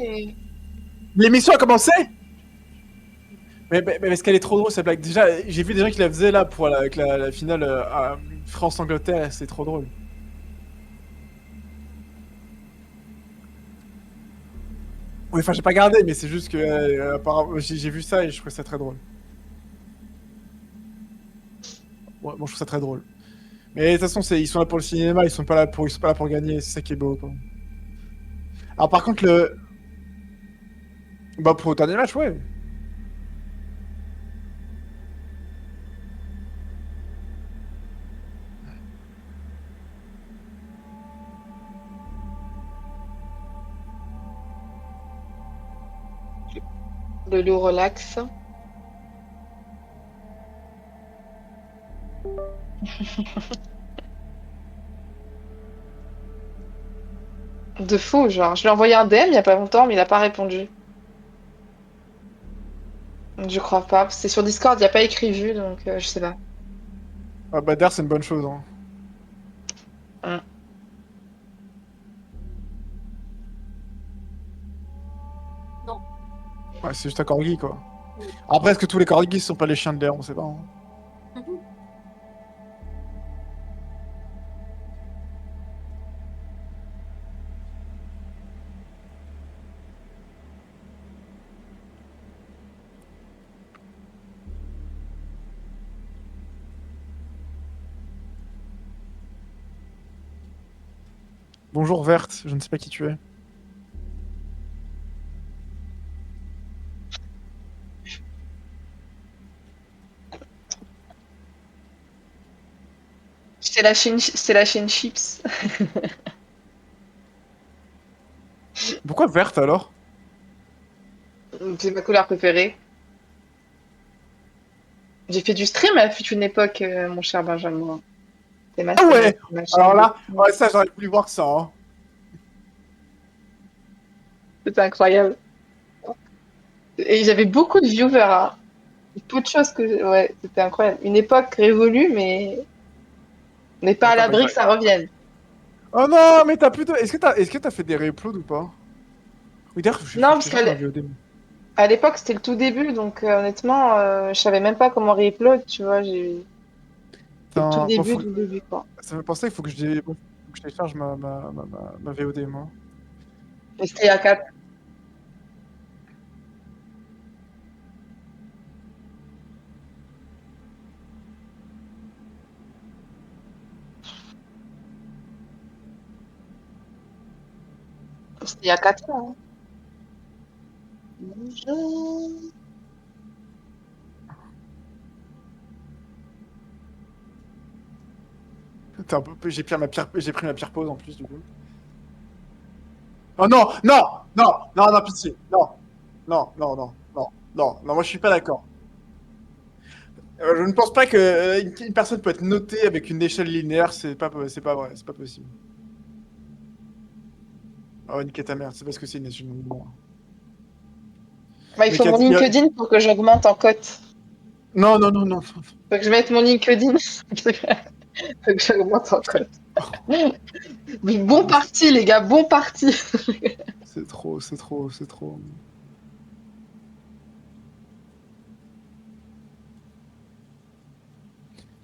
et... L'émission a commencé? Mais parce qu'elle est trop drôle, cette blague. Déjà, j'ai vu des gens qui la faisaient là pour avec la finale France-Angleterre, c'est trop drôle. Oui, enfin, j'ai pas gardé, mais c'est juste que apparemment, j'ai vu ça et je trouvais ça très drôle. Ouais, moi, je trouve ça très drôle. Mais de toute façon, ils sont là pour le cinéma, ils sont pas là pour gagner, c'est ça qui est beau, quoi. Alors, par contre, bah, pour le dernier match, ouais. Le loup relax. De fou, genre. Je lui ai envoyé un DM il y a pas longtemps, mais il a pas répondu. Je crois pas. C'est sur Discord, il n'y a pas écrit vu, donc je sais pas. Ah, bah, d'ailleurs, c'est une bonne chose, hein. Hum. Non. Ouais, c'est juste un corgi, quoi. Après, est-ce que tous les corgis sont pas les chiens de l'air? On sait pas, hein. Mhm. Bonjour, Verte, je ne sais pas qui tu es. C'est la chaîne Chips. Pourquoi Verte, alors? C'est ma couleur préférée. J'ai fait du stream à fut une époque, mon cher Benjamin. Ah ouais! C'est ma chaîne Alors de là, ouais, ça, j'aurais voulu voir ça, hein. C'était incroyable. Et j'avais beaucoup de viewers, hein. Peu de choses que... Ouais, c'était incroyable. Une époque révolue, mais on n'est pas à Attends, bah, l'abri que ça revienne. oh non, mais t'as plutôt. Est-ce que t'as fait des réuploads ou pas? Oui, d'ailleurs, faut Non, que je parce télécharge ma VOD. à l'époque, c'était le tout début, donc honnêtement, je savais même pas comment réupload, tu vois. C'est le tout Putain, bon, début du début, quoi. ça me fait penser qu'il faut que je télécharge ma VOD, moi. Et c'était il y a 4... C'était il y a 4 ans, hein. Bonjour. J'ai pris ma pire pause en plus, du coup. Oh non, non, non, non, non, pitié, non, non, non, non, non, non, non, moi je suis pas d'accord. Je ne pense pas que une personne peut être notée avec une échelle linéaire, c'est pas vrai, c'est pas possible. Oh, niquez ta mère, c'est parce que c'est une échelle linéaire. Bah, il Mais faut mon LinkedIn pour que j'augmente en cote. non, non, non, non. Faut que je mette mon LinkedIn. Faut que j'augmente en cote. Mais bon Non, parti, les gars, bon parti. c'est trop, c'est trop, c'est trop.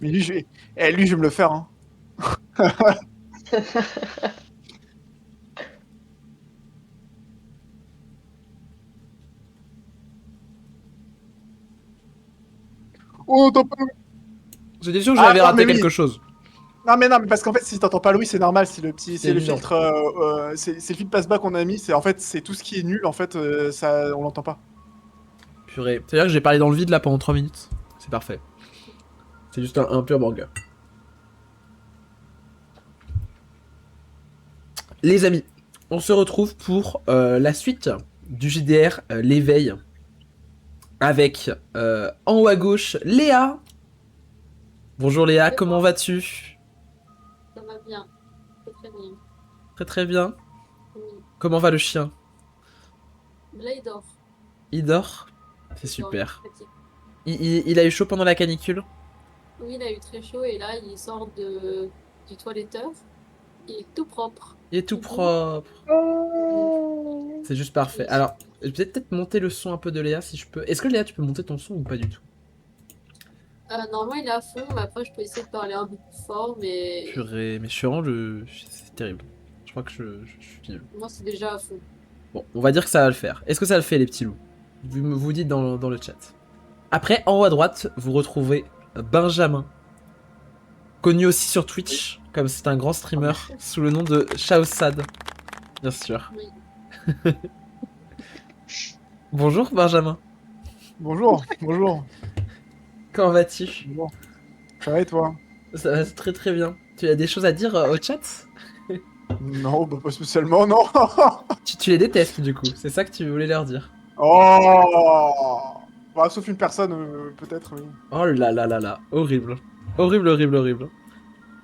Mais lui, je vais me le faire, hein. Oh, t'entends pas Louis. J'ai dit sûr que Ah j'avais non, mais raté oui. quelque chose. Non, mais parce qu'en fait, si t'entends pas Louis, c'est normal. C'est C'est le évident. filtre, c'est le filtre passe-bas qu'on a mis. C'est en fait, c'est tout ce qui est nul. En fait, ça, on l'entend pas. Purée. C'est-à-dire que j'ai parlé dans le vide là pendant 3 minutes. C'est parfait. C'est juste un pur burger. Les amis, on se retrouve pour la suite du JDR, l'éveil. Avec en haut à gauche Léa. Bonjour Léa, comment vas-tu? Ça va bien. C'est très bien. Très très bien. Oui. Comment va le chien? Là, il dort. Il dort? C'est Il dort, il est super. fatigué. Il a eu chaud pendant la canicule? Oui, il a eu très chaud et là, il sort du toiletteur. Il est tout propre. Il est tout propre. Oh. C'est juste parfait. Alors, je vais peut-être monter le son un peu de Léa si je peux. Est-ce que Léa, tu peux monter ton son ou pas du tout? Normalement, il est à fond, mais après, je peux essayer de parler un peu plus fort, mais Purée, mais je suis vraiment le. C'est terrible. Je crois que je suis nul. moi, c'est déjà à fond. Bon, on va dire que ça va le faire. Est-ce que ça le fait, les petits loups? Vous dites dans le chat. Après, en haut à droite, vous retrouvez Benjamin, connu aussi sur Twitch, comme c'est un grand streamer, sous le nom de Shaosad, bien sûr. Oui. Bonjour Benjamin, Bonjour, bonjour. comment vas-tu? Bonjour. Ça va et toi? Ça va très très bien. Tu as des choses à dire au chat? Non, bah pas spécialement, non. Tu les détestes du coup, c'est ça que tu voulais leur dire. Oh bah, sauf une personne, peut-être, oui. Oh là là là là, horrible. Horrible, horrible, horrible.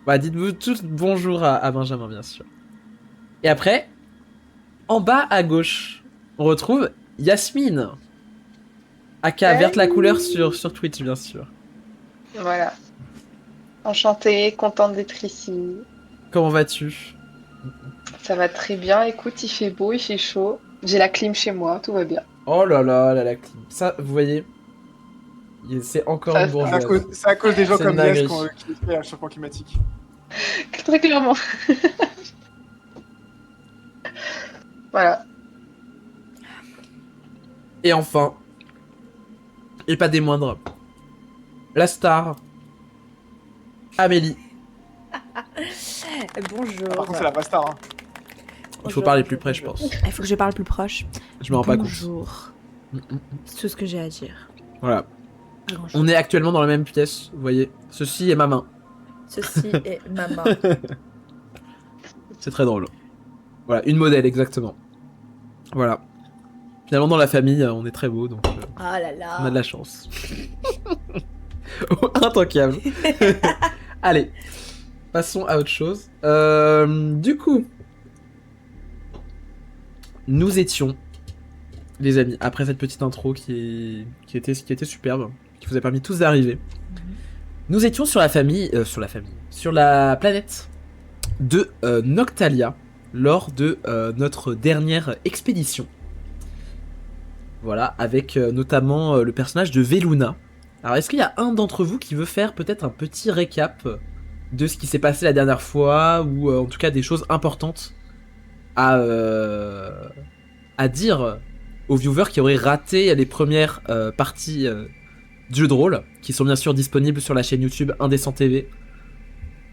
Bah dites-vous tous bonjour à Benjamin bien sûr. Et après, en bas à gauche, on retrouve Yasmine. Aka verte la couleur sur Twitch bien sûr. Voilà. Enchantée, contente d'être ici. Comment vas-tu? Ça va très bien. Écoute, il fait beau, il fait chaud. J'ai la clim chez moi, tout va bien. Oh là là, la clim. Ça, vous voyez, c'est encore Ça, une ça. bourgeoise. C'est à cause des gens C'est comme une Yes dinguerie. qui fait le changement climatique. Très clairement. Voilà. Et enfin, et pas des moindres, la star, Amélie. Bonjour. Par contre, c'est la bastard. Hein. Il faut parler plus près, je pense. Il faut que je parle plus proche. Je me rends pas compte. Bonjour. C'est tout ce que j'ai à dire. Voilà. Pas grand-chose. On est actuellement dans la même pièce, vous voyez. Ceci est ma main. Ceci est ma main. C'est très drôle. Voilà, une modèle, exactement. Voilà. Finalement, dans la famille, on est très beau, donc Ah là là. on a de la chance. Oh, intankable. Allez, passons à autre chose. Du coup, nous étions, les amis, après cette petite intro qui était superbe, qui vous a permis tous d'arriver. Nous étions sur la planète de Noctalia lors de notre dernière expédition. Voilà, avec notamment le personnage de Veluna. Alors, est-ce qu'il y a un d'entre vous qui veut faire peut-être un petit récap de ce qui s'est passé la dernière fois, ou en tout cas des choses importantes à dire aux viewers qui auraient raté les premières parties du jeu de rôle, qui sont bien sûr disponibles sur la chaîne YouTube Indécent TV,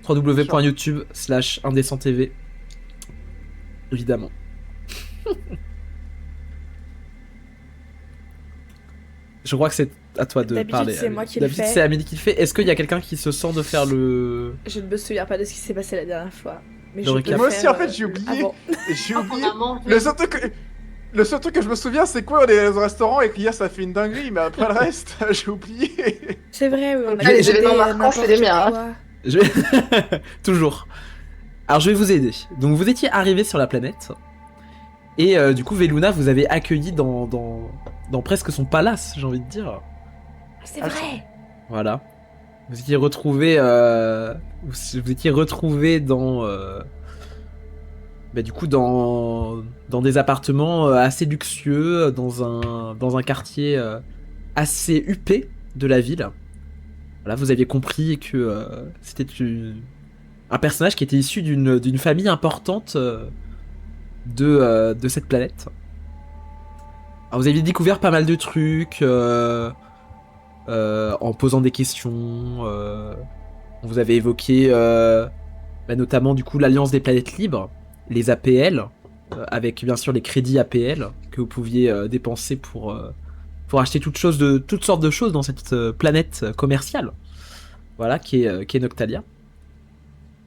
www.youtube/Indécent TV, évidemment. Je crois que c'est à toi de D'habitude, parler. c'est moi qui le D'habitude, fais. c'est Amélie qui le fait. Est-ce qu'il y a quelqu'un qui se sent de faire le... Je ne me souviens pas de ce qui s'est passé la dernière fois. Mais Le je récap. peux Moi aussi, faire, en fait, j'ai oublié. avant. Et j'ai On oublié. a mangé. Le seul truc que je me souviens, c'est quoi, on est au restaurant et qu'hier ça fait une dinguerie, mais après le reste, j'ai oublié. C'est vrai, oui, on a Ah, les goûté événements marquants, c'est les miens, hein. quoi. Je vais- Toujours. Alors, je vais vous aider. Donc, vous étiez arrivé sur la planète. Et du coup, Veluna vous avez accueilli dans presque son palace, j'ai envie de dire. C'est vrai. Voilà. Vous étiez retrouvé vous étiez retrouvé dans du coup dans des appartements assez luxueux dans un quartier assez huppé de la ville. Voilà, vous aviez compris que c'était un personnage qui était issu d'une famille importante de cette planète. Alors vous aviez découvert pas mal de trucs en posant des questions. Vous avez évoqué notamment du coup l'Alliance des planètes libres, les APL, avec bien sûr les crédits APL que vous pouviez dépenser pour acheter toutes sortes de choses dans cette planète commerciale, voilà, qui est Noctalia.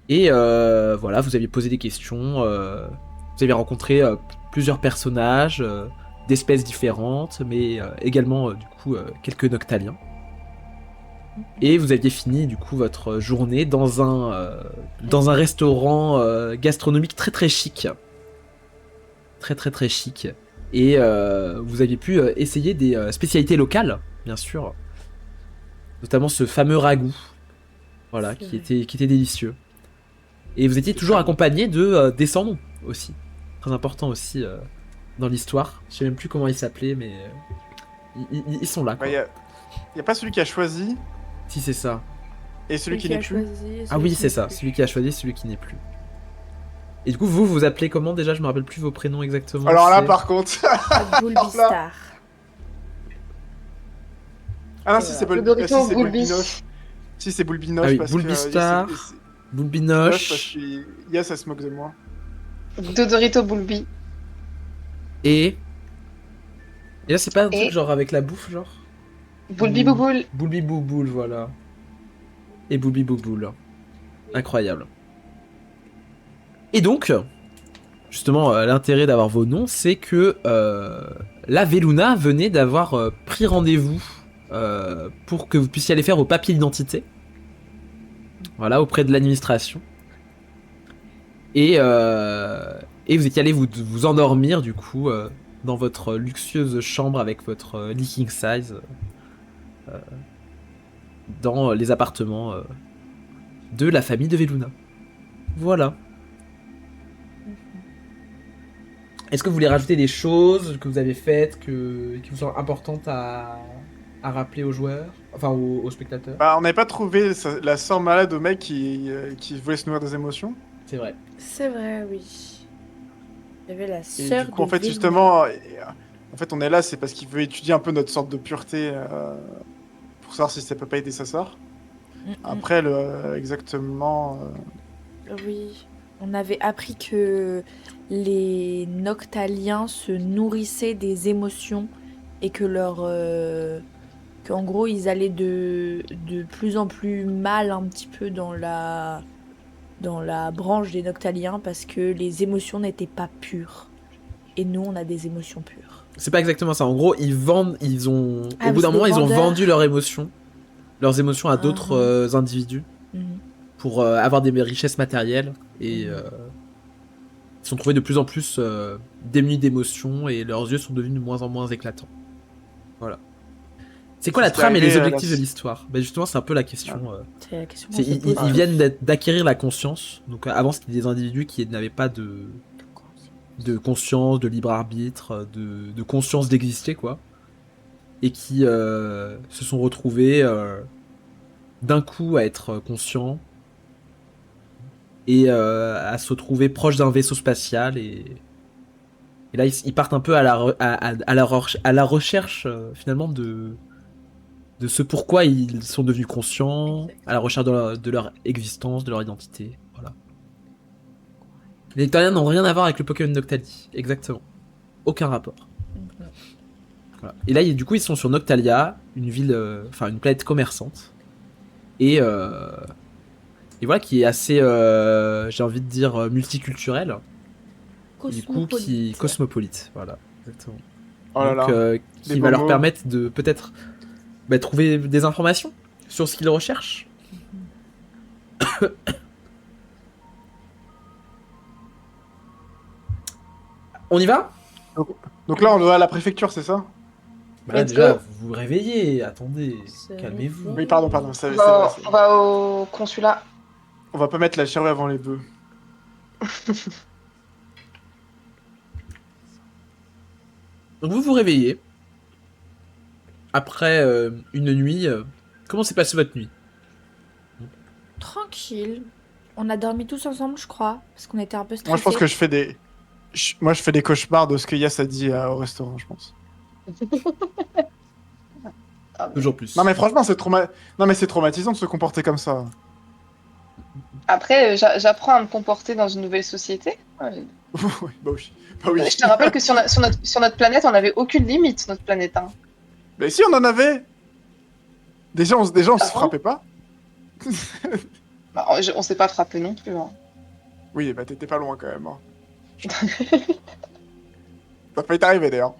Et voilà, vous aviez posé des questions, vous avez rencontré plusieurs personnages d'espèces différentes, mais également du coup quelques Noctaliens. Et vous aviez fini du coup votre journée dans un restaurant gastronomique très très chic. Très très très chic. Et vous aviez pu essayer des spécialités locales, bien sûr. Notamment ce fameux ragoût. Voilà, qui était délicieux. Et vous étiez toujours accompagné de descendants. aussi. Très important aussi dans l'histoire. Je sais même plus comment ils s'appelaient, mais ils sont là, quoi. Il y a pas celui qui a choisi Si, c'est ça. et celui qui n'est plus. Ah oui, c'est ça. Celui qui a choisi, celui qui n'est plus. Et du coup, vous vous appelez comment déjà? Je me rappelle plus vos prénoms exactement. Alors là, C'est- par contre. Bulbistar. Ah non, si c'est Dodorito, si, c'est Bulbi. Bulbinoche. Si c'est Bulbinoche Ah oui, parce Bulbistar, que Yes, parce Bulbinoche que Yes, elle se moque de moi. Dodorito Bulbi. et... Et là, c'est pas un truc Et genre avec la bouffe, genre Bulbi Bouboule. Boulbi Bouboule, voilà. Et Boulbi Bouboule. Incroyable. Et donc, justement, l'intérêt d'avoir vos noms, c'est que la Veluna venait d'avoir pris rendez-vous pour que vous puissiez aller faire vos papiers d'identité. Voilà, auprès de l'administration. Et vous étiez allé vous endormir, du coup, dans votre luxueuse chambre avec votre lit king size. Dans les appartements de la famille de Veluna. Voilà. Est-ce que vous voulez rajouter des choses que vous avez faites qui vous sont importantes à rappeler aux joueurs, enfin aux spectateurs? Bah, on n'avait pas trouvé la sœur malade au mec qui voulait se nourrir des émotions. C'est vrai. C'est vrai, oui. Il y avait la Et sœur du coup, en de fait, Velma. justement, en fait, on est là, c'est parce qu'il veut étudier un peu notre sorte de pureté pour savoir si ça peut pas aider sa sœur. Après, exactement. Oui, on avait appris que les Noctaliens se nourrissaient des émotions et que qu'en gros ils allaient de plus en plus mal un petit peu dans la branche des Noctaliens parce que les émotions n'étaient pas pures. Et nous, on a des émotions pures. C'est pas exactement ça. En gros, ils vendent, Ah, au bout mais d'un c'est moment, des ils ont vendeurs. vendu leurs émotions à d'autres individus Mhm. pour avoir des richesses matérielles et ils se sont trouvés de plus en plus démunis d'émotions et leurs yeux sont devenus de moins en moins éclatants. Voilà. C'est quoi la C'est trame et les arrivé à objectifs la- de l'histoire? Ben justement, c'est un peu la question. C'est la question qu'on C'est- se ils, pose. ils viennent d'acquérir la conscience. Donc avant, c'était des individus qui n'avaient pas de conscience, de libre arbitre, de conscience d'exister, quoi. Et qui se sont retrouvés d'un coup à être conscients et à se retrouver proche d'un vaisseau spatial. Et là, ils partent un peu à la recherche, finalement, de ce pourquoi ils sont devenus conscients, à la recherche de leur existence, de leur identité. Voilà. Les Nectariens n'ont rien à voir avec le Pokémon Noctali, exactement. Aucun rapport. Voilà. Et là, du coup, ils sont sur Noctalia, une ville, enfin une planète commerçante, et voilà, qui est assez, j'ai envie de dire, multiculturelle, et du coup, qui cosmopolite, voilà, exactement. Oh là Donc, là. qui Des va beaux leur mots. permettre de peut-être trouver des informations sur ce qu'ils recherchent. On y va? Donc là, on va à la préfecture, c'est ça? Bah là, Let's déjà, go. vous vous réveillez, attendez, C'est calmez-vous. bon. Oui, pardon. C'est On vrai, va, c'est on vrai. va au consulat. On va pas mettre la charrue avant les bœufs. Donc vous vous réveillez. Après une nuit. Comment s'est passée votre nuit? Tranquille. On a dormi tous ensemble, je crois, parce qu'on était un peu stressés. Moi, je pense que je fais des. Moi, je fais des cauchemars de ce que Yass a dit au restaurant, je pense. Toujours plus. Non, mais franchement, non, mais c'est traumatisant de se comporter comme ça. Après, j'apprends à me comporter dans une nouvelle société. Ouais. Oui, bah oui. Bah oui. Je te rappelle que sur notre planète, on n'avait aucune limite, notre planète. Hein. Mais si, on en avait. Déjà, on se Ah bon frappait pas. Bah, on s'est pas frappé non plus. Hein. Oui, bah t'étais pas loin quand même. Hein. Ça peut t'arriver d'ailleurs.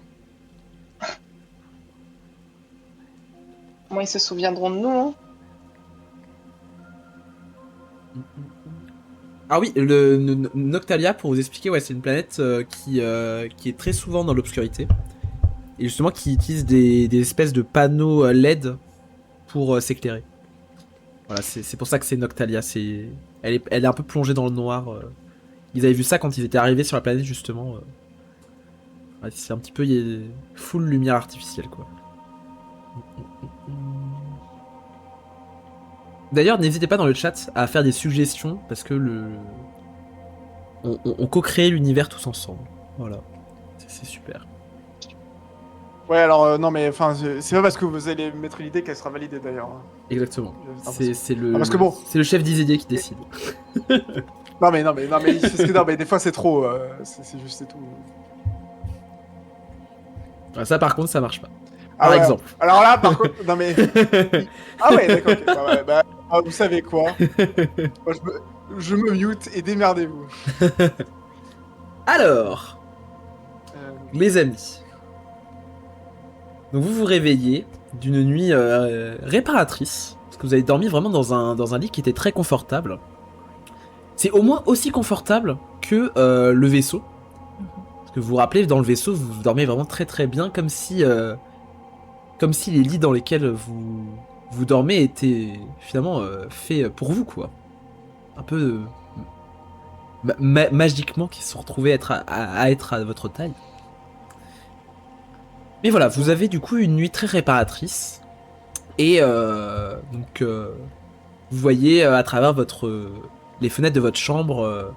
Comment ils se souviendront de nous hein. Ah oui, Noctalia, pour vous expliquer, ouais, c'est une planète qui est très souvent dans l'obscurité. Et justement qui utilise des espèces de panneaux LED pour s'éclairer. Voilà, c'est pour ça que c'est Noctalia. Elle est un peu plongée dans le noir. Ils avaient vu ça quand ils étaient arrivés sur la planète, justement. Ouais, c'est un petit peu full lumière artificielle, quoi. D'ailleurs, n'hésitez pas dans le chat à faire des suggestions, parce que on co-crée l'univers tous ensemble. Voilà. C'est super. Ouais, alors, non, mais enfin, c'est pas parce que vous allez mettre l'idée qu'elle sera validée d'ailleurs. Exactement. Ah, parce que- C'est le, parce que bon. c'est le chef d'Izédier qui décide. Non, mais, non, mais des fois c'est trop. C'est juste, c'est tout. Ah, ça, par contre, ça marche pas. Ah Par ouais, exemple. Alors là, par contre, non mais. Ah ouais, d'accord. Ok. Vous savez quoi? Moi, je me mute et démerdez-vous. Alors, Euh, les amis. Donc vous vous réveillez d'une nuit réparatrice, parce que vous avez dormi vraiment dans un lit qui était très confortable. C'est au moins aussi confortable que le vaisseau. Parce que vous vous rappelez, dans le vaisseau, vous dormez vraiment très très bien, comme si les lits dans lesquels vous dormez étaient finalement faits pour vous, quoi. Un peu magiquement, qui se sont retrouvés à être à votre taille. Mais voilà, vous avez du coup une nuit très réparatrice. Et donc, vous voyez à travers les fenêtres de votre chambre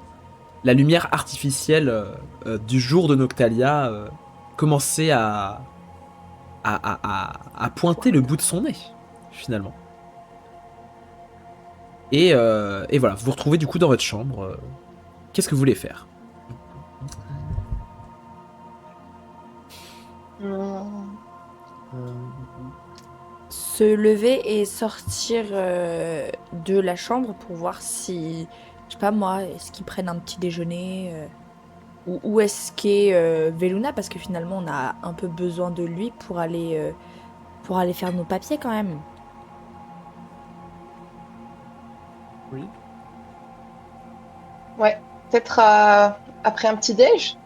la lumière artificielle du jour de Noctalia commencer à pointer le bout de son nez, finalement. Et voilà, vous vous retrouvez du coup dans votre chambre. Qu'est-ce que vous voulez faire? Se lever et sortir de la chambre pour voir si, je sais pas moi, est-ce qu'ils prennent un petit déjeuner ou où est-ce qu'est Veluna, parce que finalement on a un peu besoin de lui pour aller faire nos papiers quand même. Oui. Ouais, peut-être après un petit déj,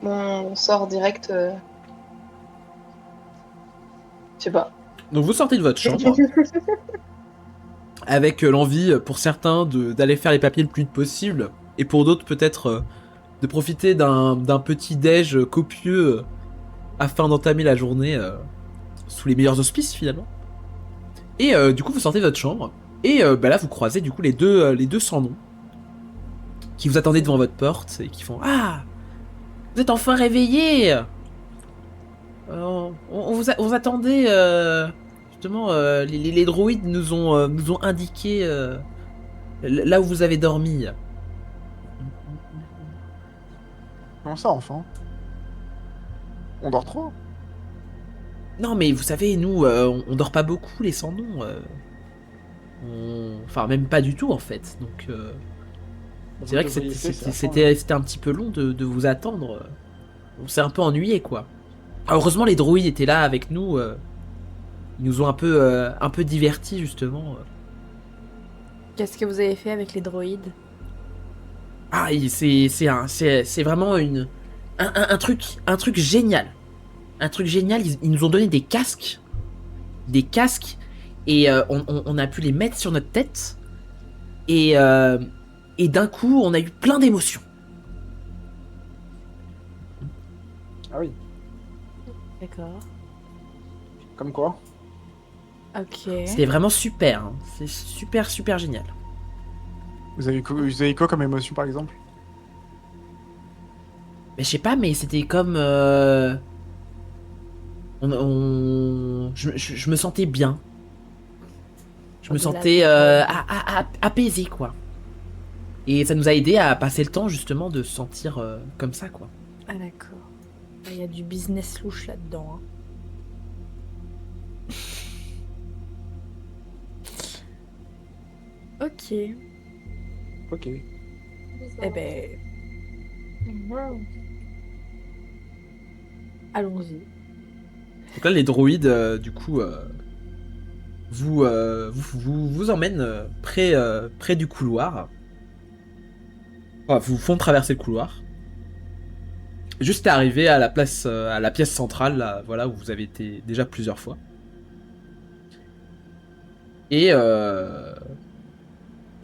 on sort direct. Je sais pas. Donc vous sortez de votre chambre avec l'envie pour certains d'aller faire les papiers le plus vite possible, et pour d'autres peut-être de profiter d'un petit déj copieux afin d'entamer la journée sous les meilleurs auspices finalement. Et du coup vous sortez de votre chambre et là vous croisez du coup les deux sans nom qui vous attendaient devant votre porte et qui font: ah, vous êtes enfin réveillés. On vous attendait justement, les droïdes nous ont indiqué là où vous avez dormi. Comment ça, enfant? On dort trop? Non mais vous savez, nous on dort pas beaucoup les sans nom. Enfin même pas du tout en fait. Donc c'est vrai que c'était un petit peu long de vous attendre. On s'est un peu ennuyé quoi. Ah, heureusement les droïdes étaient là avec nous. Ils nous ont un peu divertis justement. Qu'est-ce que vous avez fait avec les droïdes? Ah, c'est vraiment un truc génial. Un truc génial. Ils nous ont donné des casques, et on a pu les mettre sur notre tête. Et d'un coup, on a eu plein d'émotions. Ah oui. D'accord. Comme quoi? Ok. C'était vraiment super. Hein. C'est super super génial. Vous avez quoi comme émotion, par exemple? Mais je sais pas, mais c'était comme je me sentais bien. Je me sentais apaisé quoi. Et ça nous a aidé à passer le temps justement de se sentir comme ça quoi. Ah d'accord. Il y a du business louche là-dedans. Hein. Ok. Ok. Eh ben, allons-y. Donc là les droïdes du coup vous emmènent près du couloir. Enfin, vous font traverser le couloir. Juste à arriver à la pièce centrale, là, voilà, où vous avez été déjà plusieurs fois. Et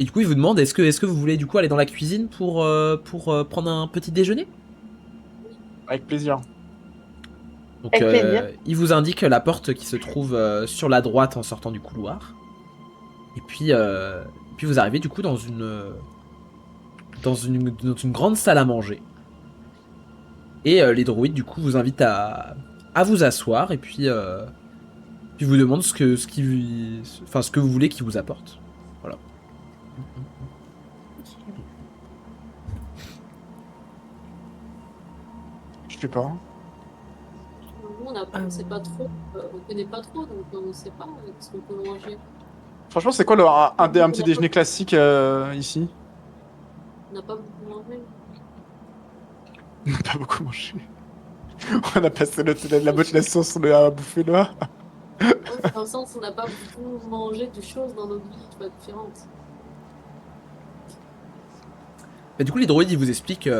Et du coup, il vous demande est-ce que vous voulez du coup aller dans la cuisine pour prendre un petit déjeuner? Avec plaisir. Donc, Avec plaisir. il vous indique la porte qui se trouve sur la droite en sortant du couloir. Et puis vous arrivez du coup dans une grande salle à manger. Et les druides du coup vous invitent à vous asseoir et puis vous demandent ce que vous voulez qu'ils vous apportent. Voilà. Je sais pas. Nous, on sait pas trop, on connaît pas trop, donc on sait pas ce qu'on peut manger. Franchement, c'est quoi un petit déjeuner classique ici? On n'a pas beaucoup mangé. On n'a pas beaucoup mangé. On a passé la motivation sur à bouffer là. Dans le sens où on n'a pas beaucoup mangé de choses dans nos vies, tu vois, différentes. Et du coup les druides ils vous expliquent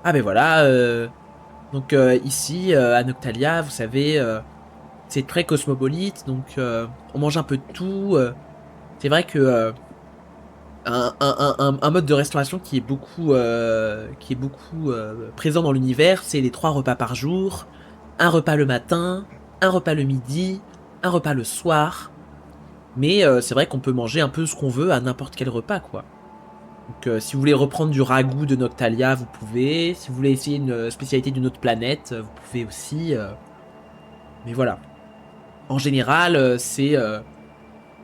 ah ben voilà donc ici à Noctalia vous savez c'est très cosmopolite donc on mange un peu de tout. C'est vrai que un mode de restauration qui est beaucoup présent dans l'univers, c'est les 3 repas par jour, un repas le matin, un repas le midi, un repas le soir. Mais c'est vrai qu'on peut manger un peu ce qu'on veut à n'importe quel repas, quoi. Donc si vous voulez reprendre du ragoût de Noctalia, vous pouvez. Si vous voulez essayer une spécialité d'une autre planète, vous pouvez aussi. Mais voilà. En général, c'est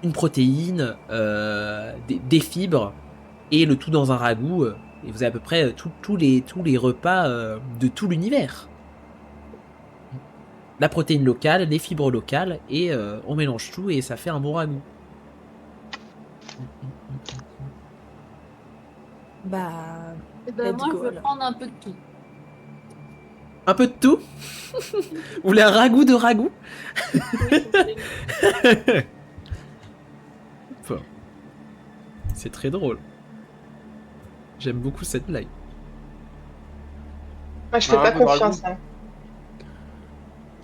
une protéine, des fibres, et le tout dans un ragoût. Et vous avez à peu près tous les repas de tout l'univers. La protéine locale, les fibres locales, et on mélange tout et ça fait un bon ragoût. Bah, Eh ben, Let's moi, go, je veux alors. prendre un peu de tout. Un peu de tout. Vous voulez un ragoût de ragoût? Bon. C'est très drôle. J'aime beaucoup cette blague. Moi, je fais Ah, pas ragoût de confiance. ragoût.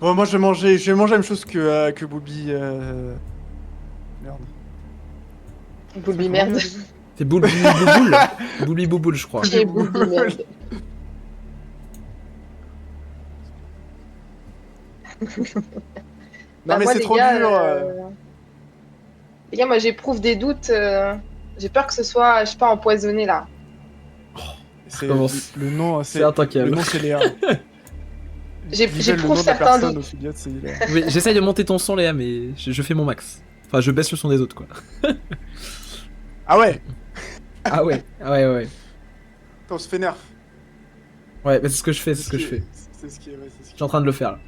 Bon, moi je vais manger la même chose que Booby. Merde. Booby merde. C'est Boule Bouboule. Bouli Bouboule, je crois. J'ai Booby merde. Non, mais moi, c'est les trop gars, dur. Les gars, moi j'éprouve des doutes. J'ai peur que ce soit, je sais pas, empoisonné là. C'est commence. le nom, C'est intaquable. Le nom, c'est Léa. J'éprouve Le nom de la certains personne doutes. au Filiade, c'est Léa. Oui, j'essaye de monter ton son, Léa, mais je fais mon max. Enfin, je baisse le son des autres, quoi. Ah ouais. Ah ouais, ouais. Attends, on se fait nerf. Ouais, mais c'est ce que je fais, c'est ce que je fais. C'est ce qui est. Ouais, c'est ce Je qui suis en train de le faire, là.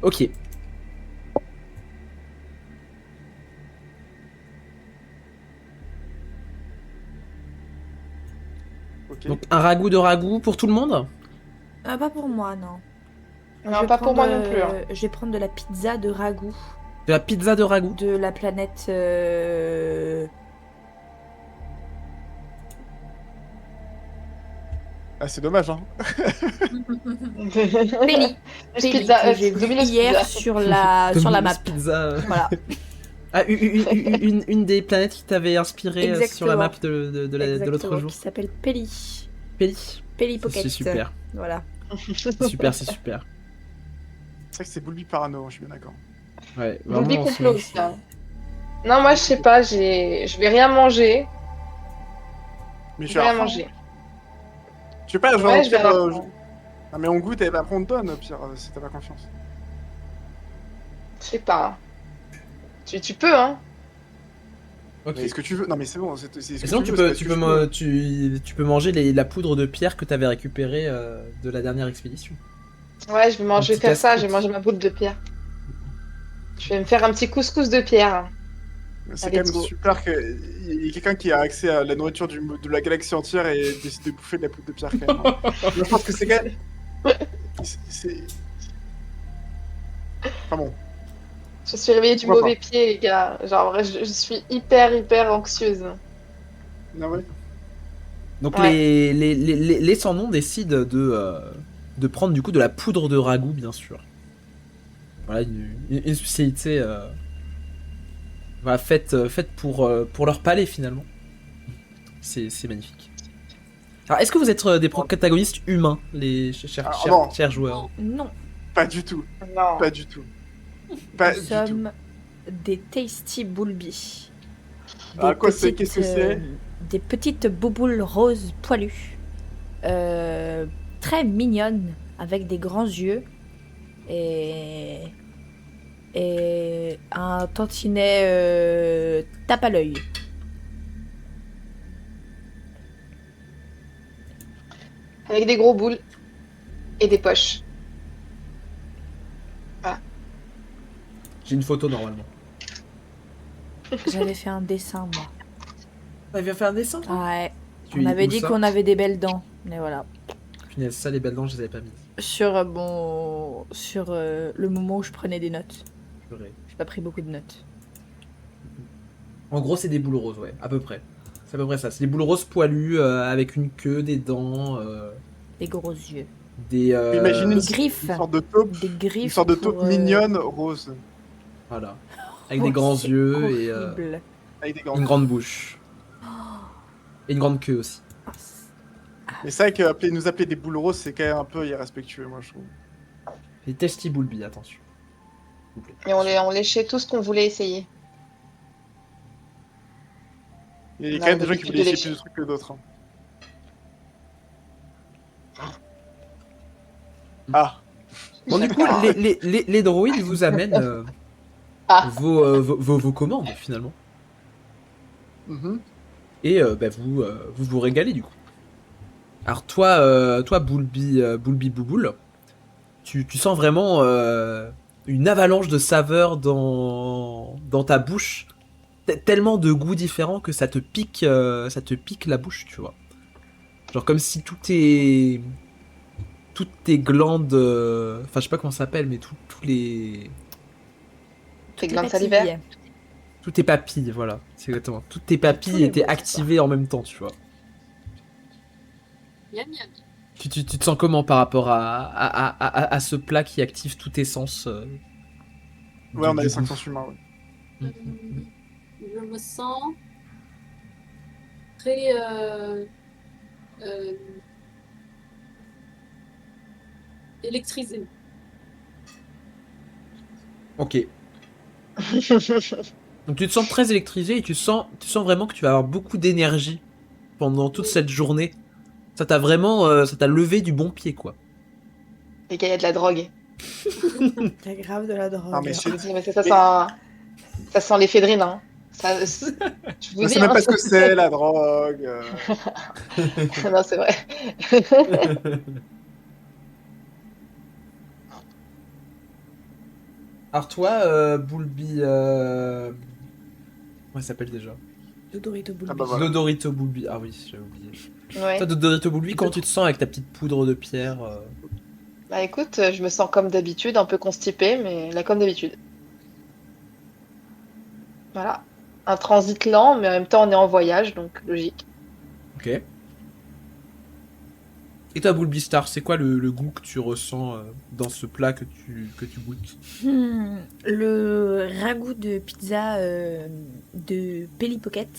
Ok. Ok. Donc, un ragoût de ragoût pour tout le monde? Pas pour moi, non. Je Non, vais pas pour moi prendre, non plus. Hein. Je vais prendre de la pizza de ragoût De la pizza de ragoût? de la planète. Ah, c'est dommage, hein. Péli. Péli, Pizza, que j'ai vu Domino's hier Pizza. sur la map. Pizza. Voilà. Ah, une des planètes qui t'avait inspiré sur la map de l'autre Exactement, jour. qui s'appelle Péli. Peli. Péli Pocket. C'est super. Voilà. C'est super, c'est super. C'est vrai que c'est Boulby Parano, je suis bien d'accord. Ouais, Booby vraiment. complot aussi. Hein. Non, moi je sais pas, je vais rien manger. Mais je Je suis vais à rien fond. manger. Je sais pas, genre. Ouais, je vais pire, rien manger. Ah, mais on goûte et après on te donne, pire, si t'as pas confiance. Je sais pas. Tu peux, hein. Ok. Mais est-ce que tu veux? Non, mais c'est bon, c'est ce Et que sinon, tu veux, c'est pas ce que je veux. tu peux manger la poudre de pierre que t'avais récupérée de la dernière expédition. Ouais, je vais petit faire ça, casse-croûte. je vais manger ma boule de pierre. Je vais me faire un petit couscous de pierre. C'est Allez, quand même go. super qu'il y ait quelqu'un qui a accès à la nourriture de la galaxie entière et décide de bouffer de la poudre de pierre quand même. Hein. Je pense que c'est quand même. C'est. Enfin bon. Je suis réveillée du Pourquoi mauvais pied, les gars. Genre, je suis hyper anxieuse. Ah ouais. Donc Ouais. les sans-noms décident de prendre du coup de la poudre de ragoût, bien sûr. voilà, une spécialité voilà, faite pour leur palais finalement. C'est magnifique. Alors, est-ce que vous êtes des protagonistes humains, les non. chers joueurs? Non, Pas du tout. Non. Pas du tout. Pas nous du tout. sommes des Tasty Bulbi. Ah, quoi c'est? Qu'est-ce que c'est? Des petites bouboules roses poilues. Très mignonnes, avec des grands yeux. Et un tantinet tape à l'œil. Avec des gros boules et des poches. J'ai une photo normalement. J'avais fait un dessin, moi. Ah, il vient faire un dessin toi? Ouais. Tu On es avait où, dit ça qu'on avait des belles dents. Mais voilà. Punaise, ça les belles dents, je les avais pas mises. Sur le moment où je prenais des notes. Purée. J'ai pas pris beaucoup de notes. En gros, c'est des boules roses, ouais, à peu près. C'est à peu près ça. C'est des boules roses poilues avec une queue, des dents, Des gros yeux. des. Imagine Des griffes. une sorte de taupe. Des griffes. Une sorte de pour, taupe mignonne rose. Voilà. Avec Oh, des grands c'est yeux et horrible. Avec des une grandes. grande bouche. Et une grande queue aussi. Ah, c'est- Mais c'est vrai que nous appeler des boules roses, c'est quand même un peu irrespectueux, moi, je trouve. Les Tasty Bulbi, attention. S'il vous plaît. Et on léchait tout ce qu'on voulait essayer. Il y a On quand a même des gens qui l'habitude voulaient de essayer plus lécher. de trucs que d'autres. Ah, Bon, du coup, les droïdes vous amènent Ah. vos commandes, finalement. mhm. Et bah, vous régalez, du coup. Alors, toi Bulbi, Bulbi Bouboule, tu sens vraiment une avalanche de saveurs dans ta bouche. Tellement de goûts différents que ça te pique la bouche, tu vois. Genre comme si toutes tes glandes, enfin je sais pas comment ça s'appelle, mais tous les, Tes Toutes glandes les salivaires. papilles. toutes tes papilles, voilà, c'est exactement. Toutes tes Tous papilles les étaient goûts, activées en même temps, tu vois. Miam, miam. Tu te sens comment par rapport à ce plat qui active tous tes sens Ouais, on a les du 5 goût. sens humains, ouais. Je me sens très électrisée. Ok. Donc tu te sens très électrisé et tu sens vraiment que tu vas avoir beaucoup d'énergie pendant toute Oui. cette journée. Ça t'a vraiment, ça t'a levé du bon pied, quoi. Et qu'il y a de la drogue. T'as grave de la drogue. Ah, mais Je c'est. vous dis, mais ça sent l'éphédrine, hein. Ça, je vous Je dis, sais même hein. pas ce que c'est, la drogue. Non, c'est vrai. Alors toi, Bulbi, comment il s'appelle déjà? Dodorito Bulbi. Ah bah voilà. Dodorito Bulbi. Ah oui, j'avais oublié. Ouais. Toi, Dodorito Bulbi, comment tu te sens avec ta petite poudre de pierre Bah écoute, je me sens comme d'habitude, un peu constipée, mais là comme d'habitude. Voilà. Un transit lent, mais en même temps on est en voyage, donc logique. Ok. Et toi, Bulbi Star, c'est quoi le goût que tu ressens dans ce plat que tu goûtes? Le ragoût de pizza de Pelli Pocket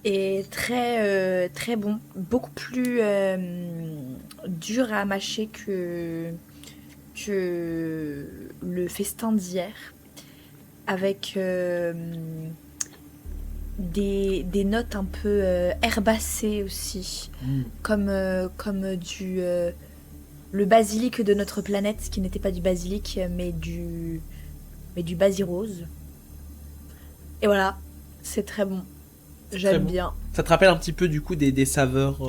est très bon, beaucoup plus dur à mâcher que le festin d'hier, avec des notes un peu herbacées aussi, comme le basilic de notre planète, qui n'était pas du basilic, mais du basirose. Et voilà, c'est très bon. très J'aime bon. bien. Ça te rappelle un petit peu du coup des saveurs.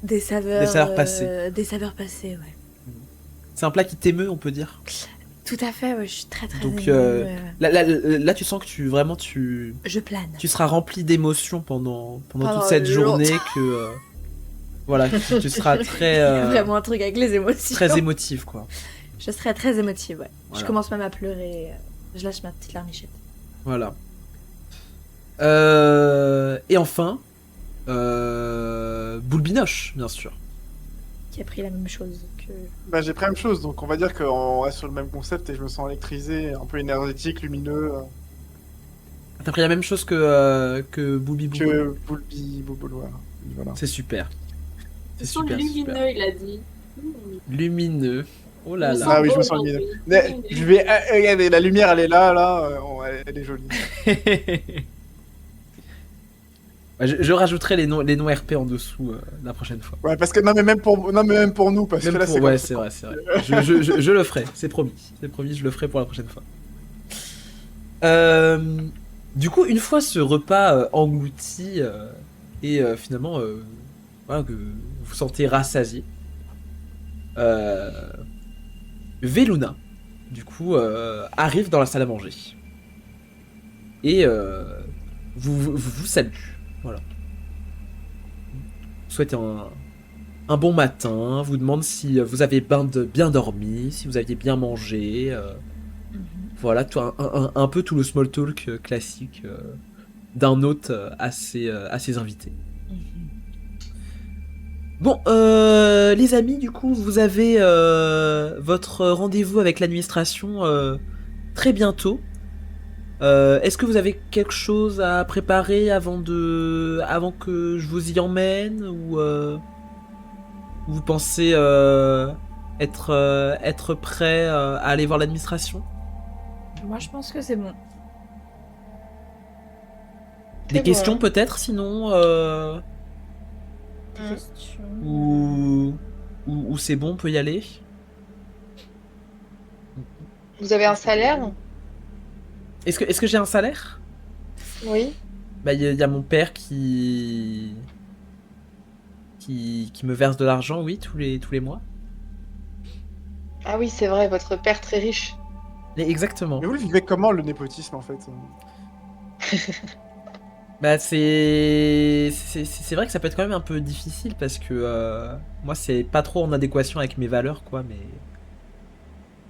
Des saveurs, Des saveurs passées. Des saveurs passées, ouais. C'est un plat qui t'émeut, on peut dire. Tout à fait, ouais, je suis très Donc, émue, Là, tu sens que je plane. tu seras rempli d'émotions pendant Pendant toute cette journée, longtemps. que voilà, que tu seras Il y très a vraiment un truc avec les émotions. très émotif, quoi. Je serai très émotive, ouais. Voilà. Je commence même à pleurer. Je lâche ma petite larmichette. Voilà. Et enfin, Boulbinoche, bien sûr. qui a pris la même chose que... Bah, j'ai pris la même chose, donc on va dire qu'on reste sur le même concept et je me sens électrisé, un peu énergétique, lumineux, T'as pris la même chose que Booby Boo. que Boulby, Boubouloir. Voilà. C'est super. C'est Ils sont super, lumineux, super. il a dit. Lumineux. Oh là Je me là. sens Ah oui, je beau me sens aujourd'hui. lumineux. Mais, je vais, regardez, la lumière elle est là, elle est jolie. Ouais, je rajouterai les noms RP en dessous la prochaine fois. Ouais, parce que non mais même pour nous, parce Même que là pour... c'est Ouais, comme- c'est vrai, c'est vrai. Je le ferai, c'est promis. C'est promis, je le ferai pour la prochaine fois. Du coup, une fois ce repas englouti et finalement voilà, que vous vous sentez rassasié, Veluna, du coup, arrive dans la salle à manger. Et vous salue. Voilà. Vous souhaitez un bon matin, vous demande si vous avez bien dormi, si vous aviez bien mangé. Voilà, un peu tout le small talk classique d'un hôte à ses invités. Bon, les amis, du coup, vous avez votre rendez-vous avec l'administration très bientôt. Est-ce que vous avez quelque chose à préparer avant que je vous y emmène ou vous pensez être prêt à aller voir l'administration? Moi, je pense que c'est bon. Des C'est questions bon. peut-être sinon Question. ou c'est bon, on peut y aller? Vous avez un salaire? Est-ce que j'ai un salaire? Oui. Bah, y a mon père qui me verse de l'argent, oui, tous les mois. Ah oui, c'est vrai, votre père très riche. Mais exactement. Mais vous le vivez comment le népotisme en fait? Bah, c'est vrai que ça peut être quand même un peu difficile parce que moi, c'est pas trop en adéquation avec mes valeurs, quoi, mais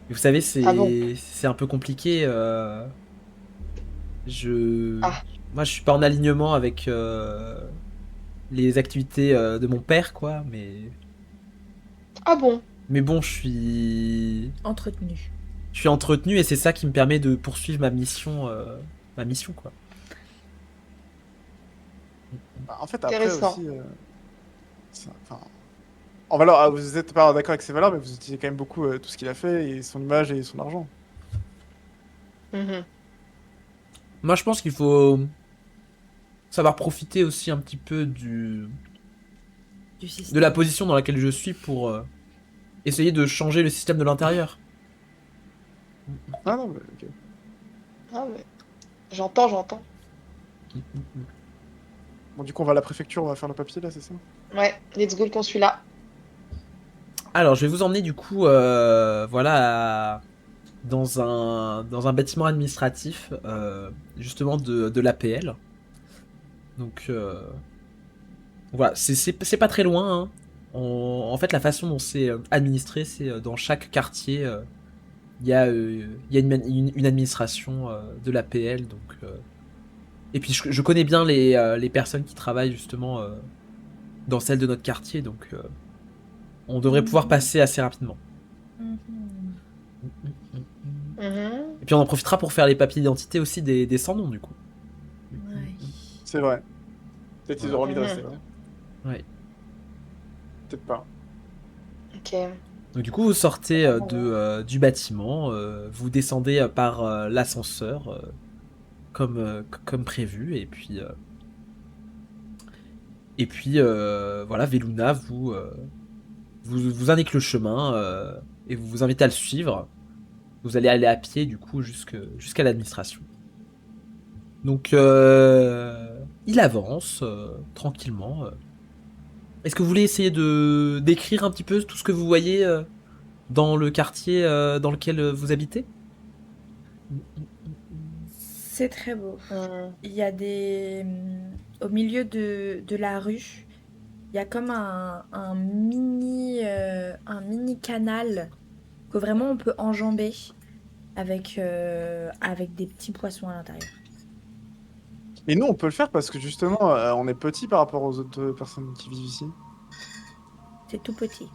vous savez, Ah bon? c'est un peu compliqué. Je Ah. Moi, je suis pas en alignement avec les activités de mon père, quoi, Ah bon? mais bon, Entretenu. je suis entretenu et c'est ça qui me permet de poursuivre ma mission, quoi. Bah, en fait, après Intéressant. aussi, enfin, en valeur, vous êtes pas d'accord avec ses valeurs, mais vous utilisez quand même beaucoup tout ce qu'il a fait et son image et son argent. Mhm. Moi, je pense qu'il faut savoir profiter aussi un petit peu Du de système. la position dans laquelle je suis pour essayer de changer le système de l'intérieur. Ah non, mais ok. Ah mais... J'entends. Bon, du coup, on va à la préfecture, on va faire le papier là, c'est ça? Ouais, let's go le consulat. Alors, je vais vous emmener du coup, voilà, dans un bâtiment administratif, justement de l'APL. Donc, voilà, c'est pas très loin, hein. En fait, la façon dont c'est administré, c'est dans chaque quartier, il y a une administration de l'APL. Donc, et puis, je connais bien les personnes qui travaillent justement dans celle de notre quartier, donc on devrait pouvoir passer assez rapidement. Mhm. Mhm. Et puis on en profitera pour faire les papiers d'identité aussi des sans-noms du coup. Ouais. C'est vrai. Peut-être ils auront envie de Mhm. rester, ouais. Ouais. Peut-être pas. Ok. Donc du coup vous sortez du bâtiment, vous descendez par l'ascenseur comme prévu et puis voilà, Veluna vous indique le chemin et vous invite à le suivre. Vous allez aller à pied du coup jusqu'à l'administration. Donc il avance tranquillement. Est-ce que vous voulez essayer de décrire un petit peu tout ce que vous voyez dans le quartier dans lequel vous habitez? C'est très beau. Mhm. Il y a au milieu de la rue, il y a comme un mini canal que vraiment on peut enjamber avec des petits poissons à l'intérieur. Mais nous, on peut le faire parce que justement, on est petit par rapport aux autres personnes qui vivent ici. C'est tout petit.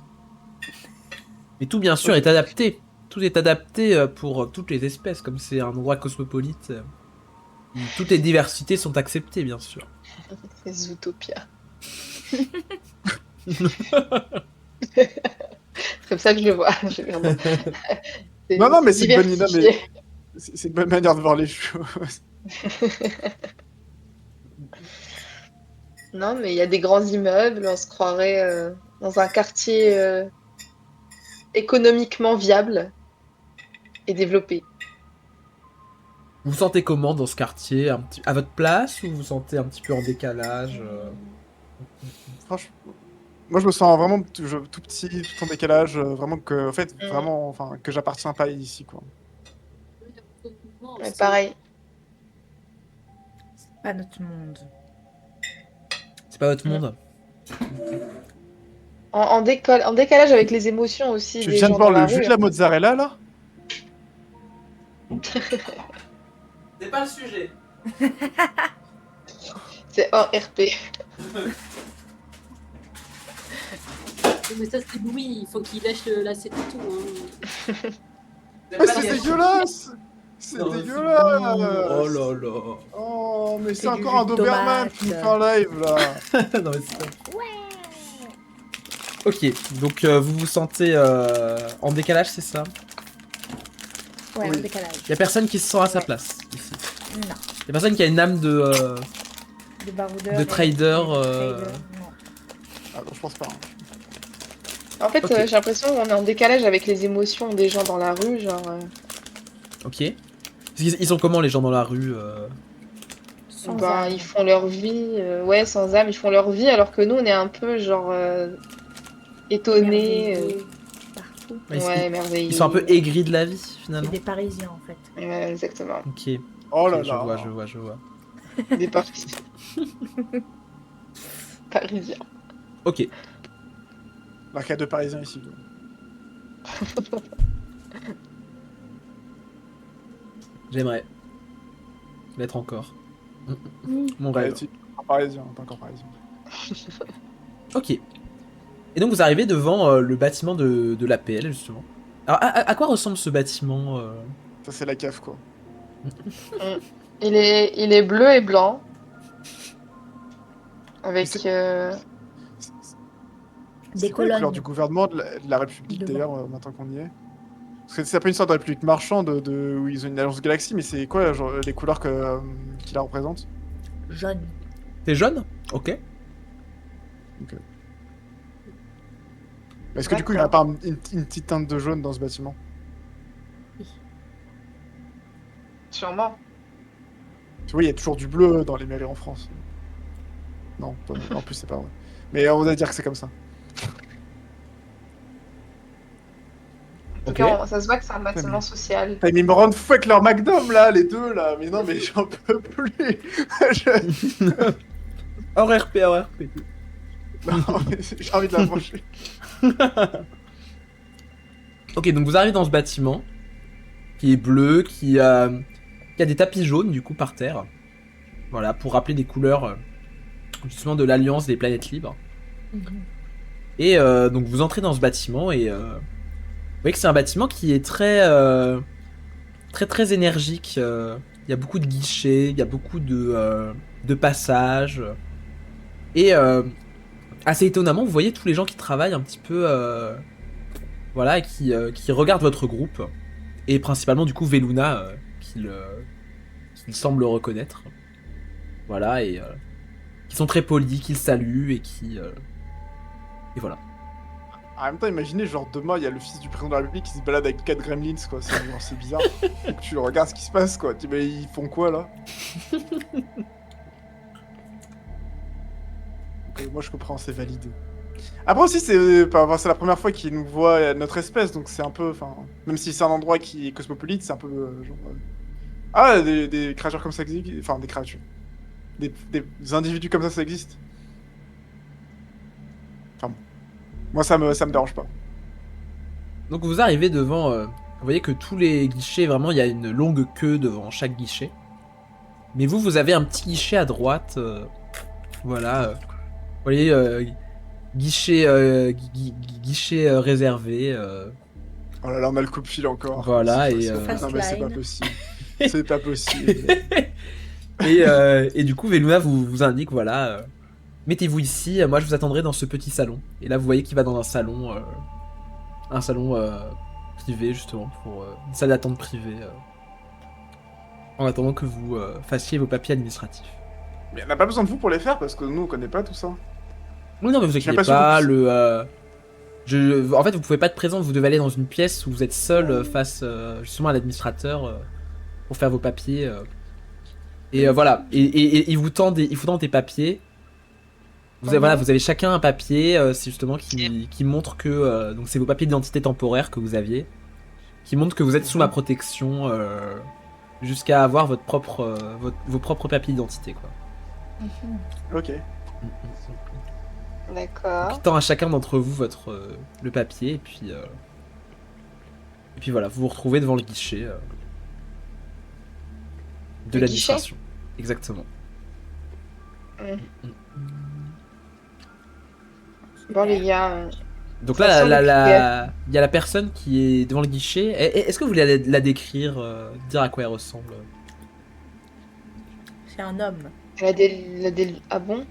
Mais tout, bien sûr, est adapté. Tout est adapté pour toutes les espèces, comme c'est un endroit cosmopolite. Où toutes les diversités sont acceptées, bien sûr. C'est Zootopia. C'est comme ça que je le vois. Je vais regarder. Non, mais c'est une bonne idée, diversifié. C'est une bonne manière de voir les choses. Non, mais il y a des grands immeubles, on se croirait dans un quartier économiquement viable et développé. Vous vous sentez comment dans ce quartier, à votre place, ou vous vous sentez un petit peu en décalage Franchement, moi je me sens vraiment tout petit, tout en décalage, vraiment que, en fait, vraiment, enfin, que j'appartiens pas ici, quoi. Ouais, pareil. Pas notre monde. C'est pas votre monde. En décalage avec les émotions aussi Tu des viens de gens voir dans la le jus rue. de la mozzarella, là? C'est pas le sujet. C'est hors RP. Mais ça, c'est Louis, il faut qu'il lâche l'acide et tout. Hein. Mais c'est dégueulasse! C'est dégueulasse! Oh là là. Oh, mais c'est C'est du encore un jus de Doberman tomate. qui nous fait un live, là! Non, mais c'est... Ok, donc vous vous sentez en décalage, c'est ça? Ouais, Oui. en décalage. Y a personne qui se sent à sa place ici. Non. Y a personne qui a une âme de baroudeur. de et- trader, non. Ah, non, je pense pas. Hein. En fait, Ok. j'ai l'impression qu'on est en décalage avec les émotions des gens dans la rue, genre. Ok. Ils sont comment les gens dans la rue Sans Bah, âme. ils font leur vie, ouais, sans âme, ils font leur vie, alors que nous, on est un peu, genre, étonnés. Merveilleux partout. Ouais, merveilleux. ils sont un peu aigris de la vie C'est finalement. des Parisiens en fait. Ouais, exactement. Ok. Oh là Ok, là! je vois. Des Parisiens. Parisiens. Ok. L'arcade de Parisien ici. J'aimerais l'être encore. Mon Ouais, rêve. tu- encore Parisien, t'es encore Parisien. Ok. Et donc vous arrivez devant le bâtiment de l'APL justement. Alors à quoi ressemble ce bâtiment Ça, c'est la cave, quoi. Il est bleu et blanc. Avec. C'est- Des C'est quoi la couleur colonnes. du gouvernement de la République, Devant. d'ailleurs, maintenant qu'on y est? Parce que c'est pas une sorte de République marchande où ils ont une alliance galaxie, mais c'est quoi genre, les couleurs qui la représentent? Jaune. T'es jaune? Ok. Est-ce que du coup, il n'y a pas une petite teinte de jaune dans ce bâtiment? Sûrement. Tu vois, il y a toujours du bleu dans les mairies en France. Non, en plus, c'est pas vrai. Mais on va dire que c'est comme ça. En tout Ok. cas, ça se voit que c'est un bâtiment social. Ah, mais ils me rendent fou avec leur McDom, là, les deux, là. Mais non, mais j'en peux plus. Hors RP, hors RP. Non, mais j'ai envie de la manger. Ok, donc vous arrivez dans ce bâtiment qui est bleu, qui a des tapis jaunes du coup par terre. Voilà, pour rappeler des couleurs justement de l'Alliance des planètes libres. Et donc vous entrez dans ce bâtiment et vous voyez que c'est un bâtiment qui est très énergique. Il y a beaucoup de guichets, il y a beaucoup de passages. Et assez étonnamment, vous voyez tous les gens qui travaillent un petit peu, voilà, et qui regardent votre groupe. Et principalement du coup Veluna, qu'il semble reconnaître. Voilà, et qui sont très polis, qui le saluent et qui... et voilà. En même temps, imaginez, genre, demain, il y a le fils du président de la République qui se balade avec 4 gremlins, quoi. C'est bizarre. Donc, tu regardes ce qui se passe, quoi. Tu dis, mais ils font quoi, là? Donc, moi, je comprends, c'est validé. Après aussi, c'est la première fois qu'ils nous voient notre espèce, donc c'est un peu... Enfin, même si c'est un endroit qui est cosmopolite, c'est un peu... genre... Ah, des créatures comme ça existent. Enfin, des créatures. Des individus comme ça existe. Enfin, bon. Moi, ça me dérange pas. Donc vous arrivez devant... vous voyez que tous les guichets, vraiment, il y a une longue queue devant chaque guichet. Mais vous avez un petit guichet à droite. Voilà. Vous voyez, guichet, guichet réservé. Oh là là, on a le coup de fil encore. Voilà, C'est et, possible. Fast Non, mais c'est pas line. possible. C'est pas possible. Et du coup, Veluna vous indique, voilà, mettez-vous ici, moi je vous attendrai dans ce petit salon. Et là, vous voyez qu'il va dans un salon privé, justement, pour une salle d'attente privée, en attendant que vous fassiez vos papiers administratifs. Mais on n'a pas besoin de vous pour les faire parce que nous on connaît pas tout ça. Oui, non, mais vous J'ai inquiétez pas su pas, qu'on en fait, vous pouvez pas être présent, vous devez aller dans une pièce où vous êtes seul face justement à l'administrateur pour faire vos papiers. Et voilà, et il vous tend des papiers. Voilà, vous avez chacun un papier, c'est justement qui montre que donc c'est vos papiers d'identité temporaire que vous aviez, qui montre que vous êtes sous ma protection jusqu'à avoir vos propres papiers d'identité, quoi. Ok. Donc, D'accord. il tend à chacun d'entre vous le papier et puis voilà, vous vous retrouvez devant le guichet de Le l'administration. Exactement. Bon, les gars, Donc Ça là, sent le il y a la personne qui est devant le guichet. Est-ce que vous voulez la décrire, dire à quoi elle ressemble? C'est un homme. Ah bon?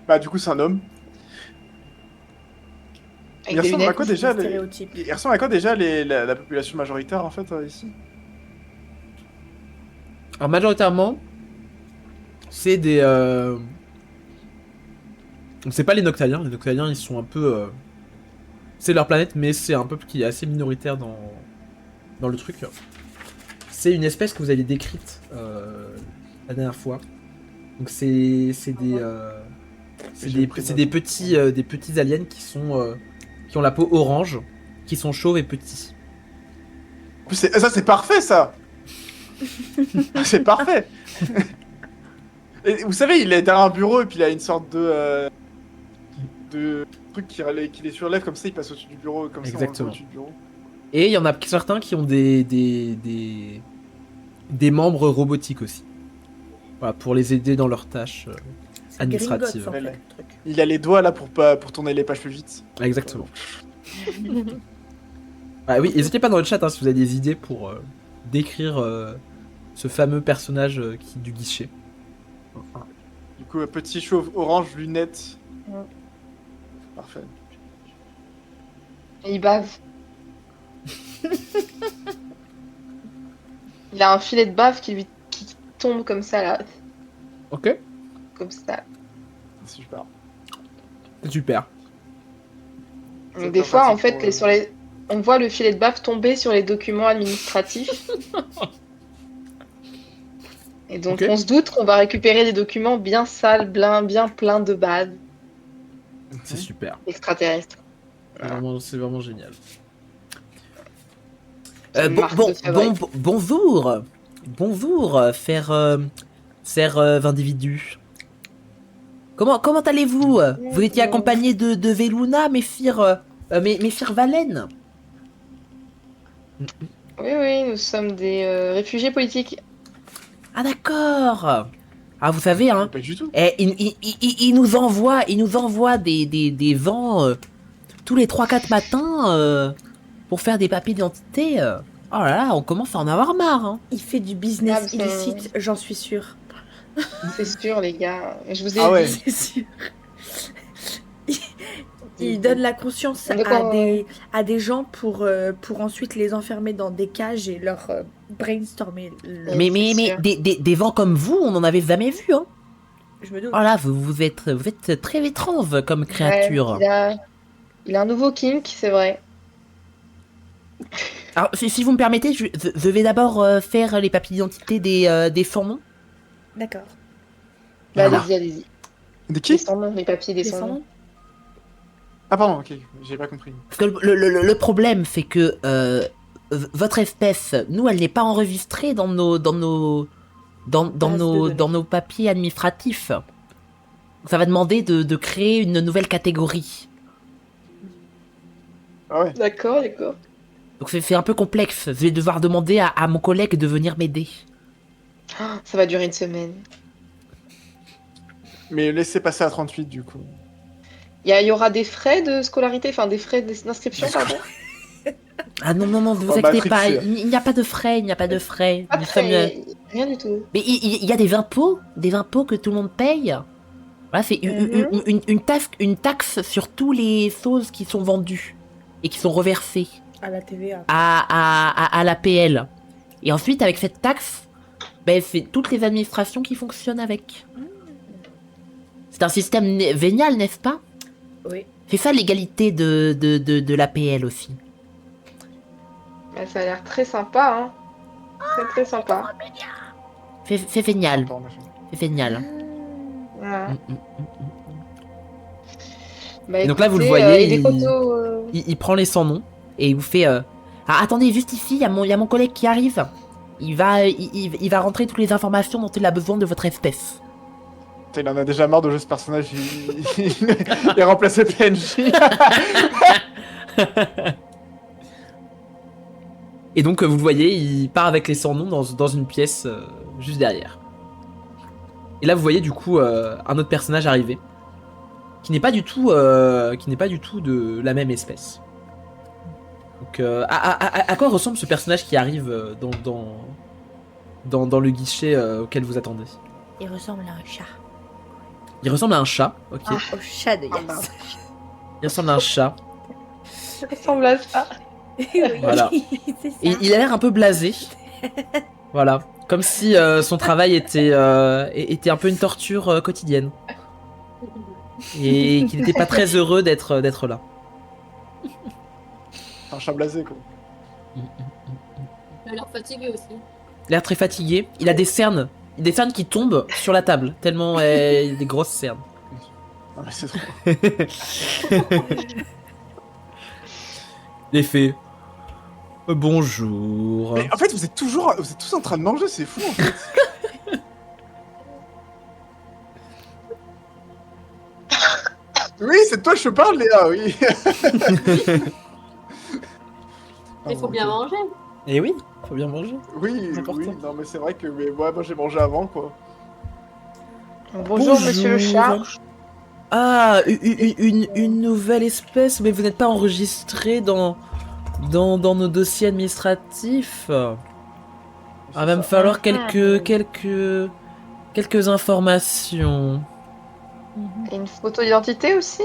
Bah du coup c'est un homme. Avec Il des ressemble à lunettes. quoi déjà les... Stéréotype. Il ressemble à quoi déjà la population majoritaire en fait ici? Alors majoritairement, c'est des... Donc c'est pas les Noctaliens. Les Noctaliens, ils sont un peu... C'est leur planète, mais c'est un peuple qui est assez minoritaire dans le truc. C'est une espèce que vous avez décrite la dernière fois. Donc c'est des... c'est des petits aliens qui ont la peau orange, qui sont chauves et petits. En plus, ça c'est parfait ça. C'est parfait. Et vous savez, il est derrière un bureau et puis il a une sorte de truc qui les surlève comme ça, il passe au-dessus du bureau comme ça. Exactement. Au-dessus du bureau. Et il y en a certains qui ont des membres robotiques aussi. Voilà, pour les aider dans leurs tâches C'est administratives. Gringotts, en fait, Ouais. le truc. Il a les doigts là pour tourner les pages plus vite. Exactement. Ah oui, n'hésitez pas dans le chat hein, si vous avez des idées pour décrire ce fameux personnage du guichet. Du coup, petit chauve orange, lunettes. Ouais. Parfait. Et il bave. Il a un filet de bave qui tombe comme ça, là. Ok. Comme ça. Super. C'est super. C'est Donc, des pas fois, en pratique fait, pour, on voit le filet de bave tomber sur les documents administratifs. Et donc, Ok. on se doute qu'on va récupérer des documents bien sales, bien pleins de bave C'est super. extraterrestres. C'est vraiment génial. C'est une marque de fabrique. Bonjour. Bonjour, cher individu. Comment allez-vous? Vous étiez accompagné de Veluna, Méphir Valen. Oui, nous sommes des réfugiés politiques. Ah d'accord. Ah vous savez hein. Pas du tout. Il nous envoie des vents tous les 3-4 matins pour faire des papiers d'identité. Oh là là, on commence à en avoir marre. Hein. Il fait du business Ah, putain. illicite, j'en suis sûre. C'est sûr, les gars. Je vous ai Ah ouais. dit. C'est sûr. Il donne la conscience De quoi, à des gens pour ensuite les enfermer dans des cages et leur brainstormer. Mais- Mais c'est sûr. des vents comme vous, on n'en avait jamais vu. Hein. Je me doute. Oh là, vous êtes très étrange comme créature. Ouais, il a un nouveau kink, c'est vrai. Alors, si vous me permettez, je vais d'abord faire les papiers d'identité des surnoms. D'accord. Bah, Voilà. allez-y. De Des qui? son noms, les papiers des Les son sans noms. nom. Ah pardon, ok, j'ai pas compris. Parce que le problème, c'est que votre espèce, nous, elle n'est pas enregistrée dans nos papiers administratifs. Ça va demander de créer une nouvelle catégorie. Ah ouais. D'accord. Donc c'est un peu complexe. Je vais devoir demander à mon collègue de venir m'aider. Ah, ça va durer une semaine. Mais laissez passer à 38 du coup. Il y aura des frais de scolarité, enfin des frais d'inscription, pardon. Ah non, non, non, ne vous Oh, inquiétez pas, matrixé. il n'y a pas de frais, il n'y a pas de frais. Pas de Nous sommes, frais, rien du tout. Mais il y a des impôts que tout le monde paye. Voilà, c'est une taxe sur tous les choses qui sont vendues et qui sont reversées À la TVA. à la PL. Et ensuite, avec cette taxe, ben, c'est toutes les administrations qui fonctionnent avec. C'est un système vénial, n'est-ce pas? Oui. C'est ça l'égalité de la PL aussi. Bah, ça a l'air très sympa, hein. Très très sympa. C'est vénial, Attends, machin. c'est vénial. Ouais. Bah, Et donc là, vous le écoutez, voyez, et des il- photos. Il prend les 100 noms et il vous fait... Ah, attendez, juste ici, il y a mon collègue qui arrive. Il va rentrer toutes les informations dont il a besoin de votre espèce. Putain, il en a déjà marre de jouer ce personnage, il a remplacé PNJ. Et donc, vous le voyez, il part avec les 100 noms dans une pièce juste derrière. Et là, vous voyez du coup un autre personnage arriver, qui n'est pas du tout de la même espèce. Donc, à quoi ressemble ce personnage qui arrive dans le guichet auquel vous attendez? Il ressemble à un chat. Il ressemble à un chat, ok. Au chat de Ah, Yes. bah. Il ressemble à un chat. Ça ressemble à ça. Oui, Voilà. c'est ça. Et il a l'air un peu blasé. Voilà. Comme si son travail était un peu une torture quotidienne. Et qu'il n'était pas très heureux d'être là. Un chat blasé quoi. Il a l'air fatigué aussi. Il a l'air très fatigué. Il a des cernes qui tombent sur la table. Tellement il a des grosses cernes. Non mais c'est trop. Il fait bonjour. Mais en fait vous êtes tous en train de manger, c'est fou en fait. Oui, c'est de toi que je parle Léa, oui. Il faut bien manger. Et oui, faut bien manger. Oui, C'est important. oui, non mais c'est vrai que moi j'ai mangé avant quoi. Bonjour, monsieur le chat. Ah, une nouvelle espèce, mais vous n'êtes pas enregistré dans nos dossiers administratifs. Ah, va me falloir quelques informations. Et une photo d'identité aussi.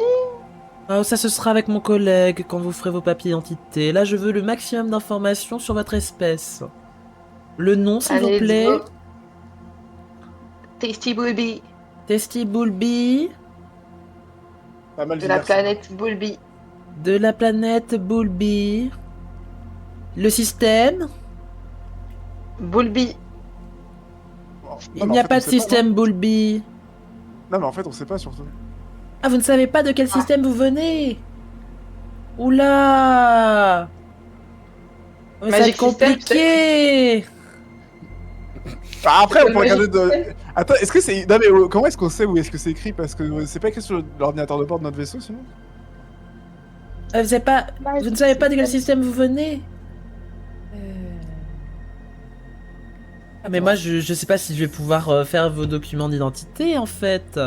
Ah, ça, ce sera avec mon collègue quand vous ferez vos papiers d'identité. Là, je veux le maximum d'informations sur votre espèce. Le nom, s'il vous Allez, plaît. let's go. Tasty Bulby Testy Bulby. Pas mal de la diverses. planète Bulby. De la planète Bulby. Le système. Bulby. Bon, Il non, mais n'y en a fait, pas on de sait système Bulby. Non mais en fait on sait pas surtout. Ah, vous ne savez pas de quel système vous venez? Oula! Mais ça va Magic être System, compliqué! Ah, après on Le peut regarder Magic de... System. Attends, est-ce que c'est... Non mais comment est-ce qu'on sait où est-ce que c'est écrit? Parce que c'est pas écrit sur l'ordinateur de bord de notre vaisseau sinon? Vous ne savez pas de quel système vous venez? Ah, mais moi, je sais pas si je vais pouvoir faire vos documents d'identité, en fait.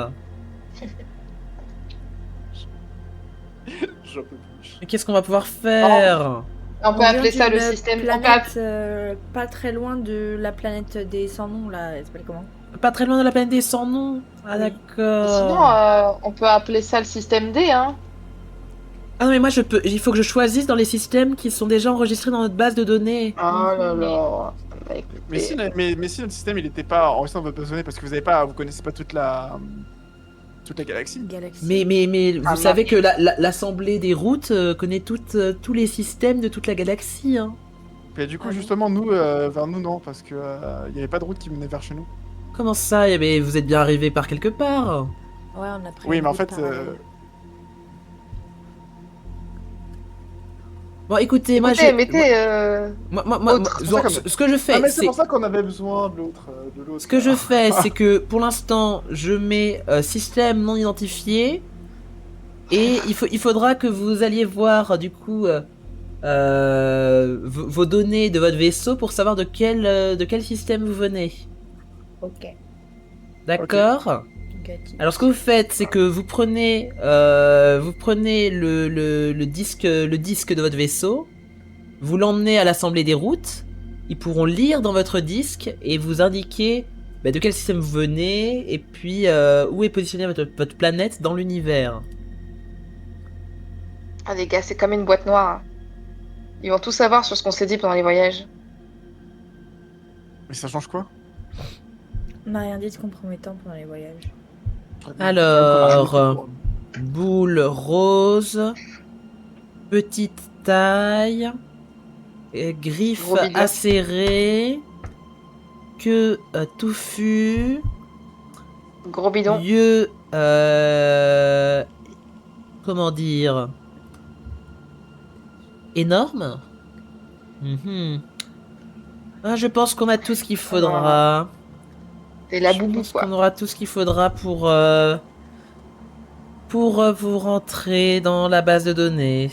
J'en peux plus. Mais qu'est-ce qu'on va pouvoir faire? On peut appeler ça le système. On peut appeler- Planète pas très loin de la planète des sans noms là. Elle s'appelle comment? Pas très loin de la planète des sans noms. Ah, Oui. Sinon, d'accord. on peut appeler ça le système D, hein. Ah non, mais moi, il faut que je choisisse dans les systèmes qui sont déjà enregistrés dans notre base de données. Oh là là. Bah, écoutez. Mais si, mais si notre système il était pas enregistré dans votre base de données parce que vous connaissez pas toute la galaxie. Galaxie. Mais vous Ah, savez que l'Assemblée des routes connaît tous les systèmes de toute la galaxie. Hein. Et du coup Ah bon justement nous vers nous non parce que il y avait pas de route qui menait vers chez nous. Comment ça? Eh ben, vous êtes bien arrivé par quelque part. Ouais, on a pris. Oui une mais en route fait parallèle. Bon, écoutez, moi, Écoutez, mettez. moi, autre. ce que je fais, ah mais c'est c'est... pour ça qu'on avait besoin de l'autre. Ce que je fais, c'est que pour l'instant, je mets système non identifié. Et il faudra que vous alliez voir du coup vos données de votre vaisseau pour savoir de quel système vous venez. Ok. D'accord? Ok. négatif. Alors ce que vous faites, c'est que vous prenez le disque de votre vaisseau, vous l'emmenez à l'assemblée des routes, ils pourront lire dans votre disque et vous indiquer de quel système vous venez et puis où est positionnée votre planète dans l'univers. Ah les gars, c'est comme une boîte noire, hein. Ils vont tout savoir sur ce qu'on s'est dit pendant les voyages. Mais ça change quoi? On n'a rien dit de compromettant pendant les voyages. Alors, boule rose, petite taille, griffes Gros bidon. acérées, queue touffue, Gros bidon. yeux, comment dire, énorme. Mhm. Ah, je pense qu'on a tout ce qu'il faudra. C'est la Je boubou, pense quoi. qu'on aura tout ce qu'il faudra pour vous rentrer dans la base de données.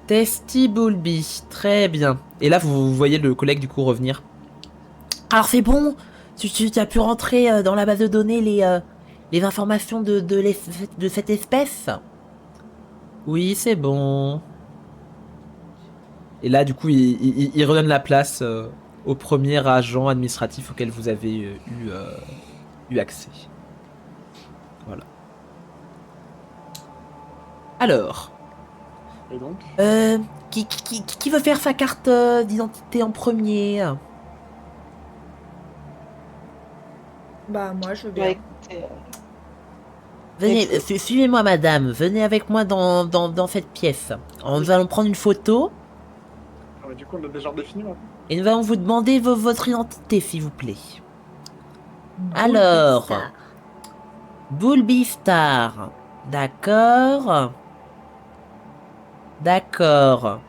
Testy Bulby, très bien. Et là, vous voyez le collègue du coup revenir. Alors c'est bon, tu as pu rentrer dans la base de données les informations de cette espèce? Oui, c'est bon. Et là, du coup, il redonne la place au premier agent administratif auquel vous avez eu accès. Voilà. Alors, Et donc? qui veut faire sa carte d'identité en premier? Bah, moi, je veux bien. Ouais, écoutez, Venez, suivez-moi, madame. Venez avec moi dans cette pièce. Nous allons prendre une photo Ah, du coup, on a déjà défini maintenant. et nous allons vous demander votre identité, s'il vous plaît. Alors, Bulby Star. D'accord. D'accord.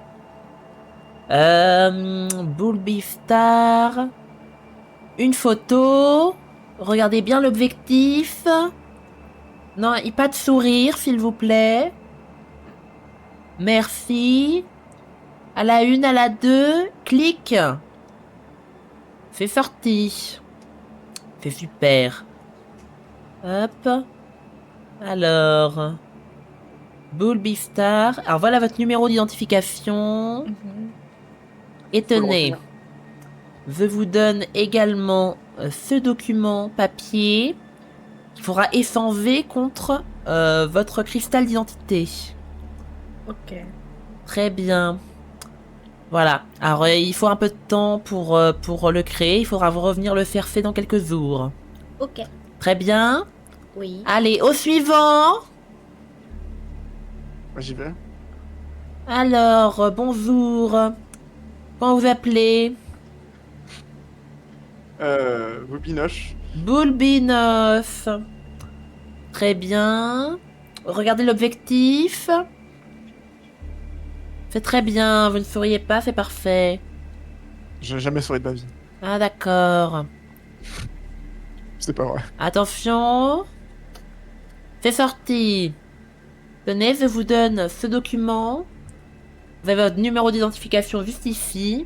Bulby Star. Une photo. Regardez bien l'objectif. Non, et pas de sourire, s'il vous plaît. Merci. À la 1, à la 2. Clique. C'est sorti. C'est super. Hop. Alors. Bulby Star. Alors voilà votre numéro d'identification. Mhm. Et Faut le tenez. retenir. Je vous donne également ce document papier qu'il faudra échanger contre votre cristal d'identité. Ok. Très bien. Voilà. Alors il faut un peu de temps pour le créer. Il faudra vous revenir le chercher dans quelques jours. Ok. Très bien. Oui. Allez, au suivant. Moi, j'y vais. Alors, bonjour. Comment vous appelez? Boubinoche. Boulbinoff. Très bien. Regardez l'objectif. C'est très bien. Vous ne souriez pas, c'est parfait. J'ai jamais souri de ma vie. Ah, d'accord. C'est pas vrai. Attention. C'est sorti. Tenez, je vous donne ce document. Vous avez votre numéro d'identification juste ici.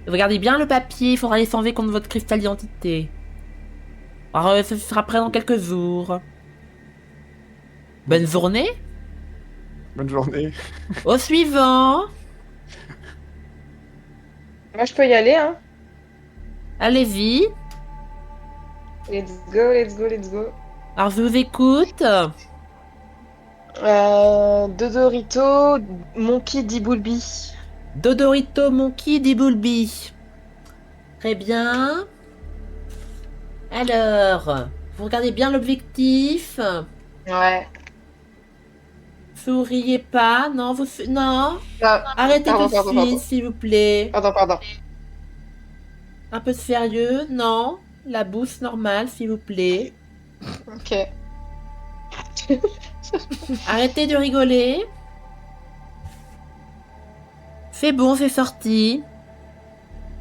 Regardez bien le papier, il faudra les enlever contre votre cristal d'identité. Alors, ce sera prêt dans quelques jours. Bonne journée. Bonne journée. Au suivant. Moi, je peux y aller, hein. Allez-y. Let's go, let's go, let's go. Alors, je vous écoute. Dodorito, Monkey D. Bulby. Dodorito Monkey D. Bulby. Très bien. Alors, vous regardez bien l'objectif. Ouais. Souriez pas. Non, non. Ah, Arrêtez Pardon, de pardon, suivre, pardon. s'il vous plaît. pardon. Un peu de sérieux. Non. La bouche normale, s'il vous plaît. Ok. Arrêtez de rigoler. C'est bon, c'est sorti.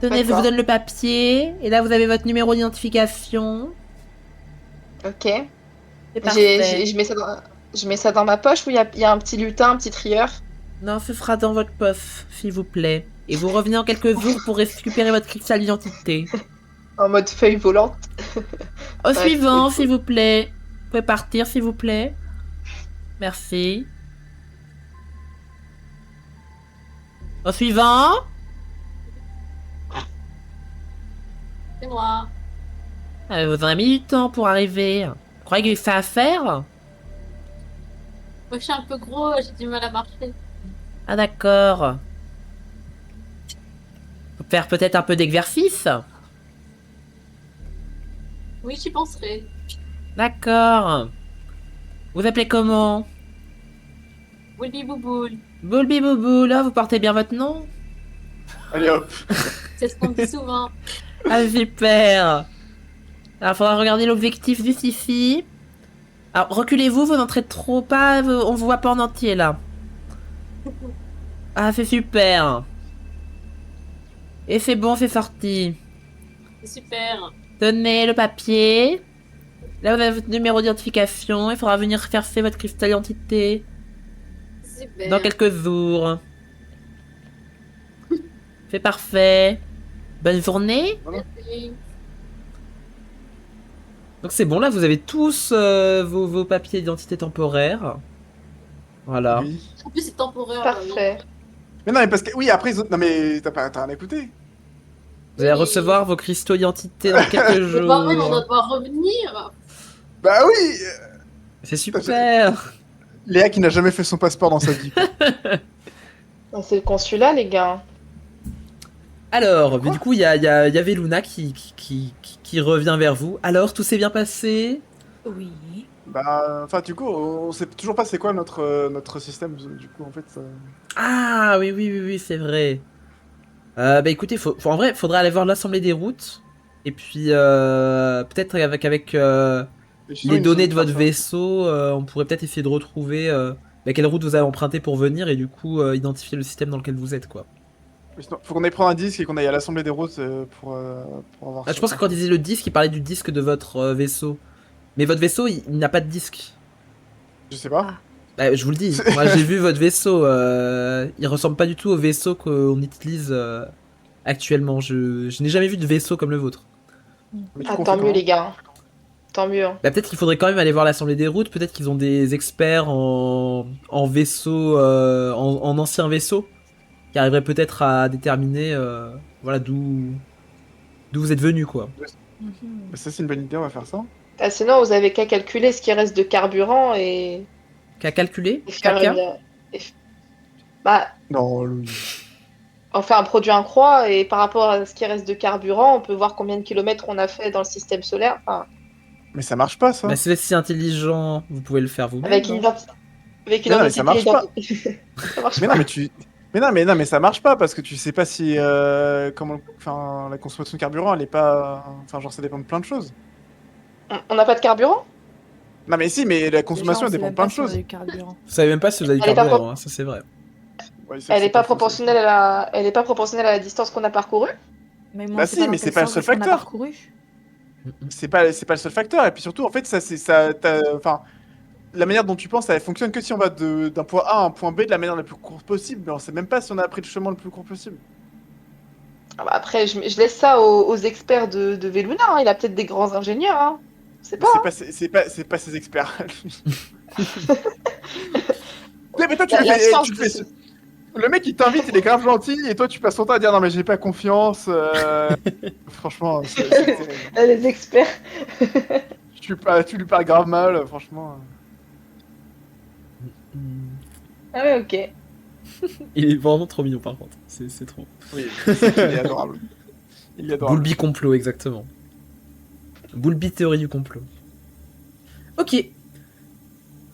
Tenez, je D'accord. vous donne le papier. Et là, vous avez votre numéro d'identification. Ok. C'est parfait. Je mets ça dans ma poche ou il y a un petit lutin, un petit trieur. Non, ce sera dans votre poche, s'il vous plaît. Et vous revenez en quelques jours pour récupérer votre cristal d'identité. En mode feuille volante. Au Ouais, suivant, c'est s'il vous plaît. Vous pouvez partir, s'il vous plaît. Merci. Au suivant. C'est moi. Vous en avez mis du temps pour arriver. Vous croyez que ça à faire? Moi, je suis un peu gros, j'ai du mal à marcher. Ah d'accord. Faut faire peut-être un peu d'exercice. Oui, j'y penserai. D'accord. Vous appelez comment? Boulbi bouboule. Boulbi Boubou, là, vous portez bien votre nom? Allez hop. C'est ce qu'on me dit souvent. Ah super. Alors, faudra regarder l'objectif juste ici. Alors, reculez-vous, vous n'entrez trop pas, on vous voit pas en entier, là. Ah, c'est super. Et c'est bon, c'est sorti. C'est super. Tenez le papier. Là, vous avez votre numéro d'identification. Il faudra venir faire votre cristal d'identité Super. dans quelques jours. C'est parfait. Bonne journée. Merci. Donc c'est bon, là vous avez tous vos papiers d'identité temporaire. Voilà. Oui. En plus, c'est temporaire. Parfait. Mais non, mais parce que. Oui, après, ils ont- non, mais t'as rien écouté. Vous allez recevoir vos cristaux d'identité dans quelques jours. Bah oui, on doit devoir revenir. Bah oui C'est super. Léa qui n'a jamais fait son passeport dans sa vie. quoi. C'est le consulat, les gars. Alors, mais du coup, il y avait Luna qui revient vers vous. Alors, tout s'est bien passé? Oui. Bah, enfin, du coup, on sait toujours pas c'est quoi notre système, du coup, en fait. Ah oui, c'est vrai. Bah écoutez, en vrai, faudrait aller voir l'Assemblée des routes. Et puis, peut-être avec Et sinon, les ils nous données ont de dit votre faire ça. vaisseau, on pourrait peut-être essayer de retrouver quelle route vous avez emprunté pour venir et du coup identifier le système dans lequel vous êtes, quoi. Mais sinon, faut qu'on aille prendre un disque et qu'on aille à l'Assemblée des routes pour avoir Ah, je ça. pense que quand il disait le disque, il parlait du disque de votre vaisseau. Mais votre vaisseau, il n'a pas de disque. Je sais pas. Ah. Bah, je vous le dis, moi j'ai vu votre vaisseau, il ressemble pas du tout au vaisseau qu'on utilise actuellement. Je n'ai jamais vu de vaisseau comme le vôtre. Mais du Ah, coup, on tant fait mieux, comment les gars. Tant mieux. Bah, peut-être qu'il faudrait quand même aller voir l'Assemblée des routes, peut-être qu'ils ont des experts en vaisseau, en ancien vaisseau, qui arriveraient peut-être à déterminer voilà, d'où vous êtes venu, quoi. Mhm. Mais ça, c'est une bonne idée, on va faire ça. Ah, sinon, vous avez qu'à calculer ce qui reste de carburant Qu'à calculer et faire Caca une. Bah, Non, Louis. on fait un produit en croix et par rapport à ce qui reste de carburant, on peut voir combien de kilomètres on a fait dans le système solaire. Enfin, Mais ça marche pas, ça. Bah, si vous êtes si intelligent, vous pouvez le faire vous-même. avec une non identité. Avec une Mais non, mais ça identité marche identité. Ça marche Mais pas. non, mais tu. Mais non, mais ça marche pas parce que tu sais pas si comment, enfin, la consommation de carburant, elle est pas, enfin, genre, ça dépend de plein de choses. On n'a pas de carburant? Non, mais si, mais la consommation, Déjà, elle on dépend sait de même plein pas de si on a choses. du carburant. Vous savez même pas si vous avez du Elle est pas carburant, hein, ça c'est vrai. Ouais, c'est- Elle c'est n'est pas faux, ça. proportionnelle à la... Elle est pas proportionnelle à la distance qu'on a parcourue? Mais moi, Bah on sait si, pas dans mais quel c'est pas le sens seul est-ce qu'on a facteur. parcouru. C'est pas le seul facteur. Et puis surtout, en fait, ça, c'est ça, enfin, la manière dont tu penses, elle fonctionne que si on va d'un point A à un point B de la manière la plus courte possible. Mais on sait même pas si on a pris le chemin le plus court possible. Ah bah après, je laisse ça aux experts de Veluna, hein. Il a peut-être des grands ingénieurs, hein. C'est Mais pas. c'est pas ses experts. Ouais, mais toi, tu La- le la fais, science, tu le fais. Le mec, il t'invite, il est grave gentil, et toi, tu passes ton temps à dire non, mais j'ai pas confiance. Franchement, c'est terrible. Les experts. Tu lui parles grave mal, franchement. Ah ouais, ok. Il est vraiment trop mignon par contre, c'est trop. Oui, il est adorable. Il est adorable. Boulby complot, exactement. Boulby théorie du complot. Ok.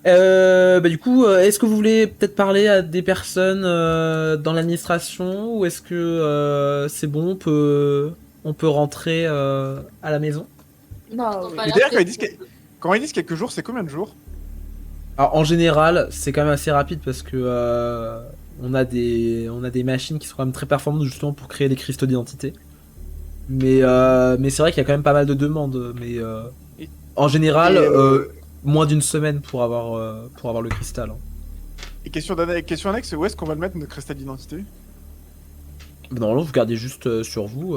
Bah du coup, est-ce que vous voulez peut-être parler à des personnes dans l'administration ou est-ce que c'est bon, on peut rentrer à la maison? Non, Attends, oui. pas Mais la d'ailleurs, tête. quand ils disent quelques jours, c'est combien de jours? Alors en général, c'est quand même assez rapide parce que on a des machines qui sont quand même très performantes justement pour créer des cristaux d'identité. Mais c'est vrai qu'il y a quand même pas mal de demandes. Mais en général, moins d'une semaine pour avoir le cristal. Hein. Et question annexe, où est-ce qu'on va le mettre, notre cristal d'identité? Normalement, vous gardez juste sur vous.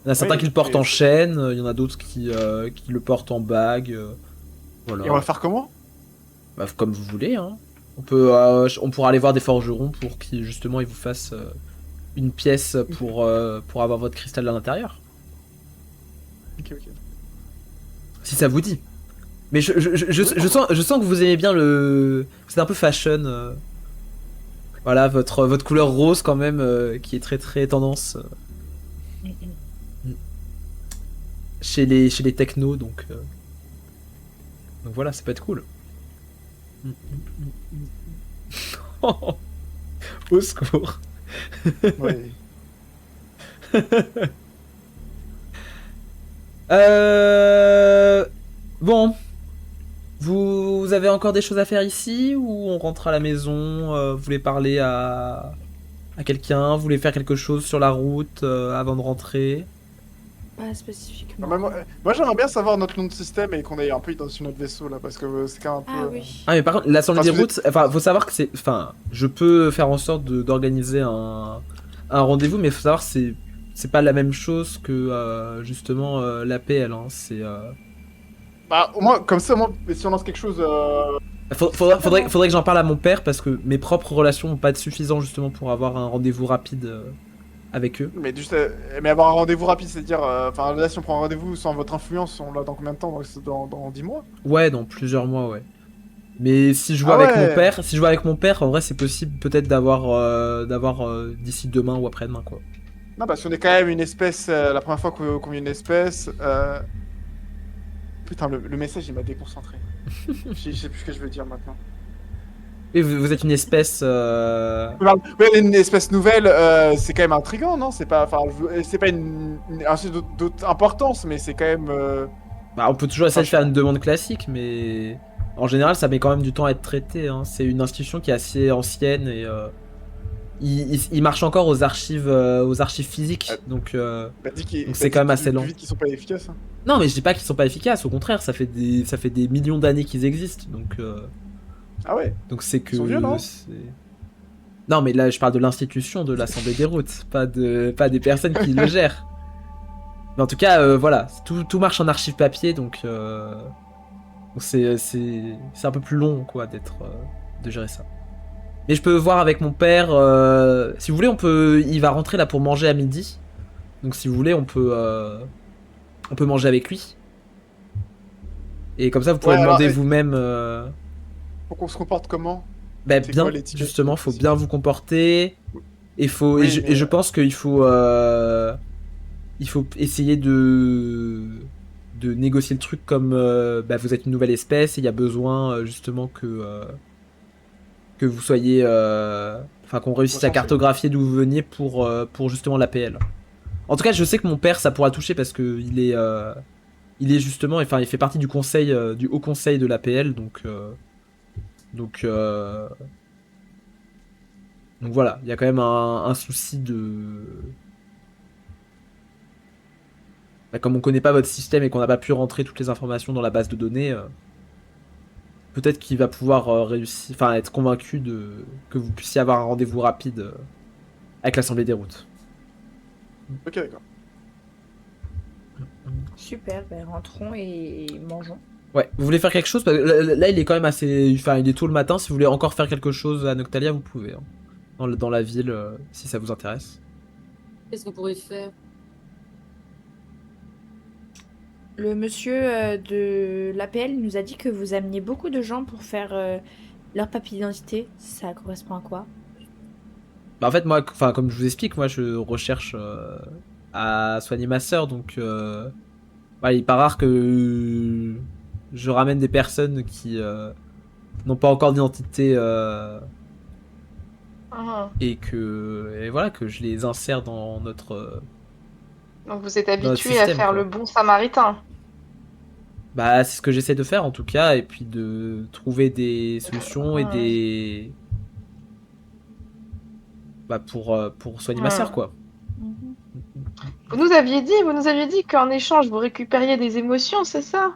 Il y en a certains Oui, qui le portent et- en chaîne, il y en a d'autres qui le portent en bague. Voilà. Et on va faire comment? Bah, comme vous voulez, hein. On pourra aller voir des forgerons pour qu'ils justement ils vous fassent une pièce pour avoir votre cristal à l'intérieur. Ok. Si ça vous dit. Mais je sens que vous aimez bien le. C'est un peu fashion. Voilà, votre couleur rose quand même, qui est très très tendance chez les technos, donc voilà, ça peut être cool. Au secours. Ouais. Bon, vous avez encore des choses à faire ici ou on rentre à la maison? Vous voulez parler à quelqu'un? Vous voulez faire quelque chose sur la route avant de rentrer? Pas spécifiquement. Moi, j'aimerais bien savoir notre nom de système et qu'on ait un peu identifié notre vaisseau là, parce que c'est quand même un peu. Ah oui. Ah mais par contre, l'assemblée Enfin, des si vous routes, enfin faut savoir que c'est, enfin je peux faire en sorte d'organiser un rendez-vous, mais faut savoir que c'est pas la même chose que justement l'APL, hein. Bah, au moins, comme ça, au moins, si on lance quelque chose. Faudrait que j'en parle à mon père parce que mes propres relations vont pas être suffisantes justement pour avoir un rendez-vous rapide avec eux. Mais, mais avoir un rendez-vous rapide, c'est-à-dire. Enfin, là, si on prend un rendez-vous sans votre influence, on l'a dans combien de temps? Dans 10 mois? Ouais, dans plusieurs mois, ouais. Mais si je joue Ah avec ouais. mon père, si je joue avec mon père, en vrai c'est possible peut-être d'avoir d'ici demain ou après-demain quoi. Non, parce qu'on est quand même une espèce. La première fois qu'on est une espèce. Putain, le message, il m'a déconcentré. Je sais plus ce que je veux dire maintenant. Et vous êtes une espèce. Ouais, une espèce nouvelle, c'est quand même intriguant, non? C'est pas, enfin, c'est pas un sujet d'autre importance, mais c'est quand même. Bah, on peut toujours essayer de Franchement. faire une demande classique, mais en général, ça met quand même du temps à être traité, hein. C'est une institution qui est assez ancienne et il marche encore aux archives physiques, donc Il c'est quand même assez lent. vite qu'ils sont pas efficaces. Hein. Non, mais je dis pas qu'ils sont pas efficaces. Au contraire, ça fait des millions d'années qu'ils existent, Ah ouais. donc c'est que. Ils sont vieux, non? Non, mais là, je parle de l'institution de l'Assemblée des routes, pas des personnes qui le gèrent. Mais en tout cas, voilà, tout marche en archive papier, donc c'est un peu plus long, quoi, de gérer ça. Mais je peux voir avec mon père. Si vous voulez, il va rentrer là pour manger à midi. Donc si vous voulez, on peut manger avec lui. Et comme ça, vous pourrez Ouais, alors, demander vous-même. Faut qu'on se comporte comment? Bah, C'est bien, quoi l'étiquette? justement, faut bien vous comporter. Et Oui, mais- je pense qu'il faut essayer de négocier le truc comme bah, vous êtes une nouvelle espèce et il y a besoin justement que vous soyez. Enfin, qu'on réussisse à Recensé. cartographier d'où vous veniez pour justement l'APL. En tout cas, je sais que mon père, ça pourra toucher parce que il est justement. Enfin, il fait partie du conseil, du haut conseil de l'APL, donc, euh, donc voilà, il y a quand même un souci de. Bah, comme on connaît pas votre système et qu'on n'a pas pu rentrer toutes les informations dans la base de données, peut-être qu'il va pouvoir réussir, enfin être convaincu que vous puissiez avoir un rendez-vous rapide avec l'Assemblée des routes. Ok, d'accord. Super, ben rentrons et mangeons. Ouais, vous voulez faire quelque chose? Parce que là, il est quand même assez. Enfin, il est tôt le matin. Si vous voulez encore faire quelque chose à Noctalia, vous pouvez. Hein. Dans la ville, si ça vous intéresse. Qu'est-ce qu'on pourrait faire? Le monsieur de l'APL nous a dit que vous ameniez beaucoup de gens pour faire leur papier d'identité. Ça correspond à quoi? Bah, en fait, moi, enfin, comme je vous explique, moi, je recherche à soigner ma sœur. Donc, ouais, il est pas rare que je ramène des personnes qui n'ont pas encore d'identité et voilà, que je les insère dans notre. Donc vous êtes Notre habitué à système, faire quoi. le bon samaritain. Bah, c'est ce que j'essaie de faire en tout cas, et puis de trouver des solutions et des. Bah, pour soigner ma sœur, quoi. Mhm. Vous nous aviez dit qu'en échange vous récupériez des émotions, c'est ça?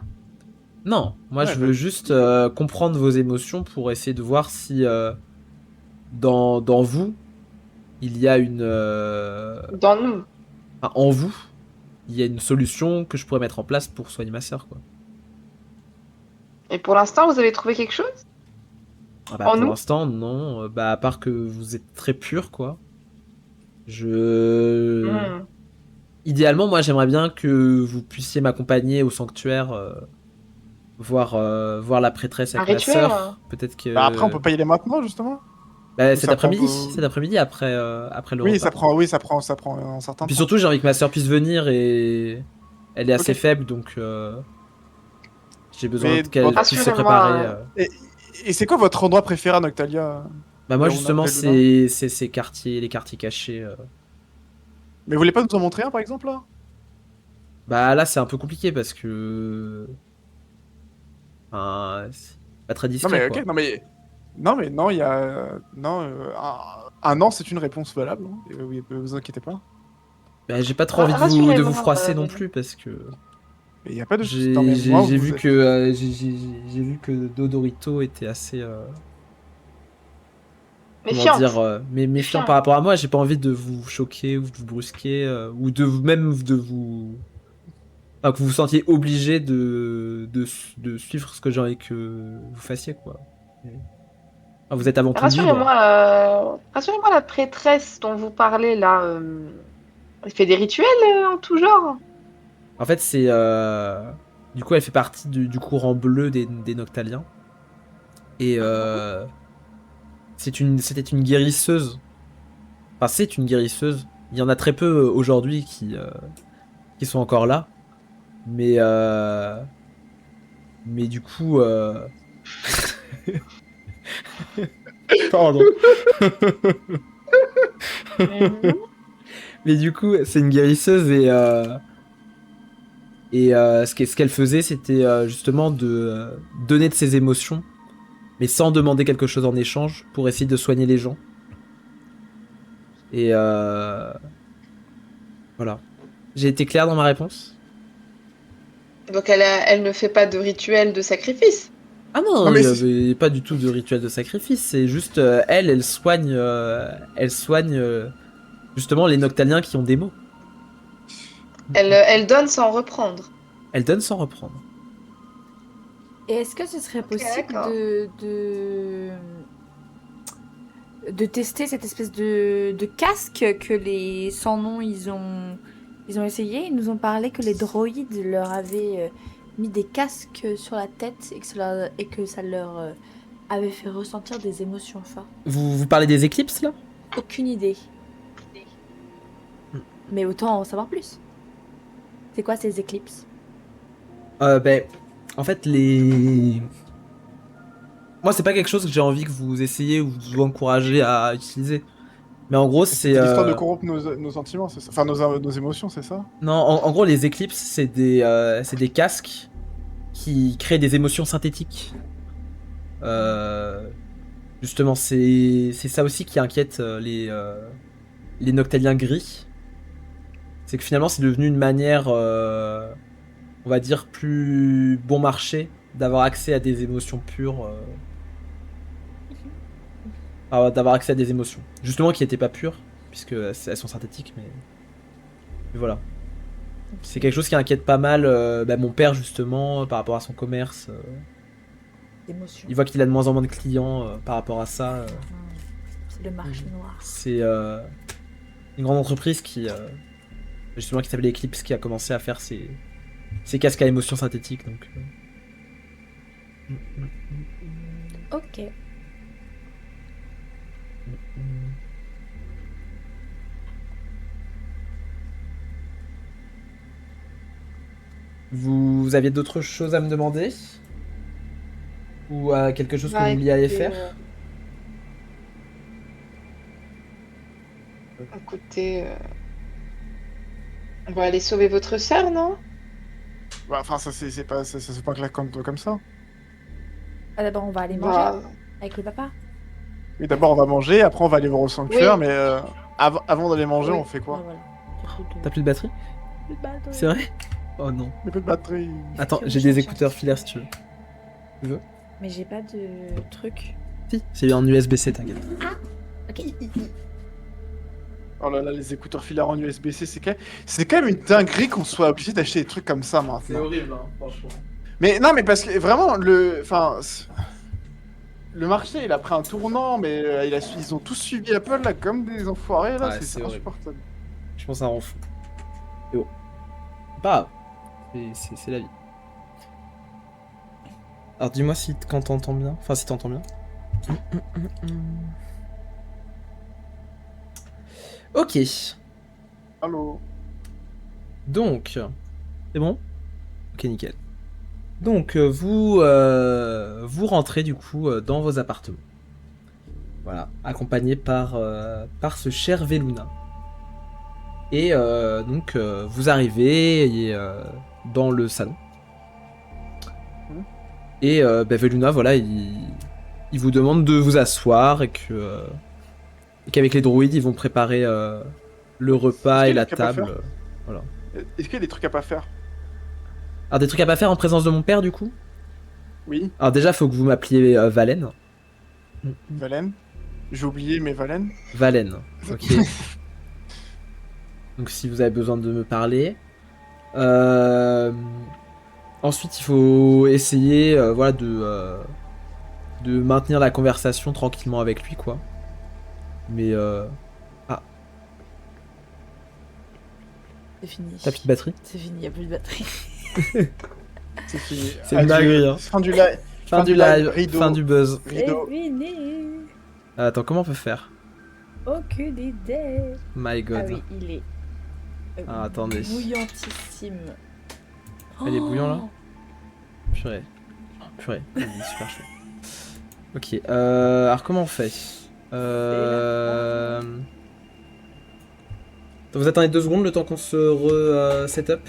Non, moi Ouais, je bah- veux juste comprendre vos émotions pour essayer de voir si dans vous il y a une. Dans nous. Enfin, en vous, il y a une solution que je pourrais mettre en place pour soigner ma sœur, quoi. Et pour l'instant, vous avez trouvé quelque chose? Ah bah, En pour nous? l'instant, non. Bah, à part que vous êtes très pur, quoi. Je... Hmm. Idéalement, moi, j'aimerais bien que vous puissiez m'accompagner au sanctuaire, voir la prêtresse Un avec ma rituel, hein. sœur. Peut-être que... Bah, après, on peut pas y aller maintenant, justement. Bah, Ou cet ça prend après-midi. beau- Cet après-midi, après le Oui, repas. ça prend un certain Puis temps. surtout, j'ai envie que ma sœur puisse venir et... Elle est assez Ok. faible, donc... J'ai besoin Mais qu'elle votre- puisse se Rassurez-moi, préparer. Et c'est quoi votre endroit préféré à Noctalia? Bah moi Là où on a justement Veluna. c'est ces quartiers, les quartiers cachés. Mais vous voulez pas nous en montrer un, par exemple, là? Bah là c'est un peu compliqué parce que... Enfin, c'est pas très Non, discret mais quoi. ok, non, mais... Non, mais non, il y a... Non, un an, c'est une réponse valable. Hein. Oui, vous inquiétez pas. Bah, j'ai pas trop Ah, envie de rassurez-moi, vous froisser non Veluna. plus parce que... Mais il y a pas de souci. Non, mais moi, J'ai vous... vu que j'ai vu que Dodorito était assez comment Méfiante. dire méfiant Méfiant. par rapport à moi. J'ai pas envie de vous choquer ou de vous brusquer ou de même de vous enfin, que vous vous sentiez obligé de suivre ce que j'ai envie que vous fassiez quoi. Ah, vous êtes avant tout libre. Rassurez-moi, la prêtresse dont vous parlez là, elle fait des rituels en tout genre. En fait c'est du coup elle fait partie du courant bleu des Noctaliens et c'était une guérisseuse. Enfin, c'est une guérisseuse. Il y en a très peu aujourd'hui qui sont encore là. Mais du coup. Pardon. Mais du coup, c'est une guérisseuse et ce qu'elle faisait, c'était justement de donner de ses émotions, mais sans demander quelque chose en échange pour essayer de soigner les gens. Et voilà. J'ai été clair dans ma réponse? Donc elle ne fait pas de rituel de sacrifice. Ah non, Non, mais il n'y c'est- avait pas du tout de rituel de sacrifice. C'est juste elle soigne, justement les Noctaliens qui ont des maux. Elle donne sans reprendre. Elle donne sans reprendre. Et est-ce que ce serait possible d'accord. de tester cette espèce de casque que les sans-noms ils ont essayé? Ils nous ont parlé que les droïdes leur avaient mis des casques sur la tête et que ça leur avait fait ressentir des émotions fortes. Vous parlez des éclipses là? Aucune idée. Mais autant en savoir plus. C'est quoi ces éclipses? Ben, en fait, moi, c'est pas quelque chose que j'ai envie que vous essayiez ou vous encouragez à utiliser. Mais en gros, C'est c'est. l'histoire de corrompre nos sentiments, c'est ça? Enfin, nos émotions, c'est ça? Non, en gros, les éclipses, c'est des casques qui créent des émotions synthétiques. Justement, c'est ça aussi qui inquiète les Noctaliens gris. C'est que finalement, c'est devenu une manière, on va dire, plus bon marché d'avoir accès à des émotions pures. D'avoir accès à des émotions. Justement, qui n'étaient pas pures, puisque elles sont synthétiques, mais voilà. C'est quelque chose qui inquiète pas mal mon père, justement, par rapport à son commerce. D'émotions. Il voit qu'il a de moins en moins de clients par rapport à ça. C'est le marché noir. C'est une grande entreprise qui justement qui s'appelle Eclipse qui a commencé à faire ses casques à émotions synthétiques donc Ok. Vous aviez d'autres choses à me demander ou quelque chose que Bah, vous vouliez aller écoutez, faire? Écoutez, on va aller sauver votre sœur, non? Bah, enfin, ça se fait pas clair comme ça. Ah, d'abord, on va aller manger Bah, avec le papa. Oui, d'abord, on va manger, après, on va aller voir au sanctuaire, Oui. mais avant d'aller manger, Oui. on fait quoi? Ouais, voilà. Du coup, T'as plus de batterie? C'est vrai? Oh non. Mais pas de batterie. Attends, que j'ai vous des cherchez écouteurs filaires si tu veux. Mais j'ai pas de truc. Si, c'est en USB-C, t'inquiète. Ok. Oh là là, les écouteurs filaires en USB-C, c'est quand même une dinguerie qu'on soit obligé d'acheter des trucs comme ça maintenant. horrible, hein, franchement. Mais non, mais parce que vraiment, le marché, il a pris un tournant, mais ils ont tous suivi Apple, là, comme des enfoirés, là, Ouais, c'est c'est horrible. insupportable. Je pense que ça rend fou. Et bon. Pas grave. C'est la vie. Alors dis-moi quand t'entends bien. Enfin, si t'entends bien. Ok. Allô. Donc. C'est bon? Ok, nickel. Donc, vous rentrez du coup dans vos appartements. Voilà. Accompagné par ce cher Veluna. Et donc, vous arrivez dans le salon. Et Veluna, voilà, il vous demande de vous asseoir et qu'avec les druides, ils vont préparer le repas Est-ce et qu'il y a la des trucs à table. faire Voilà. Est-ce qu'il y a des trucs à pas faire? Alors, des trucs à pas faire en présence de mon père, du coup? Oui, Alors, déjà, faut que vous m'appeliez Valen. Valen. J'ai oublié, mais Valen. Valen, ok. Donc, si vous avez besoin de me parler. Ensuite, il faut essayer voilà, de maintenir la conversation tranquillement avec lui, quoi. Mais C'est fini. t'as plus de batterie? C'est fini, y a plus de batterie. C'est fini. C'est une dinguerie, hein. Fin du live. Fin du live, rideau. fin du buzz. Rideau. fini. Attends, comment on peut faire? Aucune idée. My god. Ah oui, il est Ah, attendez. bouillantissime. Elle est bouillant, là? Oh. Purée. Purée, il est super chaud. Ok, alors comment on fait? Vous attendez 2 secondes le temps qu'on se setup?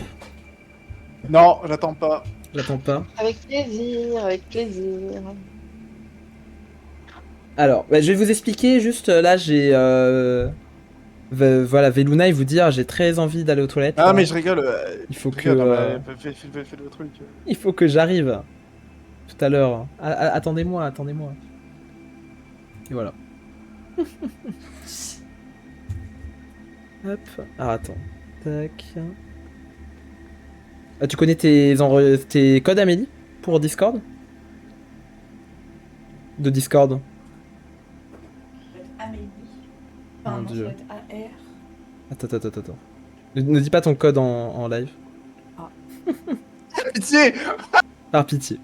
Non, j'attends pas. J'attends pas. Avec plaisir, avec plaisir. Alors, bah, je vais vous expliquer, juste là j'ai... voilà, Veluna il vous dit, j'ai très envie d'aller aux toilettes. Ah, là. mais je rigole. Il faut je que... rigole, non, mais faites le truc. Il faut que j'arrive. Tout à l'heure. Attendez-moi, attendez-moi. Et voilà. Hop. Ah, attends. Tac. Ah, tu connais tes codes, Amélie? Pour Discord? De Discord? Amélie. Mon Dieu. ça doit être AR. Attends. Ne dis pas ton code en live. Pitié. Par pitié.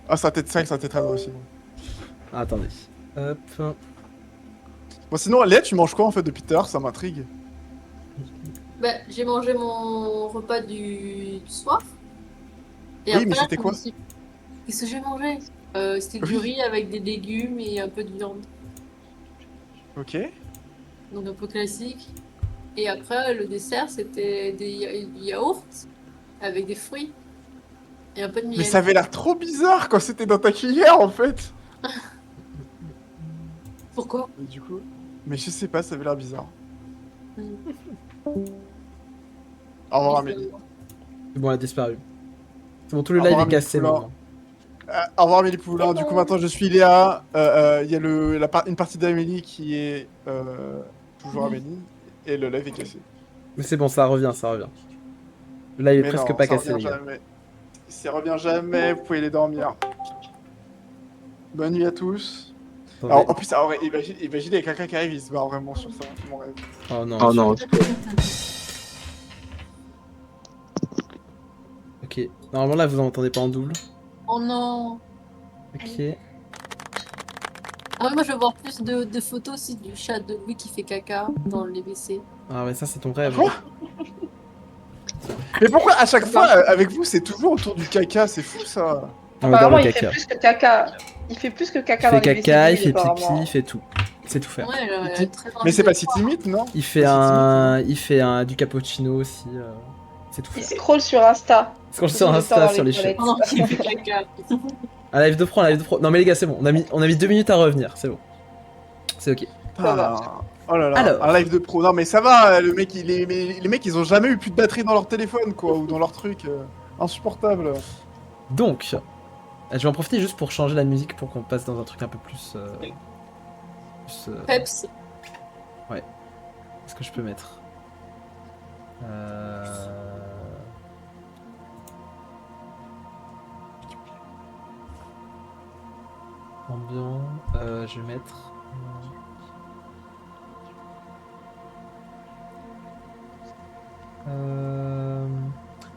Ah, ça tête 5, ça tête 13 aussi. Ah, attendez. Hop. Bon, sinon, Léa, tu manges quoi en fait depuis tout à l'heure? Ça m'intrigue. Bah, j'ai mangé mon repas du soir. Et Oui, mais c'était je me quoi? suis- Qu'est-ce que j'ai mangé? C'était du Oui. riz avec des légumes et un peu de viande. Ok. Donc un peu classique. Et après, le dessert, c'était du yaourt avec des fruits et un peu de miel. Mais ça avait l'air trop bizarre quand c'était dans ta cuillère en fait. Pourquoi? Et du coup. Mais je sais pas, ça avait l'air bizarre. Au revoir, Amélie. C'est bon, elle a disparu. C'est bon, tout le Au live revoir, est cassé Amélie maintenant. Au revoir, Amélie Poulain. Du coup, maintenant, je suis Léa. Il y a une partie d'Amélie qui est toujours Amélie. Et le live est cassé. Mais c'est bon, ça revient. Le live est Mais presque non, pas ça cassé, les revient gars. jamais. Ça revient jamais, vous pouvez les dormir. Bonne nuit à tous. Attendez. Alors, en plus, alors, imagine, il y a quelqu'un qui arrive, il se barre vraiment sur ça. C'est mon rêve. Oh non. Oh non. Ok. Normalement, là, vous entendez pas en double. Oh non! Ok. Ah ouais, moi je veux voir plus de photos aussi du chat de Louis qui fait caca dans les WC. Ah, mais ça, c'est ton rêve. Quoi? Mais pourquoi à chaque fois, avec vous, c'est toujours autour du caca? C'est fou ça. On adore Apparemment, le il fait caca. plus que caca. Il fait plus que Il caca fait dans les caca, il WC, fait apparemment. pipi, il fait tout. Il sait tout faire. Ouais, Il dit- très Mais envie c'est de pas le si voir. timide, non? Il fait du cappuccino aussi. C'est tout Il faire. scroll sur Insta. C'est quand je suis sur Tout le temps Insta dans sur les toilettes. chats. Pendant qu'il fait caca. Un live de pro, un live de pro. Non mais les gars, c'est bon. On a mis 2 minutes à revenir. C'est bon. C'est ok. Ça va. Oh là là, Alors. un live de pro. Non mais ça va, le mec, les mecs ils ont jamais eu plus de batterie dans leur téléphone quoi, ou dans leur truc. Insupportable. Donc, je vais en profiter juste pour changer la musique pour qu'on passe dans un truc un peu plus Plus, Peps. qu'est-ce que je peux mettre Ambiant, je vais mettre...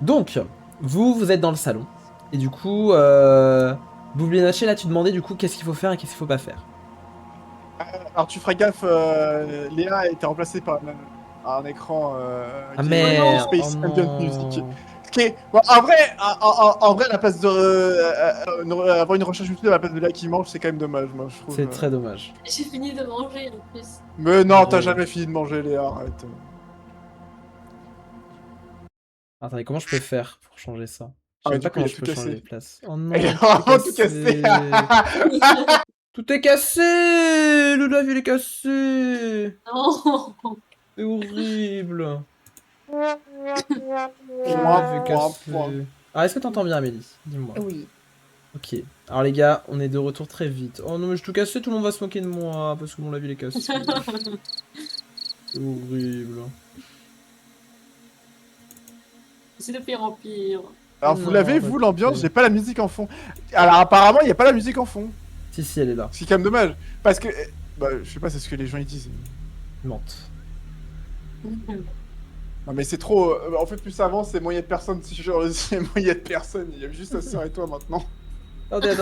Donc, vous êtes dans le salon. Et du coup, Boublinaché, là, tu demandais du coup qu'est-ce qu'il faut faire et qu'est-ce qu'il faut pas faire. Alors tu feras gaffe, Léa a été remplacée par un écran Ah qui est merde, Space oh Ambient non. Music. Bon, en vrai, en vrai, à la place de avoir une recherche YouTube à la place de Léa qui mange, c'est quand même dommage, moi je trouve. C'est très dommage. J'ai fini de manger en plus. Mais non, t'as Ouais. jamais fini de manger, Léa, arrête. Attendez, comment je peux faire pour changer ça? Je Ah, sais mais même pas du coup, il comment a je tout peux changer cassé. les places. Oh non, Elle est tout est vraiment tout cassé. Tout est cassé. Le live il est cassé. Non. C'est horrible. Le Point, live est point, cassé. point. Ah, est-ce que t'entends bien, Amélie? Dis-moi. Oui. Ok. Alors les gars, on est de retour très vite. Oh non, mais je tout cassé, tout le monde va se moquer de moi parce que mon live il est cassé. C'est horrible. C'est de pire en pire. Alors vous Non, l'avez, vous, arrêtez. l'ambiance, j'ai pas la musique en fond. Alors apparemment, il n'y a pas la musique en fond. Si, si, elle est là. C'est quand même dommage. Parce que, bah, je sais pas, c'est ce que les gens ils disent. Mente. Non mais c'est trop. En fait, plus ça avance, c'est moins il y a de personnes. Si je c'est moins il y a de personnes. Il y a juste ta sœur et toi maintenant. Attendez,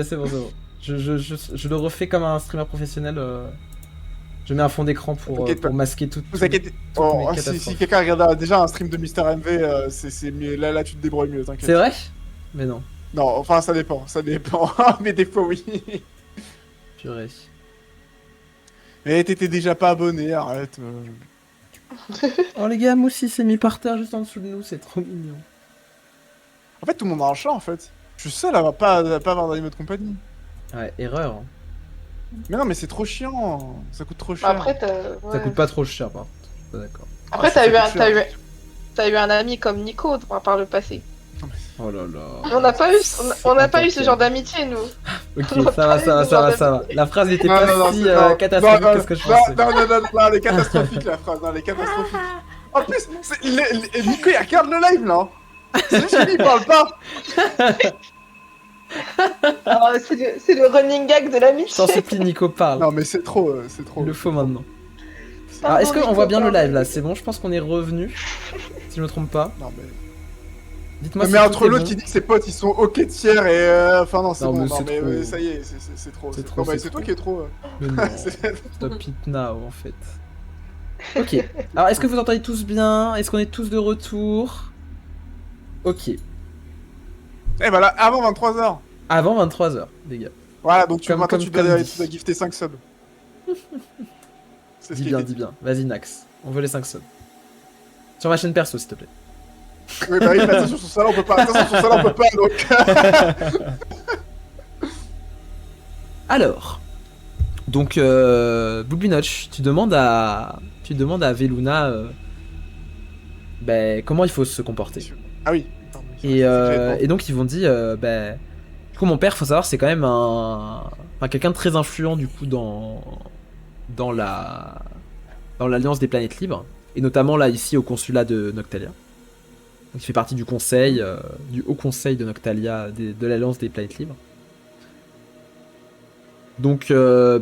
c'est bon, c'est bon. Je le refais comme un streamer professionnel. Je mets un fond d'écran T'inquiète pour pas. masquer tout. Vous inquiétez. toutes mes Oh, si catastrophes. quelqu'un regarde déjà un stream de Mister MV, c'est mieux. Là, tu te débrouilles mieux, t'inquiète. C'est vrai? Mais non. Non, enfin, ça dépend. Ça dépend. Mais des fois, oui. Purée. Mais t'étais déjà pas abonné, arrête. Oh les gars, Moussi s'est mis par terre juste en dessous de nous, c'est trop mignon. En fait, tout le monde a un chat en fait. Je suis seul à pas avoir d'animaux de compagnie. Ouais, erreur. Hein. Mais non, mais c'est trop chiant. Ça coûte trop cher. Après, Ça ouais. coûte pas trop cher par contre. Je suis pas d'accord. Après, Ah, ça coûte cher. t'as eu un ami comme Nico par le passé. Oh là là. On n'a pas eu, on n'a pas eu ce Impeccable. genre d'amitié, nous. Ok, On a ça va, pas ça va, eu ça va, ce ça genre va. La phrase n'était Non, pas non, non, si c'est- non, catastrophique non, que ce que je non, pensais. non, elle est catastrophique la phrase. Non, elle est catastrophique. En plus, Nico il regarde le live là. C'est juste que lui, il parle pas. Alors, c'est le running gag de Je t'en l'amitié. supplie, Nico, parle. Non, mais c'est trop. C'est trop. Il le faut maintenant. Pardon, Alors, est-ce qu'on Nico, voit bien le pardon. live là? C'est bon, je pense qu'on est revenu. Si je me trompe pas. Non, mais. Dites-moi mais si tout entre est l'autre bon. qui dit que ses potes ils sont ok tiers et. Enfin, non, c'est Non, bon. mais Non, c'est mais trop. ça y est, c'est trop. C'est trop, Non, mais c'est c'est toi trop. qui es trop. Mais non. C'est- Stop it now en fait. Ok. Alors est-ce que vous entendez tous bien? Est-ce qu'on est tous de retour? Ok. Eh bah là, avant 23h. Avant 23h, les gars. Voilà, donc Comme- maintenant comme- tu comme dois dit. gifter 5 subs. C'est ce Dis qui bien, est dis bien. Vas-y Nax. On veut les 5 subs. Sur ma chaîne perso, s'il te plaît. Oui, bah oui, mais attention, sur ça là on peut pas. Attention, sur ça là on peut pas, donc. Alors. Donc, Boublinoch, tu demandes à Veluna comment il faut se comporter. Ah oui. Pardon, Et donc ils vont dire, du coup mon père, faut savoir, c'est quand même quelqu'un de très influent du coup dans l'Alliance des Planètes Libres, et notamment là ici au consulat de Noctalia. Donc il fait partie du conseil, du haut conseil de Noctalia, de l'Alliance des Planètes Libres. Donc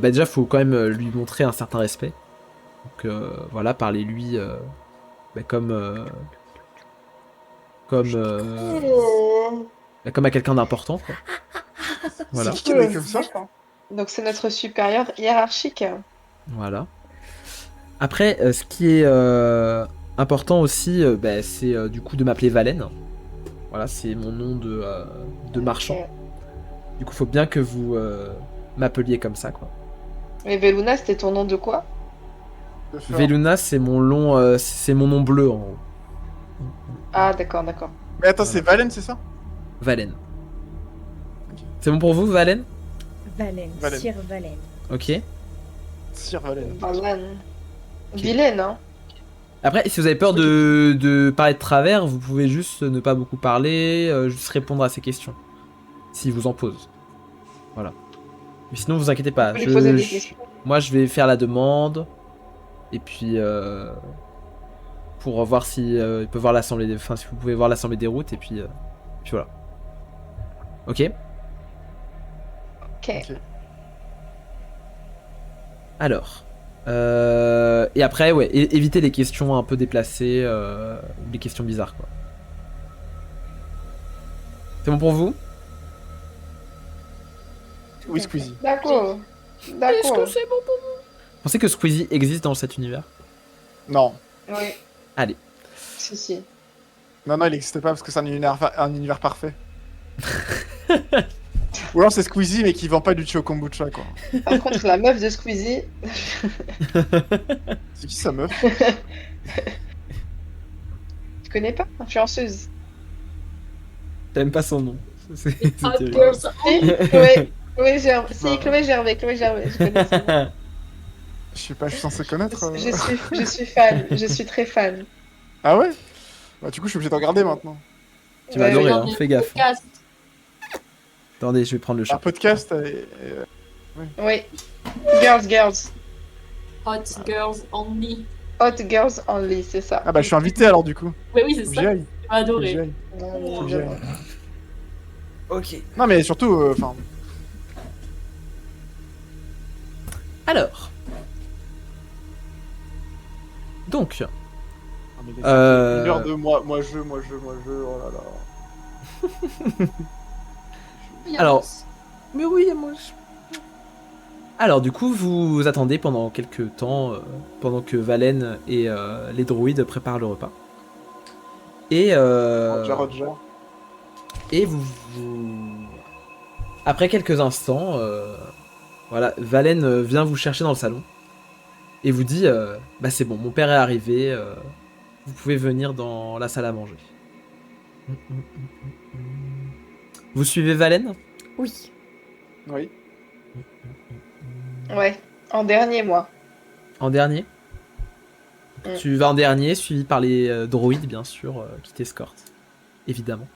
déjà faut quand même lui montrer un certain respect. Donc voilà, parlez-lui comme à quelqu'un d'important quoi. Voilà. C'est qui est comme ça? D'accord. Donc c'est notre supérieur hiérarchique. Voilà. Après, ce qui est important aussi, c'est du coup de m'appeler Valen. Voilà, c'est mon nom de marchand. Ok. Du coup, faut bien que vous m'appeliez comme ça, quoi. Mais Veluna, c'était ton nom de quoi? De faire- Veluna, c'est mon nom bleu en haut. Ah, d'accord, d'accord. Mais attends, c'est Valen, c'est ça? Valen. C'est bon pour vous, Valen? Valen, Valen. Sir Valen. Ok. Sir Valen. Valan. Vilaine, hein? Après, si vous avez peur de parler de travers, vous pouvez juste ne pas beaucoup parler, juste répondre à ces questions. S'il vous en pose. Voilà. Mais sinon, vous inquiétez pas. On peut lui poser des questions. Moi, je vais faire la demande. Et puis, pour voir si il peut voir l'assemblée des... Enfin, si vous pouvez voir l'assemblée des routes. Et puis voilà. Ok. Ok. Ok. Alors. Et après, ouais, évitez les questions un peu déplacées. Les questions bizarres, quoi. C'est bon pour vous? Oui, Squeezie. D'accord. D'accord. Vous pensez que Squeezie existe dans cet univers? Non. Oui. Allez. Si. Non, il n'existe pas parce que c'est un univers parfait. Ou alors c'est Squeezie mais qui vend pas du Chio Kombucha quoi. Par contre, la meuf de Squeezie, C'est qui sa meuf? tu connais pas? Influenceuse. T'aimes pas son nom. C'est Hot terrible. girls. Si, Chloé Gervais. Si, Chloé Gervais. Je connais son nom. Je sais pas, je suis censé connaître. Je suis fan. Je suis très fan. Ah ouais? Bah du coup je suis obligé de regarder maintenant. Tu vas Ouais, adorer, oui. hein, fais gaffe. Podcast. Attendez, je vais prendre le Un chat. podcast Oui. Girls. Hot girls only. Hot girls only, c'est ça. Ah bah je suis invité alors du coup. Oui, oui, c'est Faut que ça. j'y aille. Tu vas Faut que j'y adorer. aille. Non, Faut que j'y aille. Ok. Non mais surtout, enfin, Alors. Donc. une Euh, heure de moi je, oh là là. Alors. Mais oui, moi. Alors, du coup, vous attendez pendant quelques temps, pendant que Valen et les droïdes préparent le repas. Et Roger. et après quelques instants, voilà, Valen vient vous chercher dans le salon et vous dit, bah c'est bon, mon père est arrivé, vous pouvez venir dans la salle à manger. Vous suivez Valen? Oui. Oui. Ouais. En dernier, moi. En dernier? Mm. Tu vas en dernier, suivi par les droïdes, bien sûr, qui t'escortent, évidemment.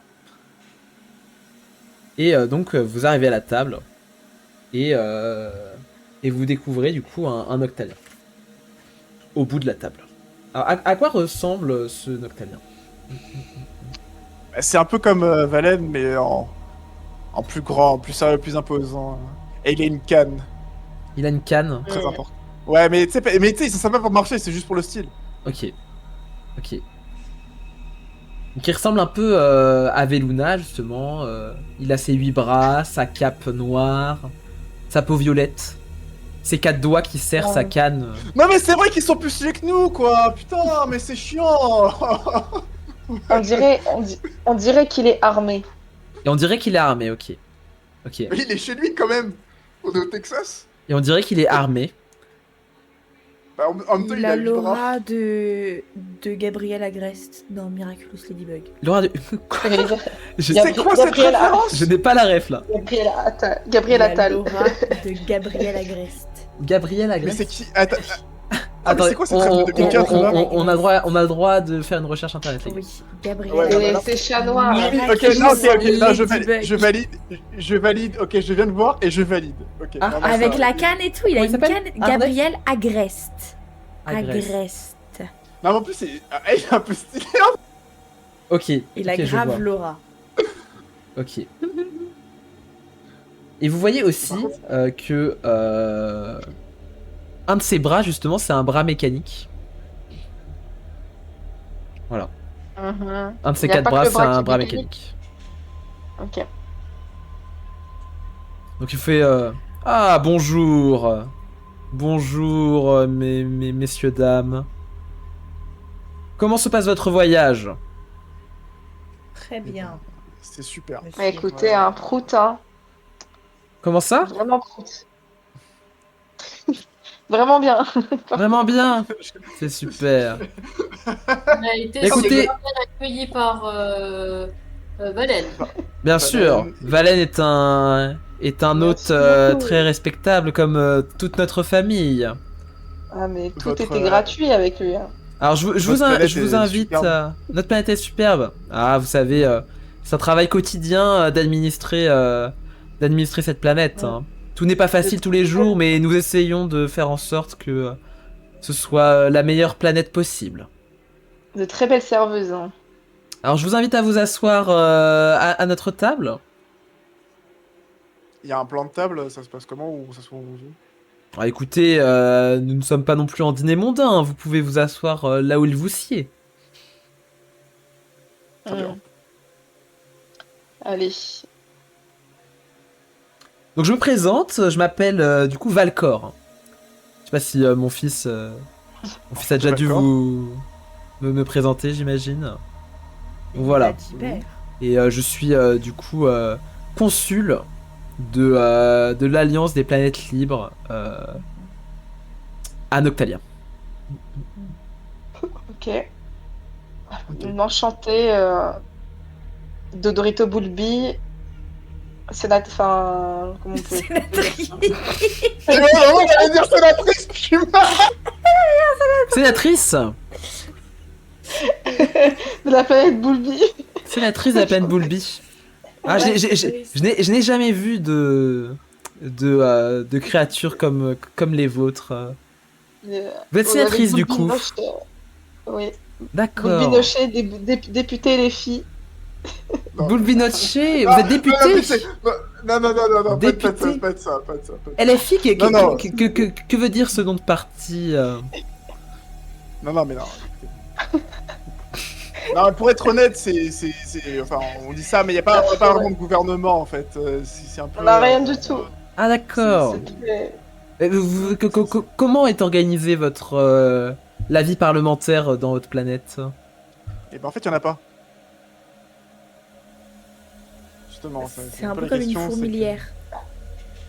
Et donc, vous arrivez à la table, et vous découvrez, du coup, un Noctalien. Au bout de la table. Alors, à quoi ressemble ce Noctalien? C'est un peu comme Valen mais en plus grand, en plus sérieux, plus imposant. Et il a une canne, Il a une canne. très important. Ouais mais tu sais, ils sont sympas pour marcher, c'est juste pour le style. Ok. Donc il ressemble un peu à Veluna, justement. Il a ses 8 bras, sa cape noire, sa peau violette, ses 4 doigts qui serrent sa canne. Non mais c'est vrai qu'ils sont plus stylés que nous quoi, putain mais c'est chiant. On dirait qu'il est armé. Et on dirait qu'il est armé, ok. Mais il est chez lui quand même, on est au Texas. Et on dirait qu'il est armé. Bah, en même temps, Il a huit bras. l'aura de Gabriel Agreste dans Miraculous Ladybug. L'aura de... Quoi Je, Y'a- C'est quoi cette Gabriel a- référence? je n'ai pas la ref, là. Gabriel Il a Attal. l'aura de Gabriel Agreste. Gabriel Mais Agreste. c'est qui? Attends, Attends, c'est quoi cette ref de 2004 là? on a le droit de faire une recherche internet, les gars. Oui, Gabriel Ouais, Agreste. C'est chat noir. Oui, Miraculous ok, non, ok, non, Ladybug. je valide, ok, je viens de voir et je valide. Ok. Ah, non, mais Avec ça- la canne et tout, il Comment a il une s'appelle? canne. Arnett Gabriel Agreste. Agreste. Agreste. Non, mais en plus, il est un peu stylé. Ok. Il a ok, je vois. grave l'aura. Ok. Et vous voyez aussi que un de ses bras, justement, c'est un bras mécanique. Voilà. Mhm. Un de ses Il y a 4 pas que bras, le c'est bras un qui bras est mécanique. Ok. Donc il fait ah, bonjour. Bonjour, messieurs, dames. Comment se passe votre voyage? Très bien. C'est super. Bah, écoutez, Ouais. un prout, hein. Comment ça? Vraiment prout. Vraiment bien. Vraiment bien. C'est super. On a été Écoutez- super bien accueillis par Valen. Bien Valen. sûr, Valen est un hôte Merci beaucoup. très respectable comme toute notre famille. Ah, mais tout Votre, était gratuit avec lui. Hein. Alors je Votre vous planète est invite superbe. notre planète est superbe. Ah, vous savez, c'est un travail quotidien d'administrer cette planète. Ouais. Hein. Tout n'est pas facile tous les jours, mais nous essayons de faire en sorte que ce soit la meilleure planète possible. De très belles serveuses. Hein. Alors je vous invite à vous asseoir à notre table. Il y a un plan de table, ça se passe comment ou ça se passe où? Alors, écoutez, nous ne sommes pas non plus en dîner mondain, hein. Vous pouvez vous asseoir là où il vous sied. Très bien. Allez. Donc je me présente, je m'appelle du coup Valcor. Je sais pas si mon fils a déjà dû Valcor. vous me présenter, j'imagine. Donc voilà. Et je suis du coup consul de l'Alliance des planètes libres à Noctalia. Ok. Enchanté. Dodorito Bulbi. Enfin, comment on peut J'allais dire sénatrice, tu m'as. Sénatrice de la planète Bulbi. Sénatrice de la planète Bulbi. Ah, je n'ai jamais vu de créatures comme les vôtres. Vous êtes sénatrice du coup. Oui. D'accord. Bulbinoche, député les filles. Bulbinoche, vous êtes député. Non, Député. pas de ça. LFI, Non. que veut dire ce nom de parti Non, mais non. Non, pour être honnête, enfin, on dit ça, mais il n'y a pas vraiment de gouvernement, en fait. C'est un peu... On n'a rien du tout. Ah d'accord. Comment est organisée votre la vie parlementaire dans votre planète? Et ben en fait, il n'y en a pas. Justement, C'est un peu peu la comme une question, c'est que- fourmilière.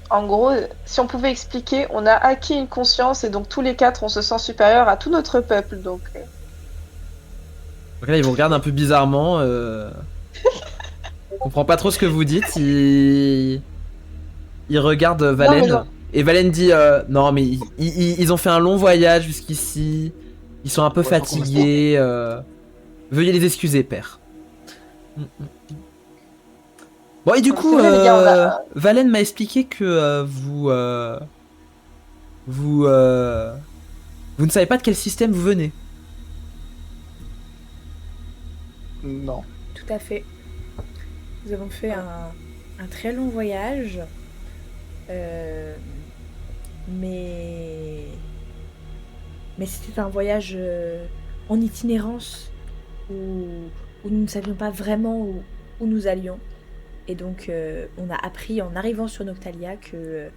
En gros, si on pouvait expliquer, on a acquis une conscience et donc tous les quatre, on se sent supérieur à tout notre peuple. Donc, Donc là, ils vous regardent un peu bizarrement. Je comprends pas trop ce que vous dites. Ils regardent Valen. non. Et Valen dit non, mais ils ont fait un long voyage jusqu'ici. Ils sont un peu Ouais, je crois qu'on fatigués. Veuillez les excuser, père. Bon, et du coup, C'est vrai, les gars, Valen m'a expliqué que vous ne savez pas de quel système vous venez. Non. Tout à fait. Nous avons fait un très long voyage. Mais c'était un voyage en itinérance où nous ne savions pas vraiment où nous allions. Et donc on a appris en arrivant sur Noctalia que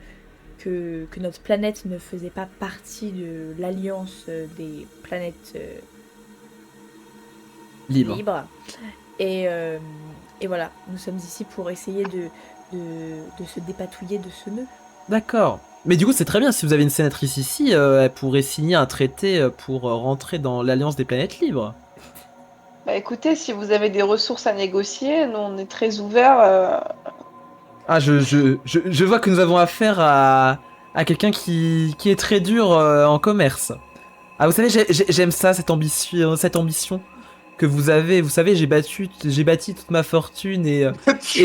notre planète ne faisait pas partie de l'alliance des planètes Libre. libres. Et voilà, nous sommes ici pour essayer de se dépatouiller de ce nœud. D'accord. Mais du coup, c'est très bien. Si vous avez une sénatrice ici, elle pourrait signer un traité pour rentrer dans l'Alliance des planètes libres. bah, écoutez, si vous avez des ressources à négocier, nous on est très ouverts. Ah, je vois que nous avons affaire à quelqu'un qui est très dur en commerce. Ah, vous savez, j'aime ça, cette ambition que vous avez. Vous savez, j'ai bâti toute ma fortune et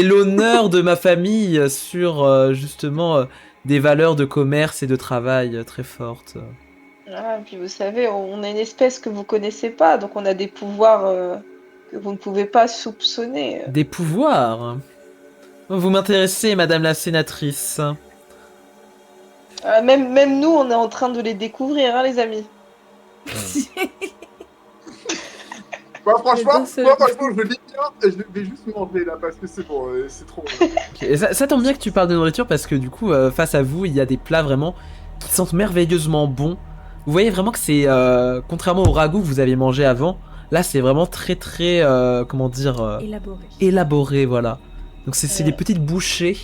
l'honneur de ma famille sur justement des valeurs de commerce et de travail très fortes. Ah, puis vous savez, on est une espèce que vous connaissez pas, donc on a des pouvoirs que vous ne pouvez pas soupçonner. Des pouvoirs. Vous m'intéressez, madame la sénatrice. Même nous, on est en train de les découvrir, hein, les amis. Franchement, seul je lis bien et je vais juste manger là parce que c'est bon, c'est trop. Ok, et ça tombe bien que tu parles de nourriture parce que du coup, face à vous, il y a des plats vraiment qui sentent merveilleusement bons. Vous voyez vraiment que c'est, contrairement au ragoût que vous aviez mangé avant, là c'est vraiment très très, comment dire, Élaboré. élaboré, voilà. Donc c'est Ouais. des petites bouchées,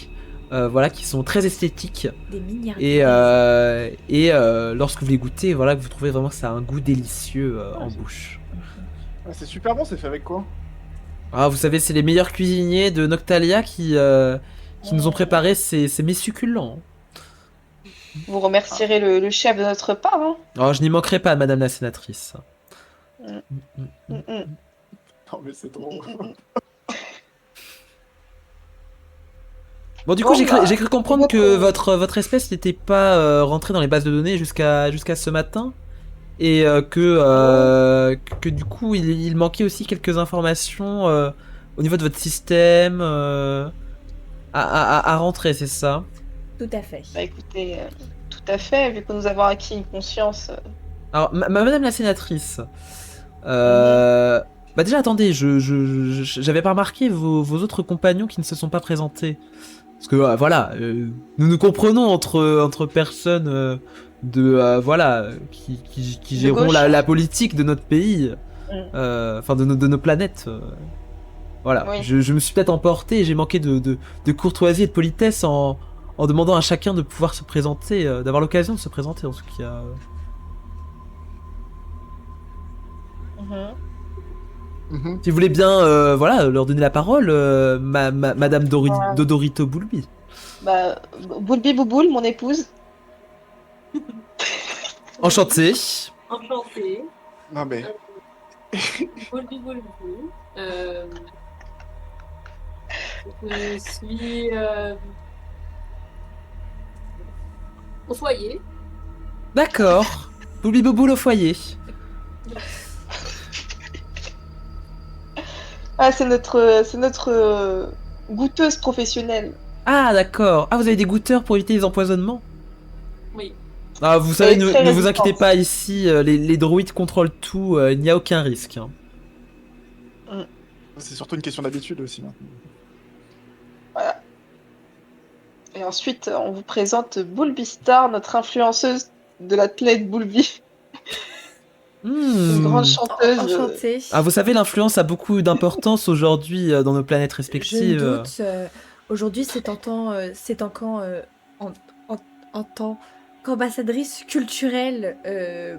voilà, qui sont très esthétiques. Des milliards Et lorsque vous les goûtez, voilà, que vous trouvez vraiment que ça a un goût délicieux en bouche. Ah, c'est super bon, c'est fait avec quoi? Ah, vous savez, c'est les meilleurs cuisiniers de Noctalia qui nous ont préparé ces mets succulents. Vous remercierez le chef de notre part. Hein. Oh, je n'y manquerai pas, madame la sénatrice. Mm. Non mais c'est trop. Bon, du coup, Bon, bah, j'ai cru comprendre votre- que votre espèce n'était pas rentrée dans les bases de données jusqu'à ce matin. Et que du coup, il manquait aussi quelques informations au niveau de votre système à rentrer, c'est ça? Tout à fait. Bah écoutez, tout à fait, vu que nous avons acquis une conscience. Alors, madame la sénatrice, bah déjà, attendez, j'avais pas remarqué vos autres compagnons qui ne se sont pas présentés. Parce que voilà, nous nous comprenons entre personnes voilà qui De gérons gauche. la politique de notre pays, Mm. enfin de nos planètes. Voilà, Oui. je me suis peut-être emporté et j'ai manqué de courtoisie et de politesse en demandant à chacun de pouvoir se présenter, d'avoir l'occasion de se présenter en tout cas. Mhm. Mhm. Si vous voulez bien, voilà, leur donner la parole, Madame Voilà. Dodorito Boulby. Bah, Boulbi Bouboule, mon épouse. Enchanté. Enchantée. Non, mais. Bolbi Bolbi. Je suis au foyer. D'accord. Boulby Bouboule au foyer. Ah, c'est notre goûteuse professionnelle. Ah, d'accord. Ah, vous avez des goûteurs pour éviter les empoisonnements? Oui. Ah, vous Elle savez, est très ne vous résistante. inquiétez pas, ici, les droïdes contrôlent tout, il n'y a aucun risque. Hein. C'est surtout une question d'habitude aussi, maintenant. Voilà. Et ensuite, on vous présente Boulby Star, notre influenceuse de la planète Boulby. Une grande Hmm. chanteuse. Enchantée. Ah, vous savez, l'influence a beaucoup d'importance aujourd'hui dans nos planètes Je ne respectives. doute. Aujourd'hui, c'est encore en tant qu'ambassadrice culturelle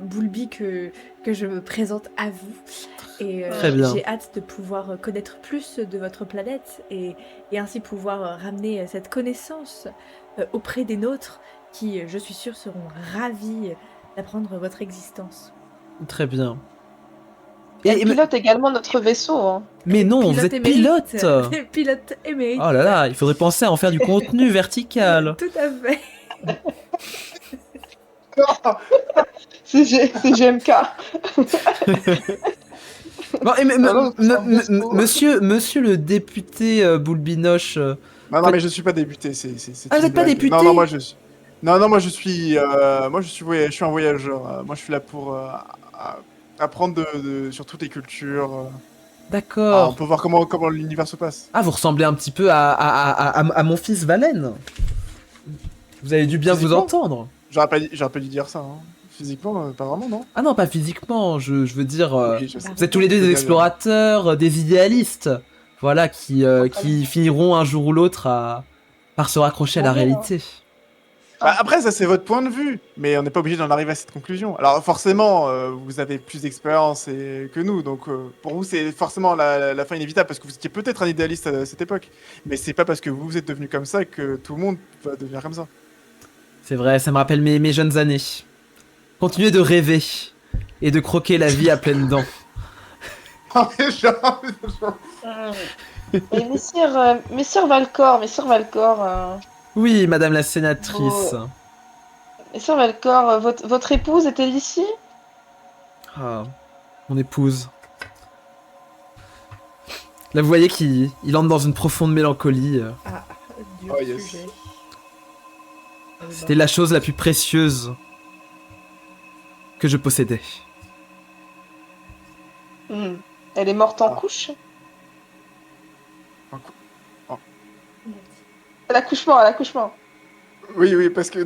Boulby que je me présente à vous. Et Très bien. j'ai hâte de pouvoir connaître plus de votre planète et ainsi pouvoir ramener cette connaissance auprès des nôtres qui, je suis sûre, seront ravis d'apprendre votre existence. Très bien. Elle pilote également notre vaisseau. Hein. Mais non, vous êtes pilote. Pilote émérite. Oh là là, il faudrait penser à en faire du contenu vertical. Tout à fait. C'est GMK. Bon, et Alors, monsieur le député Boulbinoche. Non, non, mais je suis pas débuté. Ah, vous une êtes pas blague. député? Non, non, moi je suis. Non, non, moi je suis je suis un voyageur. Moi je suis là pour apprendre sur toutes les cultures. On D'accord. peut voir comment l'univers se passe. Ah, vous ressemblez un petit peu à mon fils Valen. Vous avez dû bien vous Physiquement entendre. J'aurais pas dû dire ça. Hein. Physiquement, pas vraiment, non? Ah non, pas physiquement, je veux dire... Oui, je sais. vous êtes tous les deux des explorateurs, des idéalistes. Voilà, qui finiront un jour ou l'autre par se raccrocher à la réalité. Bah, après, ça c'est votre point de vue, mais on n'est pas obligé d'en arriver à cette conclusion. Alors forcément, vous avez plus d'expérience que nous, donc pour vous c'est forcément la fin inévitable parce que vous étiez peut-être un idéaliste à cette époque, mais c'est pas parce que vous êtes devenu comme ça que tout le monde va devenir comme ça. C'est vrai, ça me rappelle mes jeunes années. Continuez de rêver et de croquer la vie à pleines dents. Et messire Valcor, Oui, madame la sénatrice. messire Valcor, votre épouse est-elle ici? Ah, mon épouse. Là, vous voyez qu'il entre dans une profonde mélancolie. Dur Oh, yes. sujet. C'était la chose la plus précieuse que je possédais. Elle est morte en Ah. couche? En cou- À l'accouchement. Oui, parce que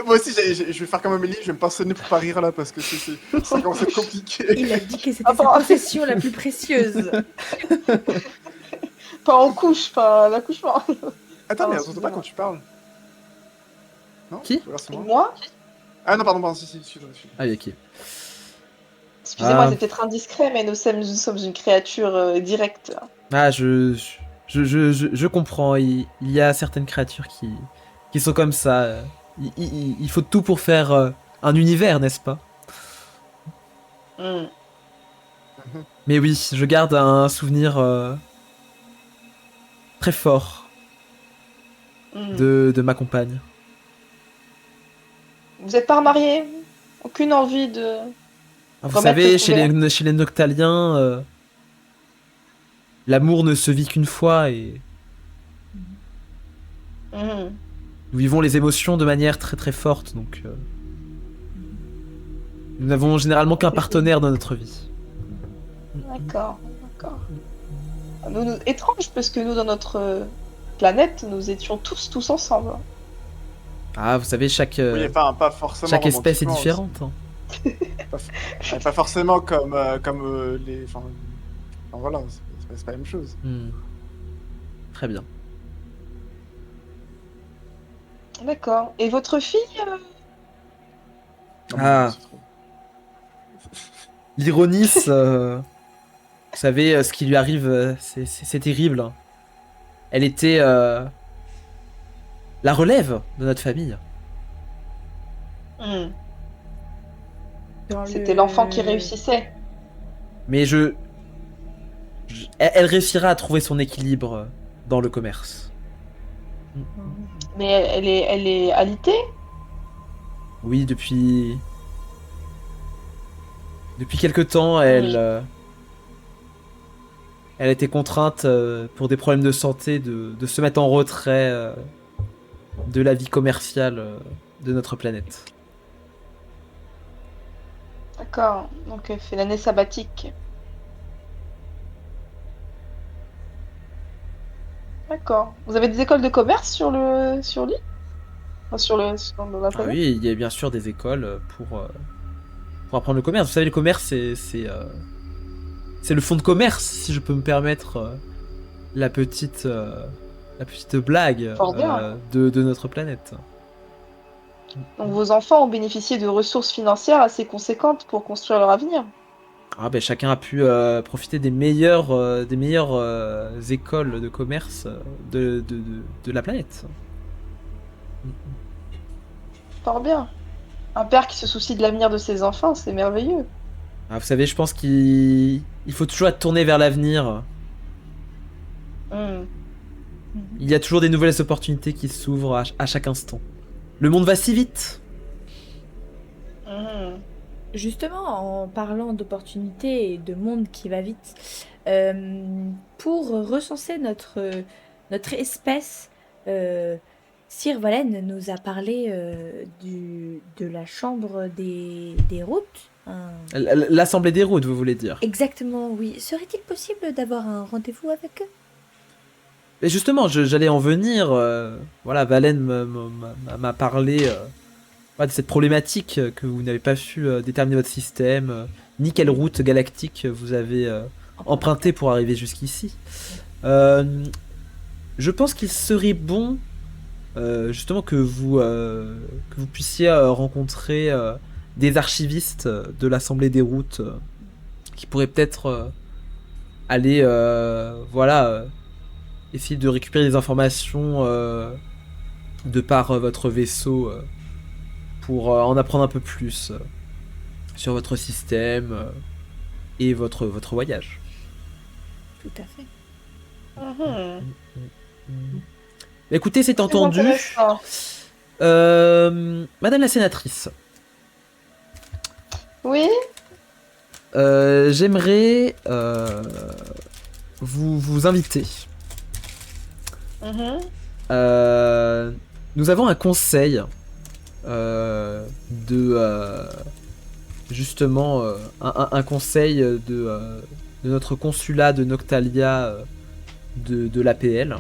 moi aussi je vais faire comme Amélie, je vais me pincer pour pas rire là parce que ça commence à être compliqué. Il a dit que c'était sa possession la plus précieuse. Pas en couche, pas à l'accouchement. Attends, mais Ah, on s'entend pas quand tu parles. Non? Qui? Ou alors c'est Et moi. moi? Ah non, pardon, si, excuse-moi. Ah oui, ok. Excusez-moi, Ah. c'est peut-être indiscret, mais nous sommes une créature directe. Ah, je comprends. Il y a certaines créatures qui sont comme ça. Il faut tout pour faire un univers, n'est-ce pas? Mais oui, je garde un souvenir très fort de ma compagne. Vous êtes pas remariés? Aucune envie de... Ah, vous Remettre savez, le chez les Noctaliens, l'amour ne se vit qu'une fois et Mhm. nous vivons les émotions de manière très très forte, donc nous n'avons généralement qu'un partenaire dans notre vie. D'accord, d'accord. Étrange, parce que nous, dans notre planète, nous étions tous ensemble. Ah, vous savez, chaque Pas forcément espèce est romantiquement, différente. Hein. Pas forcément comme, les... Enfin, voilà, c'est pas la même chose. Très bien. D'accord. Et votre fille Ah. C'est trop. L'ironie, vous savez, ce qui lui arrive, c'est terrible. Hein. Elle était la relève de notre famille. Hmm. Dans C'était le- l'enfant qui réussissait. Mais elle réussira à trouver son équilibre dans le commerce. Mais elle est alitée? Oui, depuis quelque temps, elle était contrainte pour des problèmes de santé de se mettre en retrait de la vie commerciale de notre planète. D'accord. Donc elle fait l'année sabbatique. D'accord. Vous avez des écoles de commerce sur l'île? Enfin, sur la Ah planète? oui, il y a bien sûr des écoles pour apprendre le commerce. Vous savez, le commerce, c'est le fond de commerce, si je peux me permettre la petite blague Fort bien. de notre planète. Donc vos enfants ont bénéficié de ressources financières assez conséquentes pour construire leur avenir. Ah ben, chacun a pu profiter des meilleures écoles de commerce de la planète. Fort bien. Un père qui se soucie de l'avenir de ses enfants, c'est merveilleux. Ah, vous savez, je pense qu'il faut toujours être tourné vers l'avenir. Hmm. Il y a toujours des nouvelles opportunités qui s'ouvrent à chaque instant. Le monde va si vite. Hmm. Justement, en parlant d'opportunités et de monde qui va vite, pour recenser notre espèce, Sir Valen nous a parlé de la chambre des routes. L'assemblée des routes, vous voulez dire. Exactement, oui. Serait-il possible d'avoir un rendez-vous avec eux? Et justement, j'allais en venir. Voilà, Valen m'a parlé de cette problématique que vous n'avez pas su déterminer votre système, ni quelle route galactique vous avez emprunté pour arriver jusqu'ici. Je pense qu'il serait bon, justement, que vous puissiez rencontrer des archivistes de l'Assemblée des routes qui pourraient peut-être aller, essayer de récupérer des informations de par votre vaisseau pour en apprendre un peu plus sur votre système et votre voyage. Tout à fait. Mhm. Écoutez, c'est Très entendu. intéressant. Madame la sénatrice, Oui? j'aimerais vous inviter. Mhm. Nous avons un conseil justement un conseil de notre consulat de Noctalia de l'APL.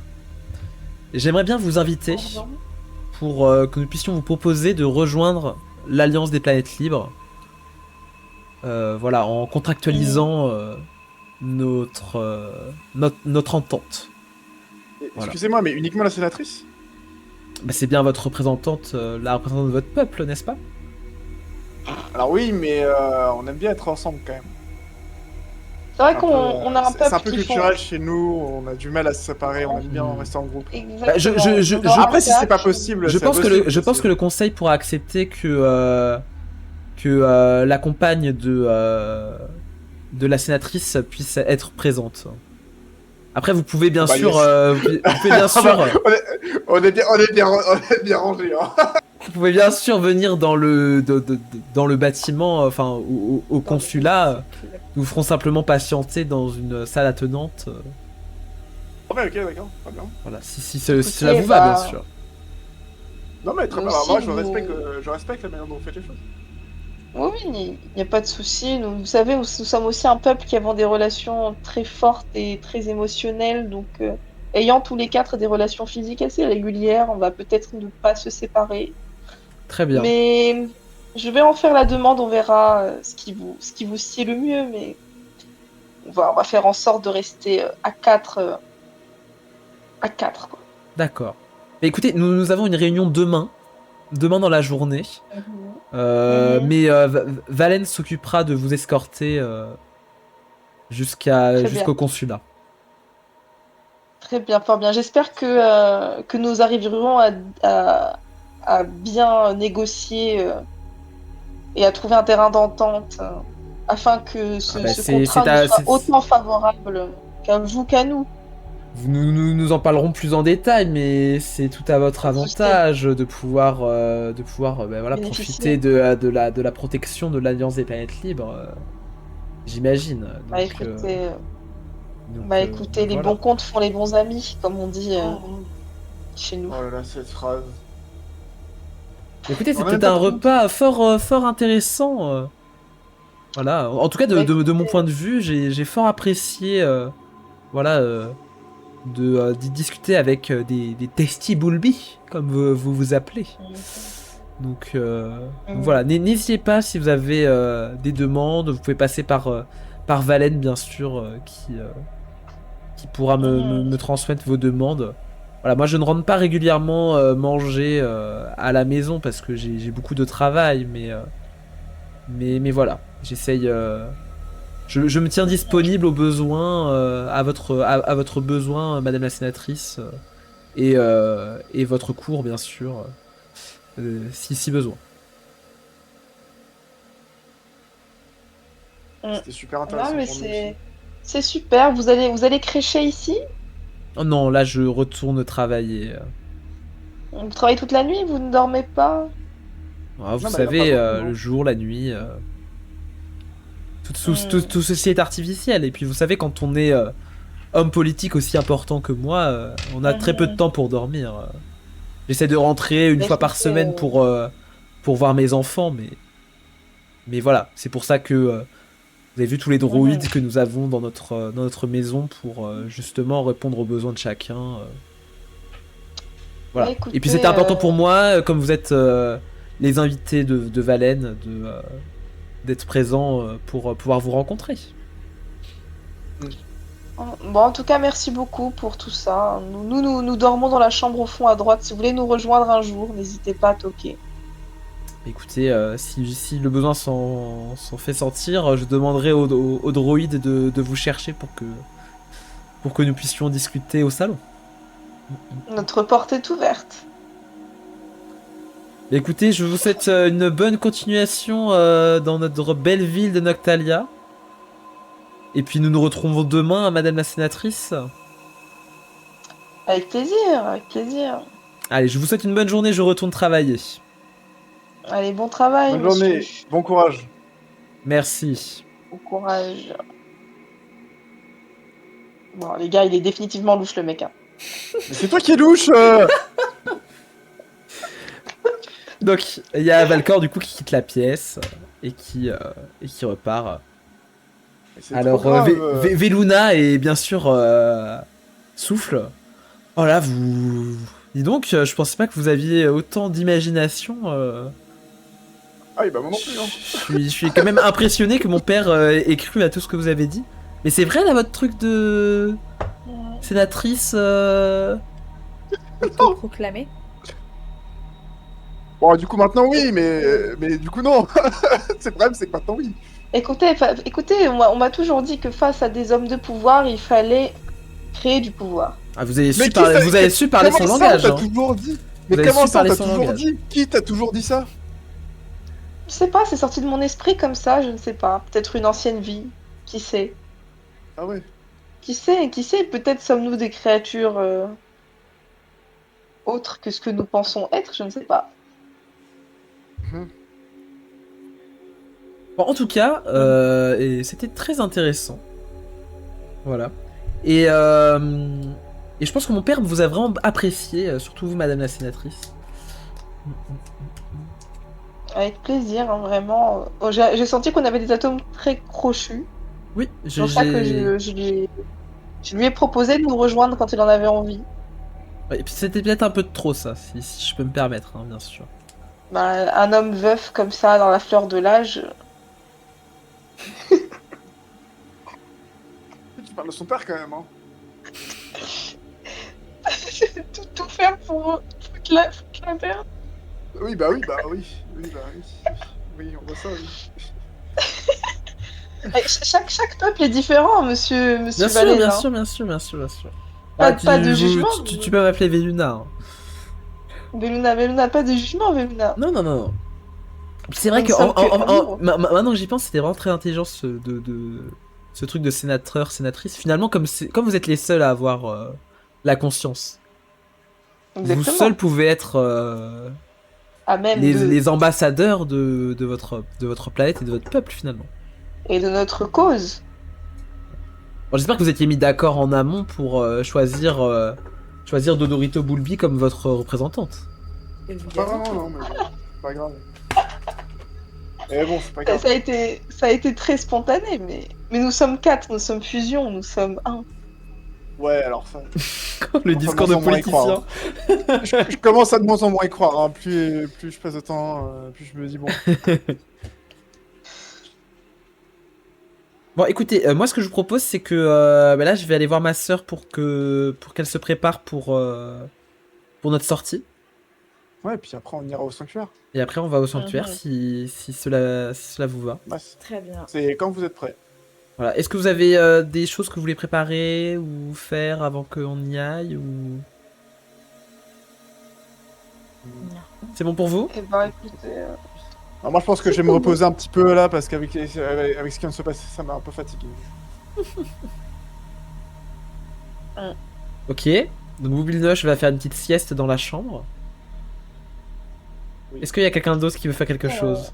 J'aimerais bien vous inviter pour que nous puissions vous proposer de rejoindre l'Alliance des planètes libres. Voilà, en contractualisant notre entente. Voilà. Excusez-moi, mais uniquement la sénatrice? Bah, c'est bien votre représentante, la représentante de votre peuple, n'est-ce pas? Alors oui, mais on aime bien être ensemble quand même. C'est vrai Un qu'on peu, on a un c'est un peuple peu qui culturel font... chez nous, on a du mal à se séparer, on aime bien rester en groupe. Exactement. Bah, Dans Après, si un c'est pas sac. possible, Je c'est pense possible, je pense que le conseil pourra accepter que la compagne de la sénatrice puisse être présente. Après, vous pouvez bien Bah, sûr, yes. vous pouvez bien sûr, on est bien rangé. Hein. vous pouvez bien sûr venir dans dans le bâtiment, enfin au consulat. Nous vous ferons simplement patienter dans une salle attenante. Ouais, ok, d'accord, très bien. Voilà, si cela vous va, bien sûr. Non, mais très Nous bien. Alors, aussi, moi, vous- je respecte la manière dont vous faites les choses. Oui, il n'y a pas de souci. Vous savez, nous sommes aussi un peuple qui avons des relations très fortes et très émotionnelles. Donc, ayant tous les quatre des relations physiques assez régulières, on va peut-être ne pas se séparer. Très bien. Mais je vais en faire la demande, on verra ce qui vous sied le mieux. Mais on va faire en sorte de rester à quatre. À quatre, quoi. D'accord. Mais écoutez, nous avons une réunion demain dans la journée. Mhm. Mais Valen s'occupera de vous escorter Très bien. jusqu'au consulat. Très bien, fort bien. J'espère que nous arriverons à, à bien négocier et à trouver un terrain d'entente afin que Ah bah, ce contrat nous soit autant favorable qu'à vous qu'à nous. nous en parlerons plus en détail, mais c'est tout à votre Pas de souci. avantage de pouvoir, bah, voilà, Bénéficier. profiter de la protection de l'Alliance des planètes libres, j'imagine. Bah Donc, écoutez, donc les voilà. bons comptes font les bons amis, comme on dit chez nous. Oh là là, cette phrase. Écoutez, On a c'était même pas un de compte. repas fort intéressant. Voilà. En tout cas, Bah de mon écoutez, point de vue, j'ai fort apprécié, voilà, d'y discuter avec des Tasty Bulby, comme vous appelez. Donc voilà, n'hésitez pas si vous avez des demandes, vous pouvez passer par Valen, bien sûr, qui pourra me transmettre vos demandes. Voilà, moi je ne rentre pas régulièrement manger à la maison parce que j'ai beaucoup de travail, mais voilà, j'essaye. Je me tiens disponible au besoin, à votre besoin, Madame la Sénatrice, et votre cours, bien sûr, si besoin. C'était super non, intéressant mais pour nous aussi. c'est super. Vous allez crécher ici? Oh non, là je retourne travailler. Vous travaillez toute la nuit? Vous ne dormez pas? Ah, vous Non, mais il y a pas savez, beaucoup, le non. jour, la nuit, tout ceci est artificiel. Et puis vous savez, quand on est homme politique aussi important que moi, on a très peu de Mhm. temps pour dormir. J'essaie de rentrer une Bah, fois par écoutez, semaine pour voir mes enfants, mais voilà, c'est pour ça que vous avez vu tous les mhm. droïdes que nous avons dans notre maison pour justement répondre aux besoins de chacun. Bah, Voilà. Et puis écoutez, c'était important pour moi, comme vous êtes les invités de Valen, d'être présent pour pouvoir vous rencontrer. bon, en tout cas, merci beaucoup pour tout ça. Nous dormons dans la chambre au fond à droite. Si vous voulez nous rejoindre un jour, n'hésitez pas à toquer. Écoutez, si le besoin s'en fait sentir, je demanderai au droïde de vous chercher pour que nous puissions discuter au salon. Notre porte est ouverte. Écoutez, je vous souhaite une bonne continuation dans notre belle ville de Noctalia. Et puis nous nous retrouvons demain, Madame la Sénatrice. Avec plaisir, avec plaisir. Allez, je vous souhaite une bonne journée, je retourne travailler. Allez, bon travail, Bonne monsieur. journée, bon courage. Merci. Bon courage. Bon, les gars, il est définitivement louche, le mec. Hein. Mais c'est toi qui es louche Donc, il y a Valcor du coup qui quitte la pièce et qui repart. C'est Alors, trop grave. Veluna et bien sûr Souffle. Oh là, vous. Dis donc, je pensais pas que vous aviez autant d'imagination. Ah oui, bah moi non plus. Hein. Je suis quand même impressionné que mon père ait cru à tout ce que vous avez dit. Mais c'est vrai là, votre truc de sénatrice. Autoproclamé. Bon, du coup, maintenant, oui, mais du coup, non. C'est le problème, c'est que maintenant, oui. Écoutez, on m'a toujours dit que face à des hommes de pouvoir, il fallait créer du pouvoir. Ah, vous avez Mais su qui parler, ça- vous avez su parler son Comment ça, langage. t'as Hein. toujours dit Vous Mais avez comment su ça, parler t'as son toujours langage. dit Qui t'a toujours dit ça Je sais pas, c'est sorti de mon esprit comme ça, je ne sais pas. Peut-être une ancienne vie, qui sait. Ah ouais. Qui sait, peut-être sommes-nous des créatures autres que ce que nous pensons être, je ne sais pas. Bon, en tout cas, et c'était très intéressant. Voilà. Et je pense que mon père vous a vraiment apprécié, surtout vous, madame la sénatrice. Avec plaisir, hein, vraiment. Oh, j'ai senti qu'on avait des atomes très crochus. Oui, C'est pour ça que je lui ai proposé de nous rejoindre quand il en avait envie. Ouais, et puis c'était peut-être un peu de trop, ça, si je peux me permettre, hein, bien sûr. Bah, un homme veuf comme ça, dans la fleur de l'âge. Tu parles de son père quand même, hein. tout faire pour foutre la merde. Oui, bah oui, bah oui. Oui, bah oui. Oui, on voit ça, oui. Chaque peuple est différent, monsieur Bien sûr, Valène, bien hein. sûr, bien sûr, bien sûr, bien sûr. Pas de jugement. Tu peux m'appeler Véluna. Hein. Veluna, pas de jugement, Veluna. Non, non, non. C'est vrai Nous que sommes que amour. maintenant que j'y pense, c'était vraiment très intelligent ce truc de sénateur, sénatrice. Finalement, comme vous êtes les seuls à avoir la conscience, vous Exactement. seuls pouvez être À même les ambassadeurs de votre planète et de votre peuple finalement. et de notre cause. Bon, j'espère que vous étiez mis d'accord en amont pour choisir Dodorito Bulbi comme votre représentante. Pas Évidemment. vraiment, non, mais bon, c'est pas grave. Mais bon, c'est pas grave. Ça a été très spontané, mais nous sommes 4, nous sommes fusion, nous sommes 1. Ouais, alors ça. Le Enfin, discours de moins y croire, politicien. Je commence à de moins en moins y croire, hein. Plus je passe de temps, plus je me dis bon. Bon, écoutez, moi ce que je vous propose, c'est que là, je vais aller voir ma sœur pour qu'elle se prépare pour notre sortie. Ouais, et puis après on ira au sanctuaire. Et après, on va au sanctuaire Mhm. si cela vous va. Ouais, Très bien. c'est quand vous êtes prêts. Voilà. Est-ce que vous avez des choses que vous voulez préparer ou faire avant qu'on y aille ou... C'est bon pour vous? Et bah écoutez, Alors moi je pense que je vais me reposer un petit peu là parce qu'avec avec ce qui vient de se passer, ça m'a un peu fatigué. Ok. Donc Boubilnoche va faire une petite sieste dans la chambre. Oui. Est-ce qu'il y a quelqu'un d'autre qui veut faire quelque chose?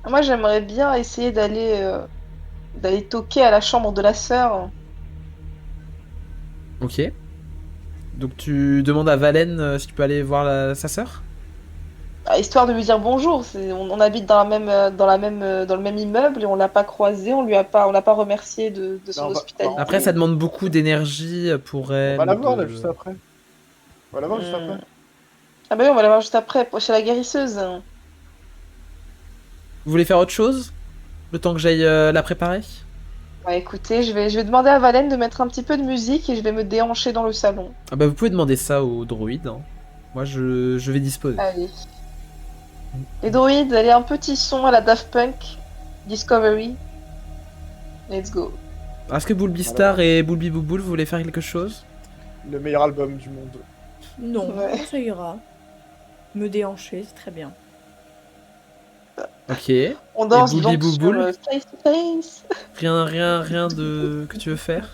moi j'aimerais bien essayer d'aller toquer à la chambre de la sœur. Ok. Donc tu demandes à Valène si tu peux aller voir sa sœur? Bah, histoire de lui dire bonjour. On habite dans dans le même immeuble et on l'a pas croisé, on l'a pas remercié de son Non, hospitalité. Après, ça demande beaucoup d'énergie pour On elle. va la voir de- là juste après. On va la voir juste après. Ah bah oui, on va la voir juste après, chez la guérisseuse. Vous voulez faire autre chose? Le temps que j'aille la préparer? Bah écoutez, je vais demander à Valène de mettre un petit peu de musique et je vais me déhancher dans le salon. Ah bah vous pouvez demander ça au droïde. Hein. Moi je vais disposer. Allez. Les droïdes, allez, un petit son à la Daft Punk. Discovery. Let's go. Est-ce que Bulbistar et Bulbi Bouboul, vous voulez faire quelque chose? Le meilleur album du monde. Non, Ouais. ça ira. Me déhancher, c'est très bien. Ok. Et On danse Bulbi donc sur Bouboul? Face to Face. Rien de que tu veux faire?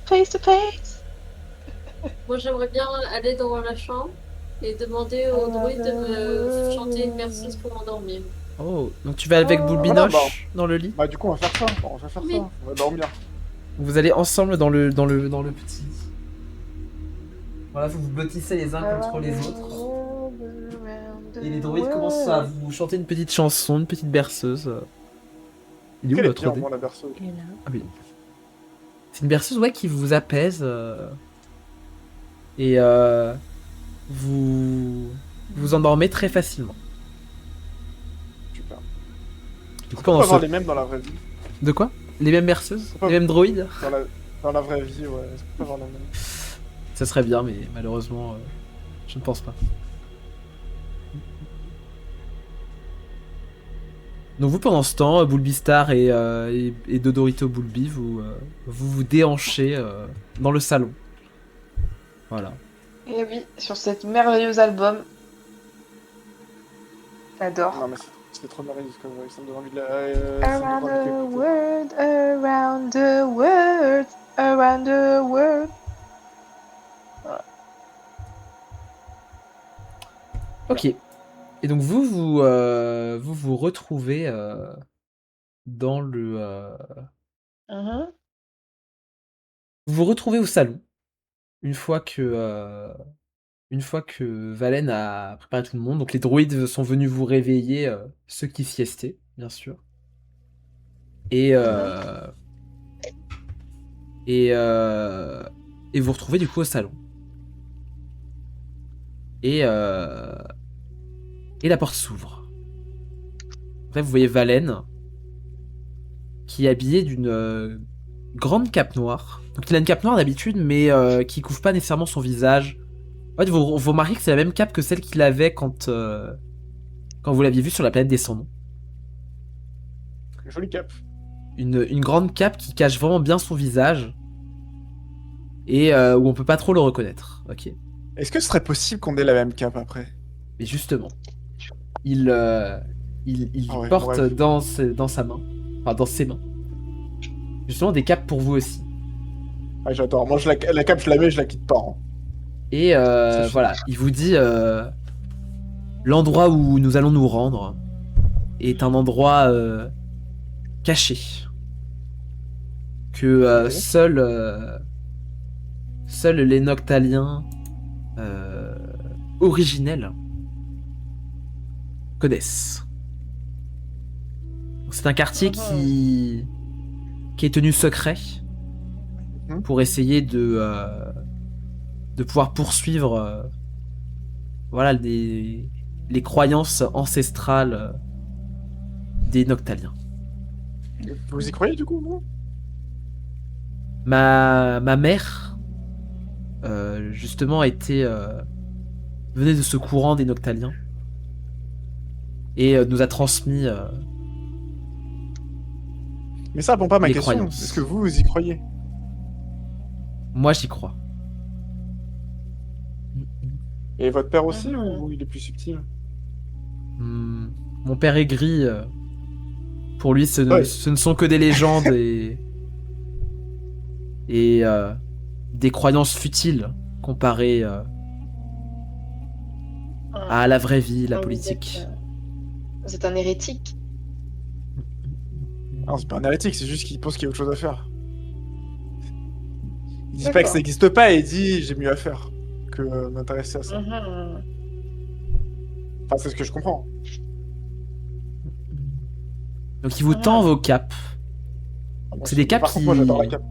Face to Face. Moi, j'aimerais bien aller dans la chambre et demander au druide de me chanter une merci pour m'endormir. Oh, donc tu vas avec Oh. Bulbinoche Voilà, dans le lit? Bah du coup on va faire ça. On va faire Oui. ça. On va dormir. Vous allez ensemble dans le petit. Voilà, vous vous blottissez les uns contre les autres. Et les droïdes commencent à vous chanter une petite chanson, une petite berceuse. Il est où Quelle est notre bien dé? moi la berceuse. Et là. Ah oui. C'est une berceuse ouais, qui vous apaise. Et vous endormez très facilement. Super. Du coup, On pendant peut avoir ce... les mêmes dans la vraie vie. De quoi? Les mêmes berceuses? Pas- Les mêmes droïdes? Dans la vraie vie, ouais. Est-ce qu'on peut avoir les mêmes? Ça serait bien, mais malheureusement, je ne pense pas. Donc vous, pendant ce temps, Bulbistar et Dodorito Bulbi, vous déhanchez dans le salon. Voilà. Et oui, sur cet merveilleux album. J'adore. Non mais C'était trop merveilleux Discovery, ça me donne envie de Around the l'écouter. world, around the world, around the world. Ok. Et donc vous retrouvez dans le... Mhm. Vous vous retrouvez au salon une fois que Valen a préparé tout le monde. Donc les druides sont venus vous réveiller, ceux qui siestaient, bien sûr. Et et vous retrouvez du coup au salon. Et la porte s'ouvre. Après vous voyez Valen qui est habillé d'une grande cape noire. Donc il a une cape noire d'habitude, mais qui couvre pas nécessairement son visage. En fait, vous remarquez que c'est la même cape que celle qu'il avait quand vous l'aviez vu sur la planète des Sans Noms. Joli cap. Une grande cape qui cache vraiment bien son visage et où on peut pas trop le reconnaître. Ok. Est-ce que ce serait possible qu'on ait la même cap après? Mais justement, il Ah ouais, porte bref. dans sa main, enfin dans ses mains, justement des capes pour vous aussi. Ah, j'adore. Moi, la cape, je la mets, je la quitte pas. Hein. Et C'est fini. voilà, il vous dit l'endroit où nous allons nous rendre est un endroit caché que Ok. seuls les Noctaliens originels connaissent. Donc, c'est un quartier qui est tenu secret Mhm. pour essayer de pouvoir poursuivre voilà les croyances ancestrales des Noctaliens. Vous y croyez, du coup, vous? Ma mère justement venait de ce courant des Noctaliens et nous a transmis Mais ça répond pas à ma les question. croyances. Est-ce que vous y croyez? Moi j'y crois. Et votre père aussi, Mhm. ou il est plus subtil? Mon père est gris. Pour lui, Ouais. ce ne sont que des légendes et des croyances futiles comparées à la vraie vie, la Ah, politique. vous êtes un hérétique. Non, c'est pas un hérétique, c'est juste qu'il pense qu'il y a autre chose à faire. Il dit pas que D'accord. ça n'existe pas, il dit j'ai mieux à faire que m'intéresser à ça. Mhm. Enfin, c'est ce que je comprends. Donc il vous tend vos capes. Moi, C'est des capes par contre, moi, j'adore la cape.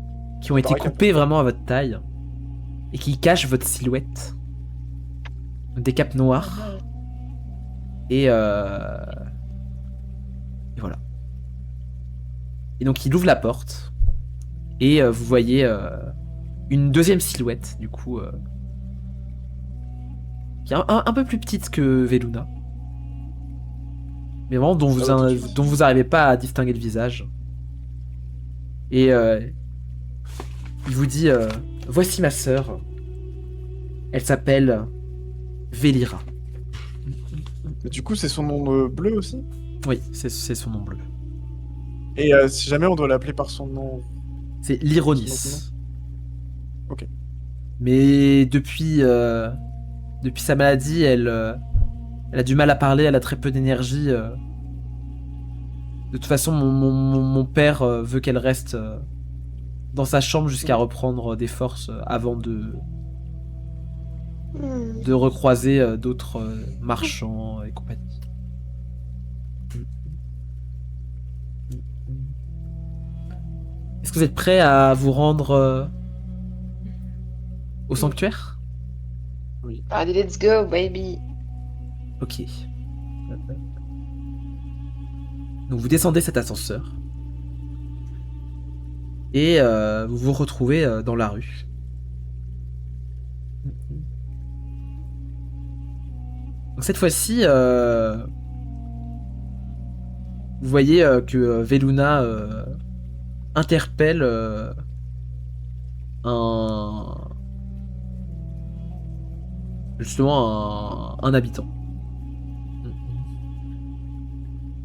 qui ont été J'adore la cape. coupées vraiment à votre taille et qui cachent votre silhouette. Des capes noires. Mhm. Et voilà. Et donc il ouvre la porte et vous voyez une deuxième silhouette du coup qui est un peu plus petite que Veluna. Mais vraiment dont vous arrivez pas à distinguer le visage. Et il vous dit voici ma sœur. Elle s'appelle Vélira. Mais du coup, c'est son nom bleu aussi. Oui, c'est son nom bleu. Et si jamais on doit l'appeler par son nom. C'est l'Ironis. Ok. Mais depuis sa maladie, elle a du mal à parler, elle a très peu d'énergie. De toute façon, mon père veut qu'elle reste dans sa chambre jusqu'à reprendre des forces avant de recroiser d'autres marchands et compagnie. Est-ce que vous êtes prêts à vous rendre au sanctuaire? Allez, let's go, baby. Ok. Donc vous descendez cet ascenseur. Et vous vous retrouvez dans la rue. Donc cette fois-ci, vous voyez que Veluna interpelle justement un habitant.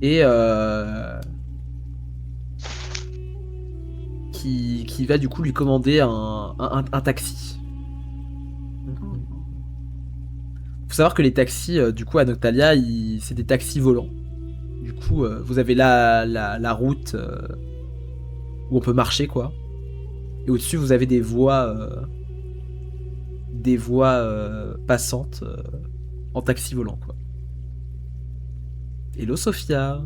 et qui va du coup lui commander un taxi. Faut savoir que les taxis, du coup, à Noctalia, c'est des taxis volants. Du coup, vous avez la route où on peut marcher, quoi. Et au-dessus, vous avez des voies passantes en taxi volant, quoi. Hello, Sophia.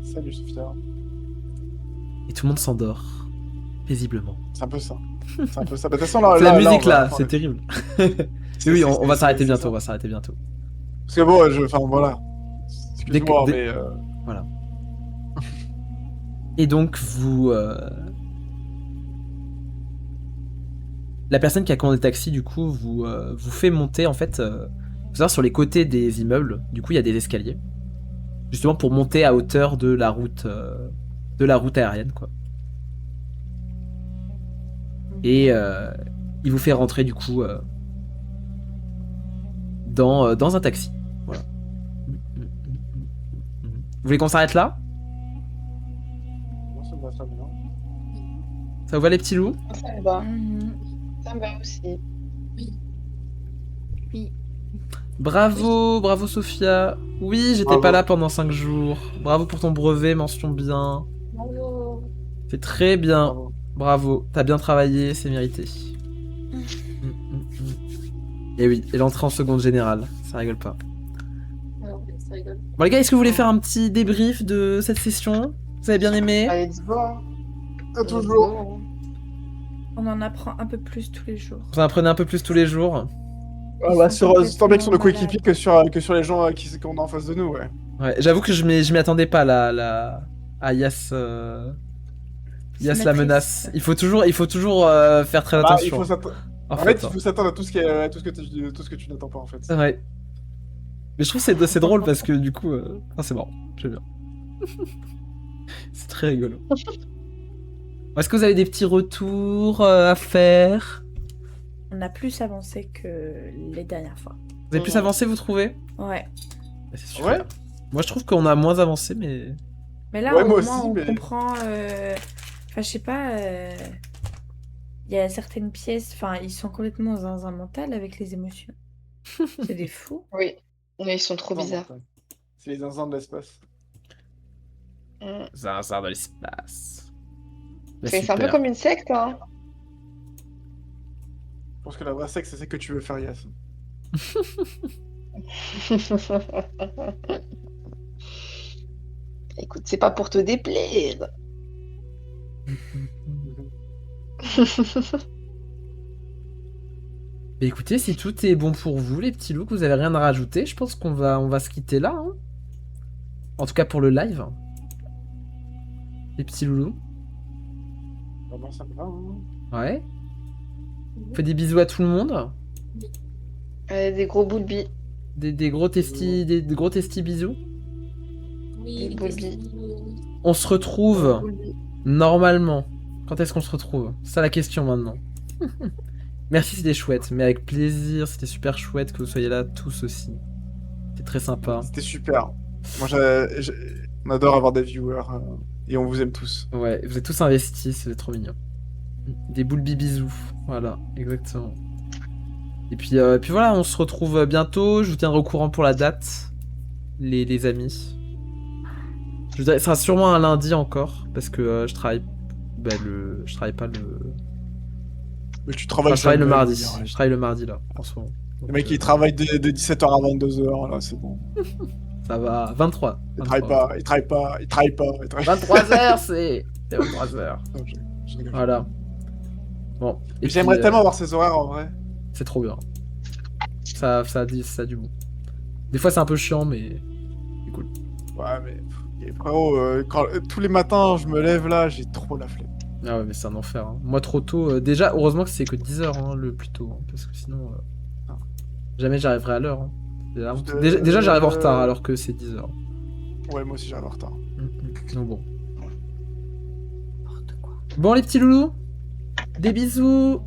Salut Sophia. Et tout le monde s'endort paisiblement. C'est un peu ça. C'est un peu ça. Bah, de toute façon, là, C'est la on musique va- là, enfin, c'est terrible. c'est- Oui, c'est- on va c'est- s'arrêter c'est bientôt, ça. on va s'arrêter bientôt. Parce que bon, enfin voilà. Excuse-moi, Dès- mais Voilà. Et donc, la personne qui a commandé le taxi, du coup, vous fait monter, en fait, faut savoir, sur les côtés des immeubles, du coup, il y a des escaliers. Justement pour monter à hauteur de la route aérienne, quoi. Et il vous fait rentrer, du coup, dans un taxi. Voilà. Vous voulez qu'on s'arrête là? moi, ça me va très bien. Ça vous va, les petits loups? Ça me va. Mhm. Ça me va aussi. Bravo, bravo Sophia. Oui, j'étais Bravo. pas là pendant 5 jours. Bravo pour ton brevet, mention bien. Bonjour. C'est très bien. Bravo. Bravo, t'as bien travaillé, c'est mérité. Et oui, et l'entrée en seconde générale, ça rigole pas. Alors, ça rigole. Bon les gars, est-ce que vous voulez faire un petit débrief de cette session? Vous avez bien aimé? Allez, let's go. Hein. À toujours. On en apprend un peu plus tous les jours. Vous en apprenez un peu plus tous les jours? Ah bah, Ils sont tant bien que sur nos complètement coéquipiers malades. que sur les gens qu'on a en face de nous, ouais. Ouais, j'avoue que je m'y attendais pas à Yas, C'est Yas la matrice. menace. Il faut toujours faire très Bah, attention. En fait, il faut s'attendre à tout ce que tu n'attends pas, en fait. Ouais. Mais je trouve que c'est drôle parce que du coup, c'est marrant, j'aime bien. C'est très rigolo. Est-ce que vous avez des petits retours à faire? On a plus avancé que les dernières fois. Vous avez plus avancé, vous trouvez? Ouais. Bah, c'est super. Ouais. Moi, je trouve qu'on a moins avancé, mais... Mais là, Ouais, au moi moins, aussi, on mais- comprend. Enfin, je sais pas. Il y a certaines pièces. Enfin, ils sont complètement zinzin mental avec les émotions. C'est des fous. Oui. Mais ils sont trop bizarres. C'est les zinzins de l'espace. Mm. Zinzin de l'espace. Bah, C'est un peu super. comme une secte, hein. Je pense que la vraie sexe, c'est ce que tu veux faire, Yas. Écoute, c'est pas pour te déplaire. Bah, écoutez, si tout est bon pour vous, les petits loups, que vous avez rien à rajouter, je pense qu'on va se quitter là. Hein. En tout cas pour le live. Les petits loulous. Bah, moi, ça me va, hein. Ouais. On fait des bisous à tout le monde. Des gros bouts de billes. Des gros testis bisous. Oui, Des boules On se retrouve Boules de billes. normalement. Quand est-ce qu'on se retrouve? C'est ça la question maintenant. Merci, c'était chouette. Mais avec plaisir, c'était super chouette que vous soyez là tous aussi. C'était très sympa. C'était super. Moi, on adore avoir des viewers et on vous aime tous. Ouais, vous êtes tous investis, c'est trop mignon. Des boules bisous. Voilà, exactement. Et puis voilà, on se retrouve bientôt. Je vous tiendrai au courant pour la date, les amis. Je vous dirai, ça sera sûrement un lundi encore, parce que je travaille. Je travaille pas le. Mais tu Enfin, travailles je travaille le jamais, mardi. dire, Je travaille le mardi là, en ce moment. Le Donc, mec, il travaille de 17h à 22h, là, c'est bon. ça va. 23. Il travaille pas, il travaille pas, il travaille pas. 23h, c'est 23h. Non, je rigole. Voilà. Bon. Et puis, J'aimerais tellement avoir ces horaires en vrai. c'est trop bien. Ça a du bon. Des fois, c'est un peu chiant, mais c'est cool. Ouais, mais et frérot, tous les matins, je me lève là, j'ai trop la flemme. Ah ouais, mais c'est un enfer. Hein. Moi, trop tôt. Déjà, heureusement que c'est que 10h hein, le plus tôt. Hein, parce que sinon, jamais j'arriverai à l'heure. Hein. Déjà, j'arrive en retard alors que c'est 10h. Ouais, moi aussi j'arrive en retard. Donc bon. Bon, les petits loulous, des bisous.